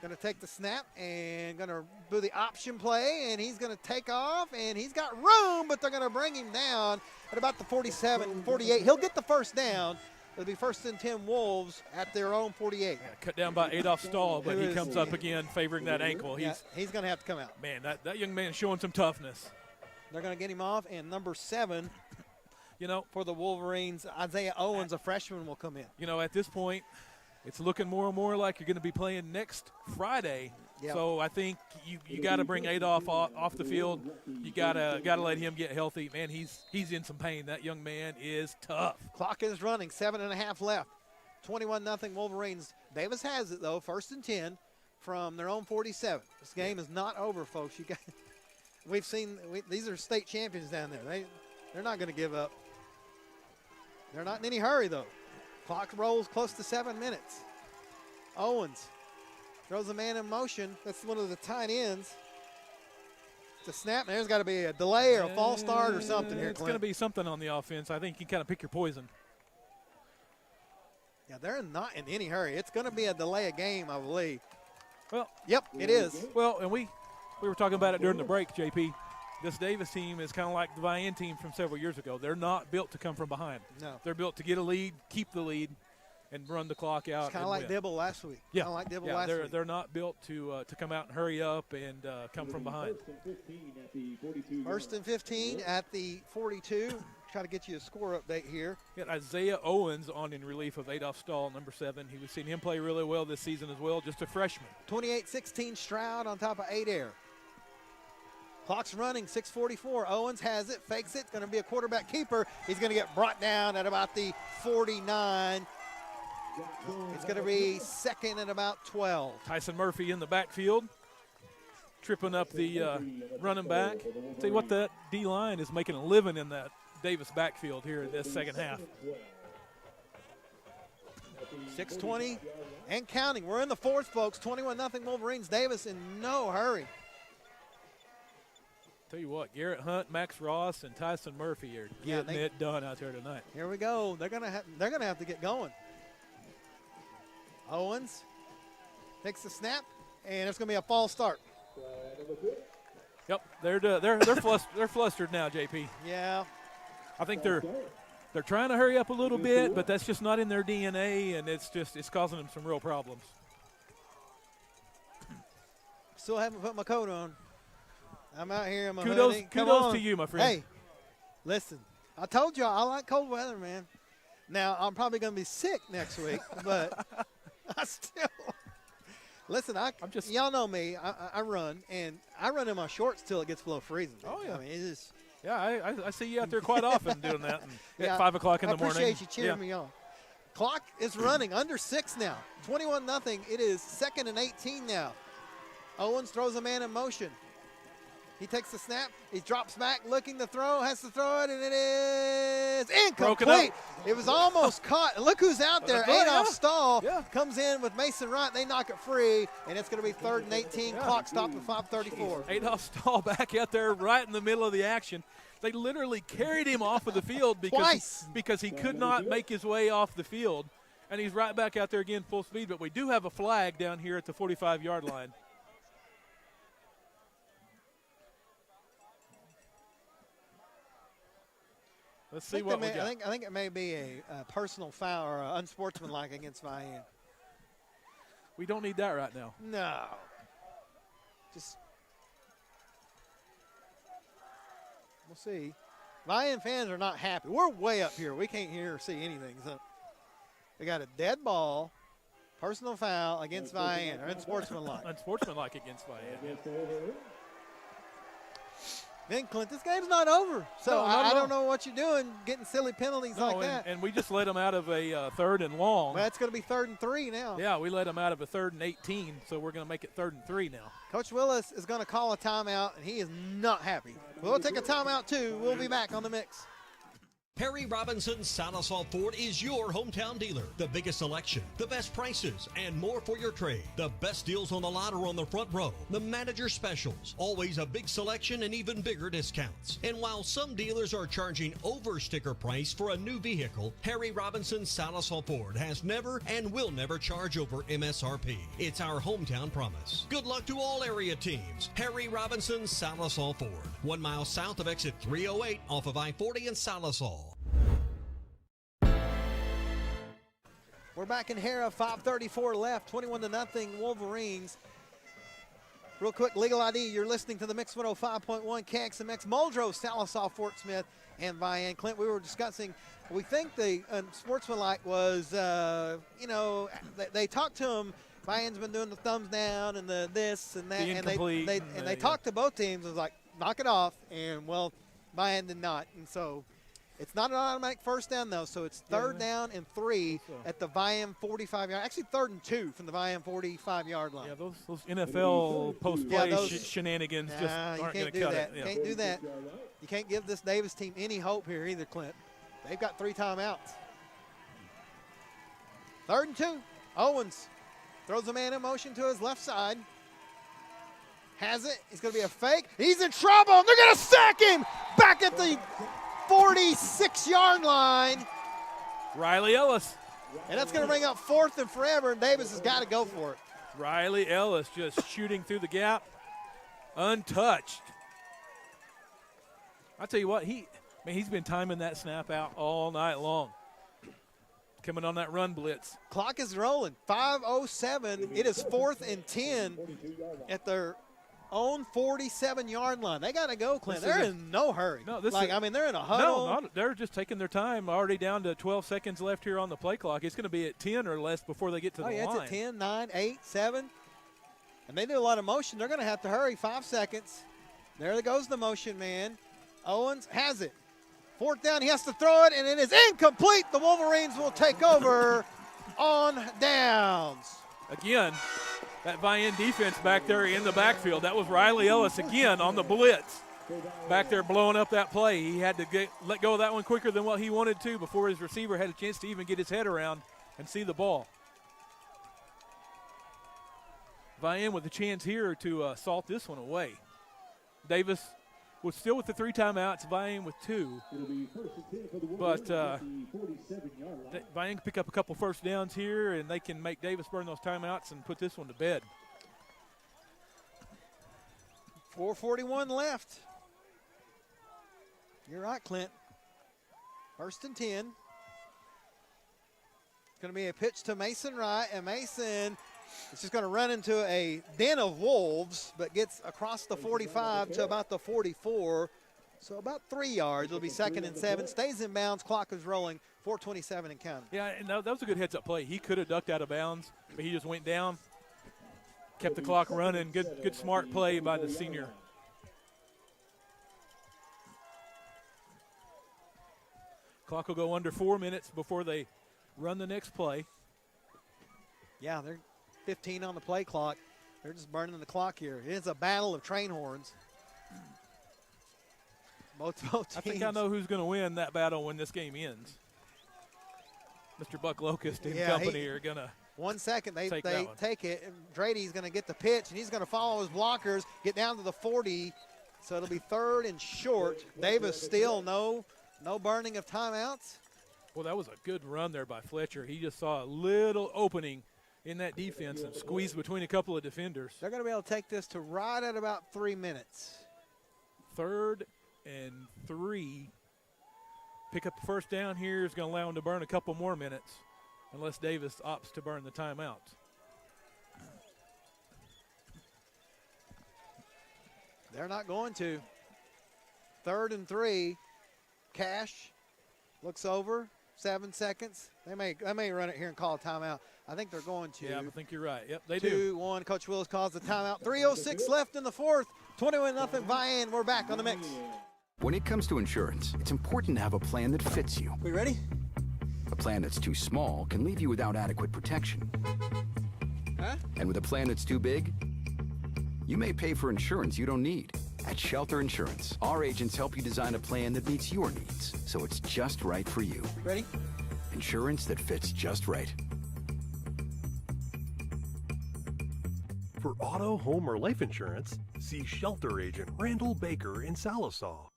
going to take the snap and going to do the option play, and he's going to take off, and he's got room, but they're going to bring him down at about the 47, 48. He'll get the first down. It'll be 1st and 10 Wolves at their own 48. Yeah, cut down by Adolph Stahl, but he comes up again favoring that ankle. He's going to have to come out. Man, that young man's showing some toughness. They're going to get him off, and number 7, for the Wolverines, Isaiah Owens, a freshman, will come in. At this point, it's looking more and more like you're going to be playing next Friday. Yep. So I think you got to bring Adolph off the field. You got to let him get healthy. Man, he's in some pain. That young man is tough. Clock is running, 7.5 left. 21-0 Wolverines. Davis has it, though, 1st and 10 from their own 47. This game is not over, folks. These are state champions down there. They're not going to give up. They're not in any hurry, though. Clock rolls close to 7 minutes. Owens throws a man in motion. That's one of the tight ends. It's a snap. There's got to be a delay or a false start or something here, It's going to be something on the offense. I think you kind of pick your poison. Yeah, they're not in any hurry. It's going to be a delay of game, I believe. Well, yep, it is. Well, and we were talking about it during the break, JP. This Davis team is kind of like the Vian team from several years ago. They're not built to come from behind. No. They're built to get a lead, keep the lead, and run the clock out. It's kind of like Dibble last week. Yeah, kind of like Dibble last week. They're not built to come out and hurry up and come from behind. 1st and 15 at the 42. Try to get you a score update here. Got Isaiah Owens on in relief of Adolph Stahl, number 7. We've seen him play really well this season as well, just a freshman. 28-16 Stroud on top of 8 air. Clock's running, 6:44. Owens has it, fakes it. Going to be a quarterback keeper. He's going to get brought down at about the 49. It's going to be 2nd and about 12. Tyson Murphy in the backfield, tripping up the running back. Tell you what, that D-line is making a living in that Davis backfield here in this second half. 6:20 and counting. We're in the fourth, folks. 21-0 Wolverines. Davis in no hurry. Tell you what, Garrett Hunt, Max Ross, and Tyson Murphy are getting it done out there tonight. Here we go. They're gonna have to get going. Owens takes the snap, and it's gonna be a false start. Yep, they're flustered now, JP. Yeah, I think they're trying to hurry up a little bit, but that's just not in their DNA, and it's causing them some real problems. Still haven't put my coat on. I'm out here in my Kudos hoodie. to you, my friend. Hey, listen, I told you I like cold weather, man. Now, I'm probably going to be sick next week, but I still – listen, y'all know me. I run, and I run in my shorts till it gets below freezing. Oh, yeah. I mean, it's just – yeah, I see you out there quite often doing that at 5 o'clock in the morning. I appreciate you cheering me on. Clock is running under 6 now. 21-0. It is 2nd and 18 now. Owens throws a man in motion. He takes the snap. He drops back, looking to throw, has to throw it, and it is incomplete. It was almost caught. Look who's out there. Adolph Stahl comes in with Mason Wright. They knock it free, and it's going to be 3rd and 18. Clock stopped at 5:34. Adolph Stahl back out there right in the middle of the action. They literally carried him off of the field because he could not make his way off the field, and he's right back out there again full speed. But we do have a flag down here at the 45-yard line. Let's see what we got. I think it may be a personal foul or unsportsmanlike against Vian. We don't need that right now. No. We'll see. Vian fans are not happy. We're way up here. We can't hear or see anything. So we got a dead ball, personal foul against Vian, or unsportsmanlike. Unsportsmanlike against Vian. Then, Clint, this game's not over. So I don't know what you're doing, getting silly penalties like that. And we just let them out of a 3rd and long. Well, it's going to be 3rd and 3 now. Yeah, we let them out of a 3rd and 18, so we're going to make it 3rd and 3 now. Coach Willis is going to call a timeout, and he is not happy. We'll take a timeout, too. We'll be back on the mix. Harry Robinson Salasol Ford is your hometown dealer. The biggest selection, the best prices, and more for your trade. The best deals on the lot are on the front row. The manager specials, always a big selection and even bigger discounts. And while some dealers are charging over sticker price for a new vehicle, Harry Robinson Salasol Ford has never and will never charge over MSRP. It's our hometown promise. Good luck to all area teams. Harry Robinson Salasol Ford, 1 mile south of exit 308 off of I-40 in Salasol. We're back in Hera, 5:34 left, 21-0 Wolverines. Real quick, legal ID, you're listening to the Mix 105.1 KXMX, Muldrow, Sallisaw, Fort Smith, and Vian. Clint, we were discussing, we think the unsportsmanlike was, they talked to him. Vian's been doing the thumbs down and the this and that. And they talked to both teams. It was like, knock it off. And, well, Vian did not. And so it's not an automatic first down, though, so it's 3rd down and 3 at the Vian 45-yard. Actually, 3rd and 2 from the Vian 45-yard line. Yeah, those NFL post-play shenanigans just aren't going to cut it. You can't do that. You can't give this Davis team any hope here either, Clint. They've got 3 timeouts. 3rd and 2. Owens throws a man in motion to his left side. Has it. It's going to be a fake. He's in trouble. They're going to sack him back at the 46-yard line. Riley Ellis. And that's going to bring up 4th and forever, and Davis has got to go for it. Riley Ellis just shooting through the gap, untouched. I'll tell you what, he's been timing that snap out all night long. Coming on that run blitz. Clock is rolling, 5:07. It is 4th and 10 at their own 47-yard line. They got to go, Clint. They're in no hurry. No, they're in a huddle. No, they're just taking their time. Already down to 12 seconds left here on the play clock. It's going to be at 10 or less before they get to the line. It's at 10, 9, 8, 7. And they do a lot of motion. They're going to have to hurry. 5 seconds. There goes the motion man. Owens has it. 4th down. He has to throw it, and it is incomplete. The Wolverines will take over on downs. Again, that Vian defense back there in the backfield. That was Riley Ellis again on the blitz. Back there blowing up that play. He had to let go of that one quicker than what he wanted to before his receiver had a chance to even get his head around and see the ball. Vian with a chance here to salt this one away. Davis still with the 3 timeouts, Vian with 2. But Vian can pick up a couple first downs here, and they can make Davis burn those timeouts and put this one to bed. 4:41 left. You're right, Clint. 1st and 10. It's going to be a pitch to Mason Wright, and Mason is just going to run into a den of wolves, but gets across the 45 to about the 44. So about 3 yards. It'll be 2nd and 7. Stays in bounds. Clock is rolling. 4:27 and counting. Yeah, and that was a good heads-up play. He could have ducked out of bounds, but he just went down, kept the clock running. Good smart play by the senior. Clock will go under 4 minutes before they run the next play. Yeah, they're 15 on the play clock. They're just burning the clock here. It's a battle of train horns. Both teams. I think I know who's going to win that battle when this game ends. Mr. Buck Locust and company are going to 1 second. They take it. And Drady's going to get the pitch, and he's going to follow his blockers, get down to the 40. So it'll be 3rd and short. Davis still no burning of timeouts. Well, that was a good run there by Fletcher. He just saw a little opening in that defense and squeezed between a couple of defenders. They're going to be able to take this to right at about 3 minutes. 3rd and 3. Pick up the first down here is going to allow them to burn a couple more minutes unless Davis opts to burn the timeout. They're not going to. 3rd and 3. Cash looks over. 7 seconds. They may run it here and call a timeout. I think they're going to. Yeah, I think you're right. Yep, they do. 2-1. Coach Willis calls the timeout. 3:06 left in the 4th. 21-0 Vian. We're back on the mix. When it comes to insurance, it's important to have a plan that fits you. We ready? A plan that's too small can leave you without adequate protection. Huh? And with a plan that's too big, you may pay for insurance you don't need. At Shelter Insurance, our agents help you design a plan that meets your needs, so it's just right for you. Ready? Insurance that fits just right. For auto, home, or life insurance, see Shelter Agent Randall Baker in Salisaw.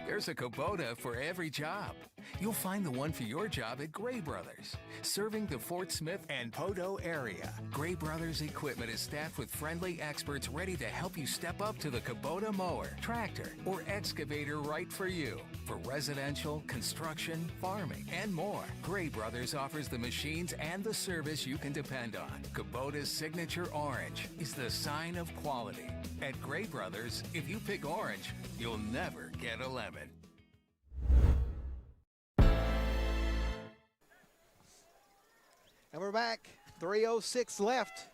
There's a Kubota for every job. You'll find the one for your job at Gray Brothers, serving the Fort Smith and Poteau area. Gray Brothers equipment is staffed with friendly experts ready to help you step up to the Kubota mower, tractor, or excavator right for you. For residential, construction, farming, and more, Gray Brothers offers the machines and the service you can depend on. Kubota's signature orange is the sign of quality. At Gray Brothers, if you pick orange, you'll never get a lemon. And we're back. 3:06 left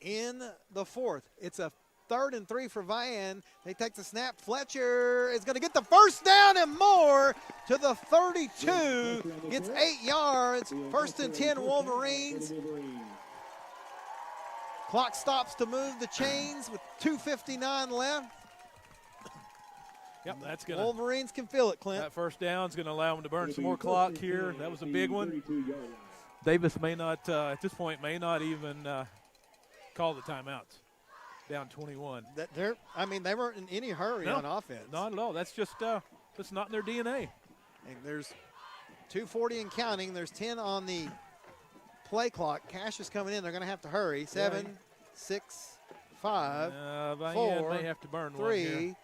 in the 4th. It's a 3rd and 3 for Vian. They take the snap. Fletcher is going to get the first down and more to the 32. Gets 8 yards. 1st and 10 Wolverines. Clock stops to move the chains with 2:59 left. Yep, that's going to. Wolverines can feel it, Clint. That first down is going to allow them to burn some more clock here. That was a big one. Davis may not, at this point, may not even call the timeouts. Down 21. They weren't in any hurry on offense. Not at all. That's just that's not in their DNA. And there's 2:40 and counting. There's 10 on the play clock. Cash is coming in. They're going to have to hurry. 7, 6, 5, 4, may have to burn 3,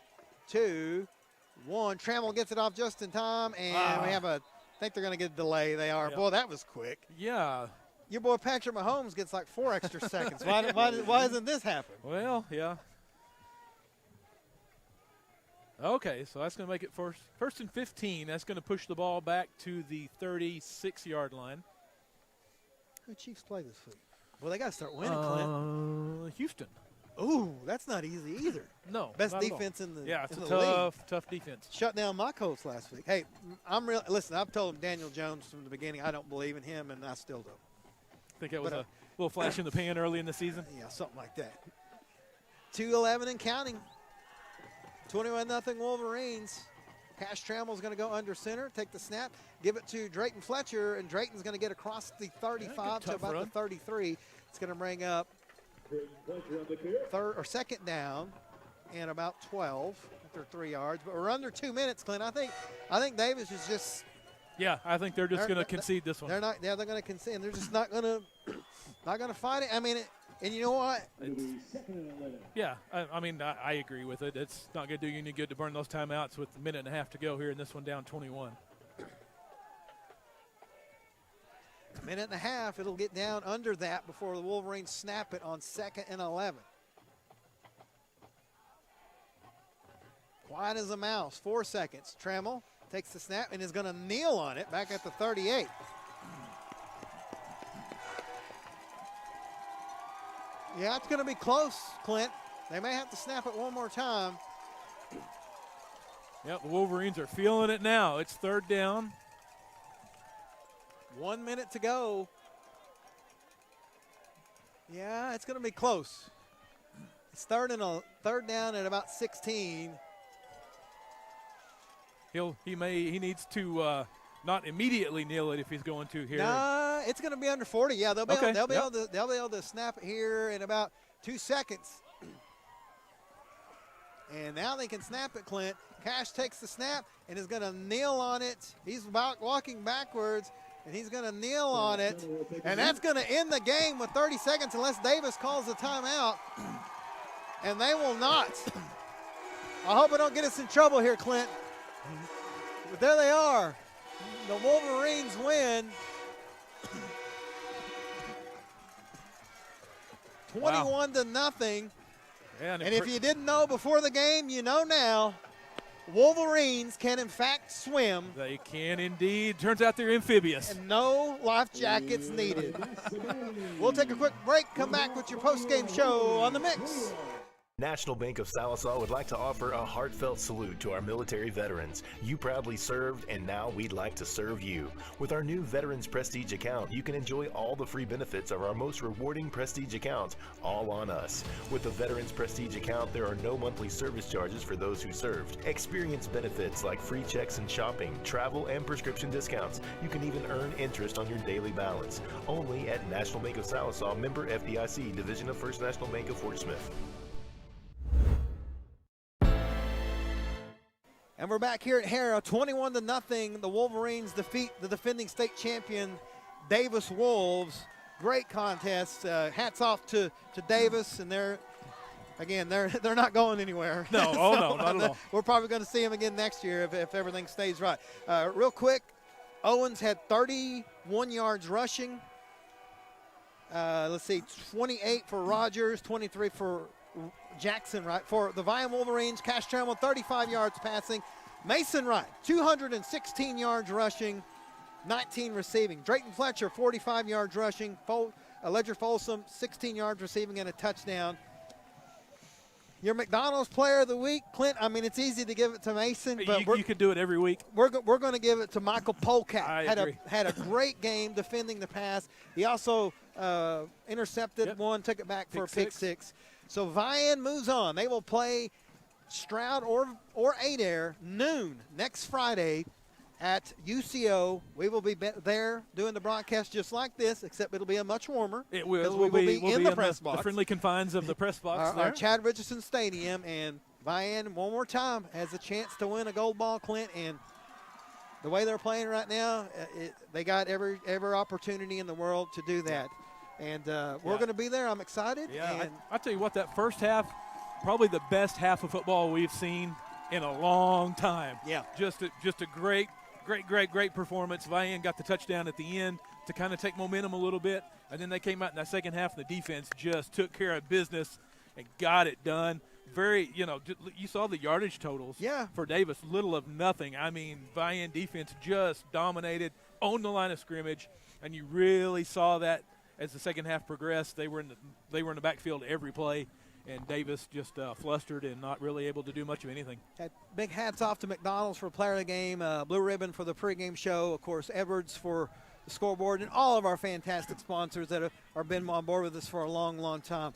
2, 1. Trammell gets it off just in time, and we have I think they're going to get a delay. They are. Boy, that was quick. Yeah. Your boy Patrick Mahomes gets like 4 extra seconds. Why doesn't this happen? Well, yeah. Okay, so that's going to make it first and 15. That's going to push the ball back to the 36-yard line. Who Chiefs play this week? Well, they got to start winning, Clint. Houston. Ooh, that's not easy either. No, best defense in the league. Yeah, it's a tough defense. Shut down my Colts last week. Hey, listen, I've told Daniel Jones from the beginning I don't believe in him, and I still don't. I think that was a little flash in the pan early in the season. Yeah, something like that. 2:11 and counting. 21-0 Wolverines. Cash Trammell's going to go under center, take the snap, give it to Drayton Fletcher, and Drayton's going to get across the 35 to about the 33. It's going to bring up second down and about 12. after 3 yards, but we're under 2 minutes, Clint. I think Davis is just. Yeah, I think they're just going to concede this one. They're not. Yeah, they're going to concede. They're just not going to fight it. I mean, and you know what? Yeah, I mean, I agree with it. It's not going to do you any good to burn those timeouts with a minute and a half to go here in this one down 21. A minute and a half. It'll get down under that before the Wolverines snap it on 2nd and 11. Quiet as a mouse. 4 seconds. Trammell takes the snap and is going to kneel on it back at the 38. Yeah, it's going to be close, Clint. They may have to snap it one more time. Yep, the Wolverines are feeling it now. It's 3rd down. 1 minute to go. Yeah, it's going to be close. It's third down at about 16. He needs to not immediately kneel it if he's going to here. Nah, it's going to be under 40. Yeah, they'll be able to snap it here in about 2 seconds. And now they can snap it, Clint. Cash takes the snap and is going to kneel on it. He's walking backwards, and he's going to kneel on it. And that's going to end the game with 30 seconds unless Davis calls a timeout. And they will not. I hope I don't get us in trouble here, Clint. But there they are. The Wolverines win. 21-0. Yeah, and if you didn't know before the game, you know now. Wolverines can, in fact, swim. They can indeed. Turns out they're amphibious. And no life jackets needed. We'll take a quick break, come back with your post-game show on The Mix. National Bank of Sallisaw would like to offer a heartfelt salute to our military veterans. You proudly served, and now we'd like to serve you. With our new Veterans Prestige account, you can enjoy all the free benefits of our most rewarding Prestige accounts, all on us. With the Veterans Prestige account, there are no monthly service charges for those who served. Experience benefits like free checks and shopping, travel, and prescription discounts. You can even earn interest on your daily balance. Only at National Bank of Sallisaw, member FDIC, Division of First National Bank of Fort Smith. And we're back here at Harrah, 21-0. The Wolverines defeat the defending state champion Davis Wolves. Great contest. Hats off to Davis, and they're not going anywhere. No, no, not at all. We're probably going to see them again next year if everything stays right. Real quick, Owens had 31 yards rushing. Let's see, 28 for Rogers, 23 for Jackson Wright. For the Vian Wolverines, Cash Trammell, 35 yards passing. Mason Wright, 216 yards rushing, 19 receiving. Drayton Fletcher, 45 yards rushing. Ledger Folsom, 16 yards receiving and a touchdown. Your McDonald's player of the week, Clint, I mean, it's easy to give it to Mason, but you could do it every week. We're going to give it to Michael Polkat. I agree. Had a great game defending the pass. He also intercepted one, took it back for a pick six. So Vian moves on. They will play Stroud or Adair noon next Friday at UCO. We will be there doing the broadcast just like this, except it'll be a much warmer. It will. We'll be in the press box. The friendly confines of the press box. Our Chad Richardson Stadium. And Vian, one more time, has a chance to win a gold ball, Clint. And the way they're playing right now, they got every opportunity in the world to do that. And we're going to be there. I'm excited. Yeah, I'll tell you what, that first half, probably the best half of football we've seen in a long time. Yeah. Just a great performance. Vian got the touchdown at the end to kind of take momentum a little bit. And then they came out in that second half, and the defense just took care of business and got it done. You saw the yardage totals for Davis, little of nothing. I mean, Vian defense just dominated, owned the line of scrimmage, and you really saw that as the second half progressed. They were in the backfield every play, and Davis just flustered and not really able to do much of anything. Big hats off to McDonald's for player of the game, Blue Ribbon for the pregame show, of course, Edwards for the scoreboard, and all of our fantastic sponsors that have been on board with us for a long, long time.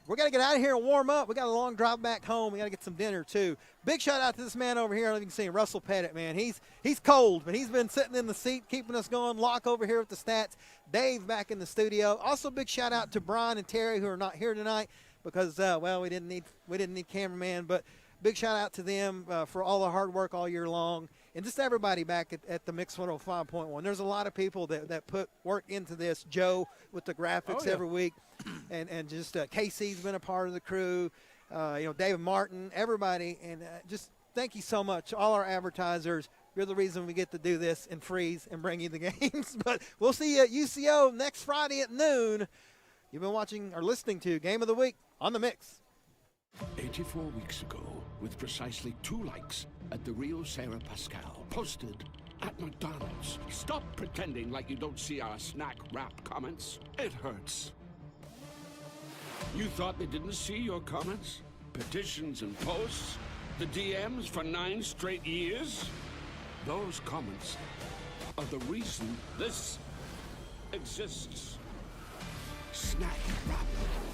We're going to get out of here and warm up. We got a long drive back home. We got to get some dinner, too. Big shout out to this man over here. I don't know if you can see him, Russell Pettit, man. He's cold, but he's been sitting in the seat, keeping us going. Locke over here with the stats. Dave back in the studio. Also, big shout out to Brian and Terry, who are not here tonight because, we didn't need cameraman. But big shout out to them for all the hard work all year long, and just everybody back at the Mix 105.1. There's a lot of people that put work into this. Joe with the graphics every week, and just Casey's been a part of the crew. David Martin, everybody, and just thank you so much, all our advertisers. You're the reason we get to do this and freeze and bring you the games. But we'll see you at UCO next Friday at noon. You've been watching or listening to Game of the Week on The Mix. 84 weeks ago, with precisely 2 likes at the Rio Sarah Pascal, posted at McDonald's. Stop pretending like you don't see our snack wrap comments. It hurts. You thought they didn't see your comments? Petitions and posts? The DMs for 9 straight years? Those comments are the reason this exists. Snack wrap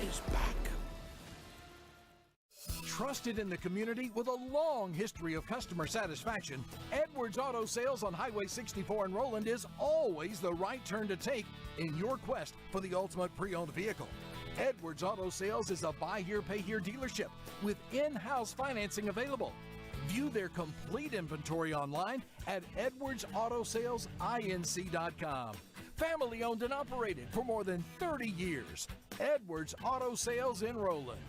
is back. Trusted in the community with a long history of customer satisfaction, Edwards Auto Sales on Highway 64 in Roland is always the right turn to take in your quest for the ultimate pre-owned vehicle. Edwards Auto Sales is a buy here, pay here dealership with in-house financing available. View their complete inventory online at edwardsautosalesinc.com. Family owned and operated for more than 30 years. Edwards Auto Sales in Roland.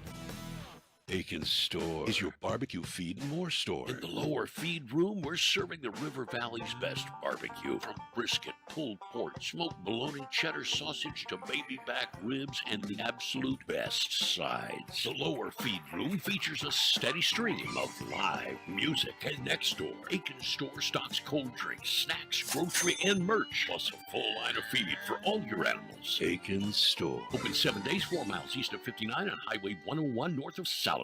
Aiken Store is your barbecue feed and more store. In the lower feed room, we're serving the River Valley's best barbecue. From brisket, pulled pork, smoked bologna, cheddar sausage to baby back ribs and the absolute best sides. The lower feed room features a steady stream of live music. And next door, Aiken Store stocks cold drinks, snacks, grocery, and merch, plus a full line of feed for all your animals. Aiken Store. Open 7 days, 4 miles east of 59 on Highway 101 north of Sallisaw.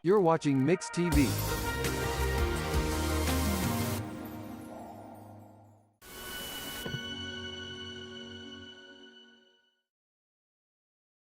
You're watching Mix TV.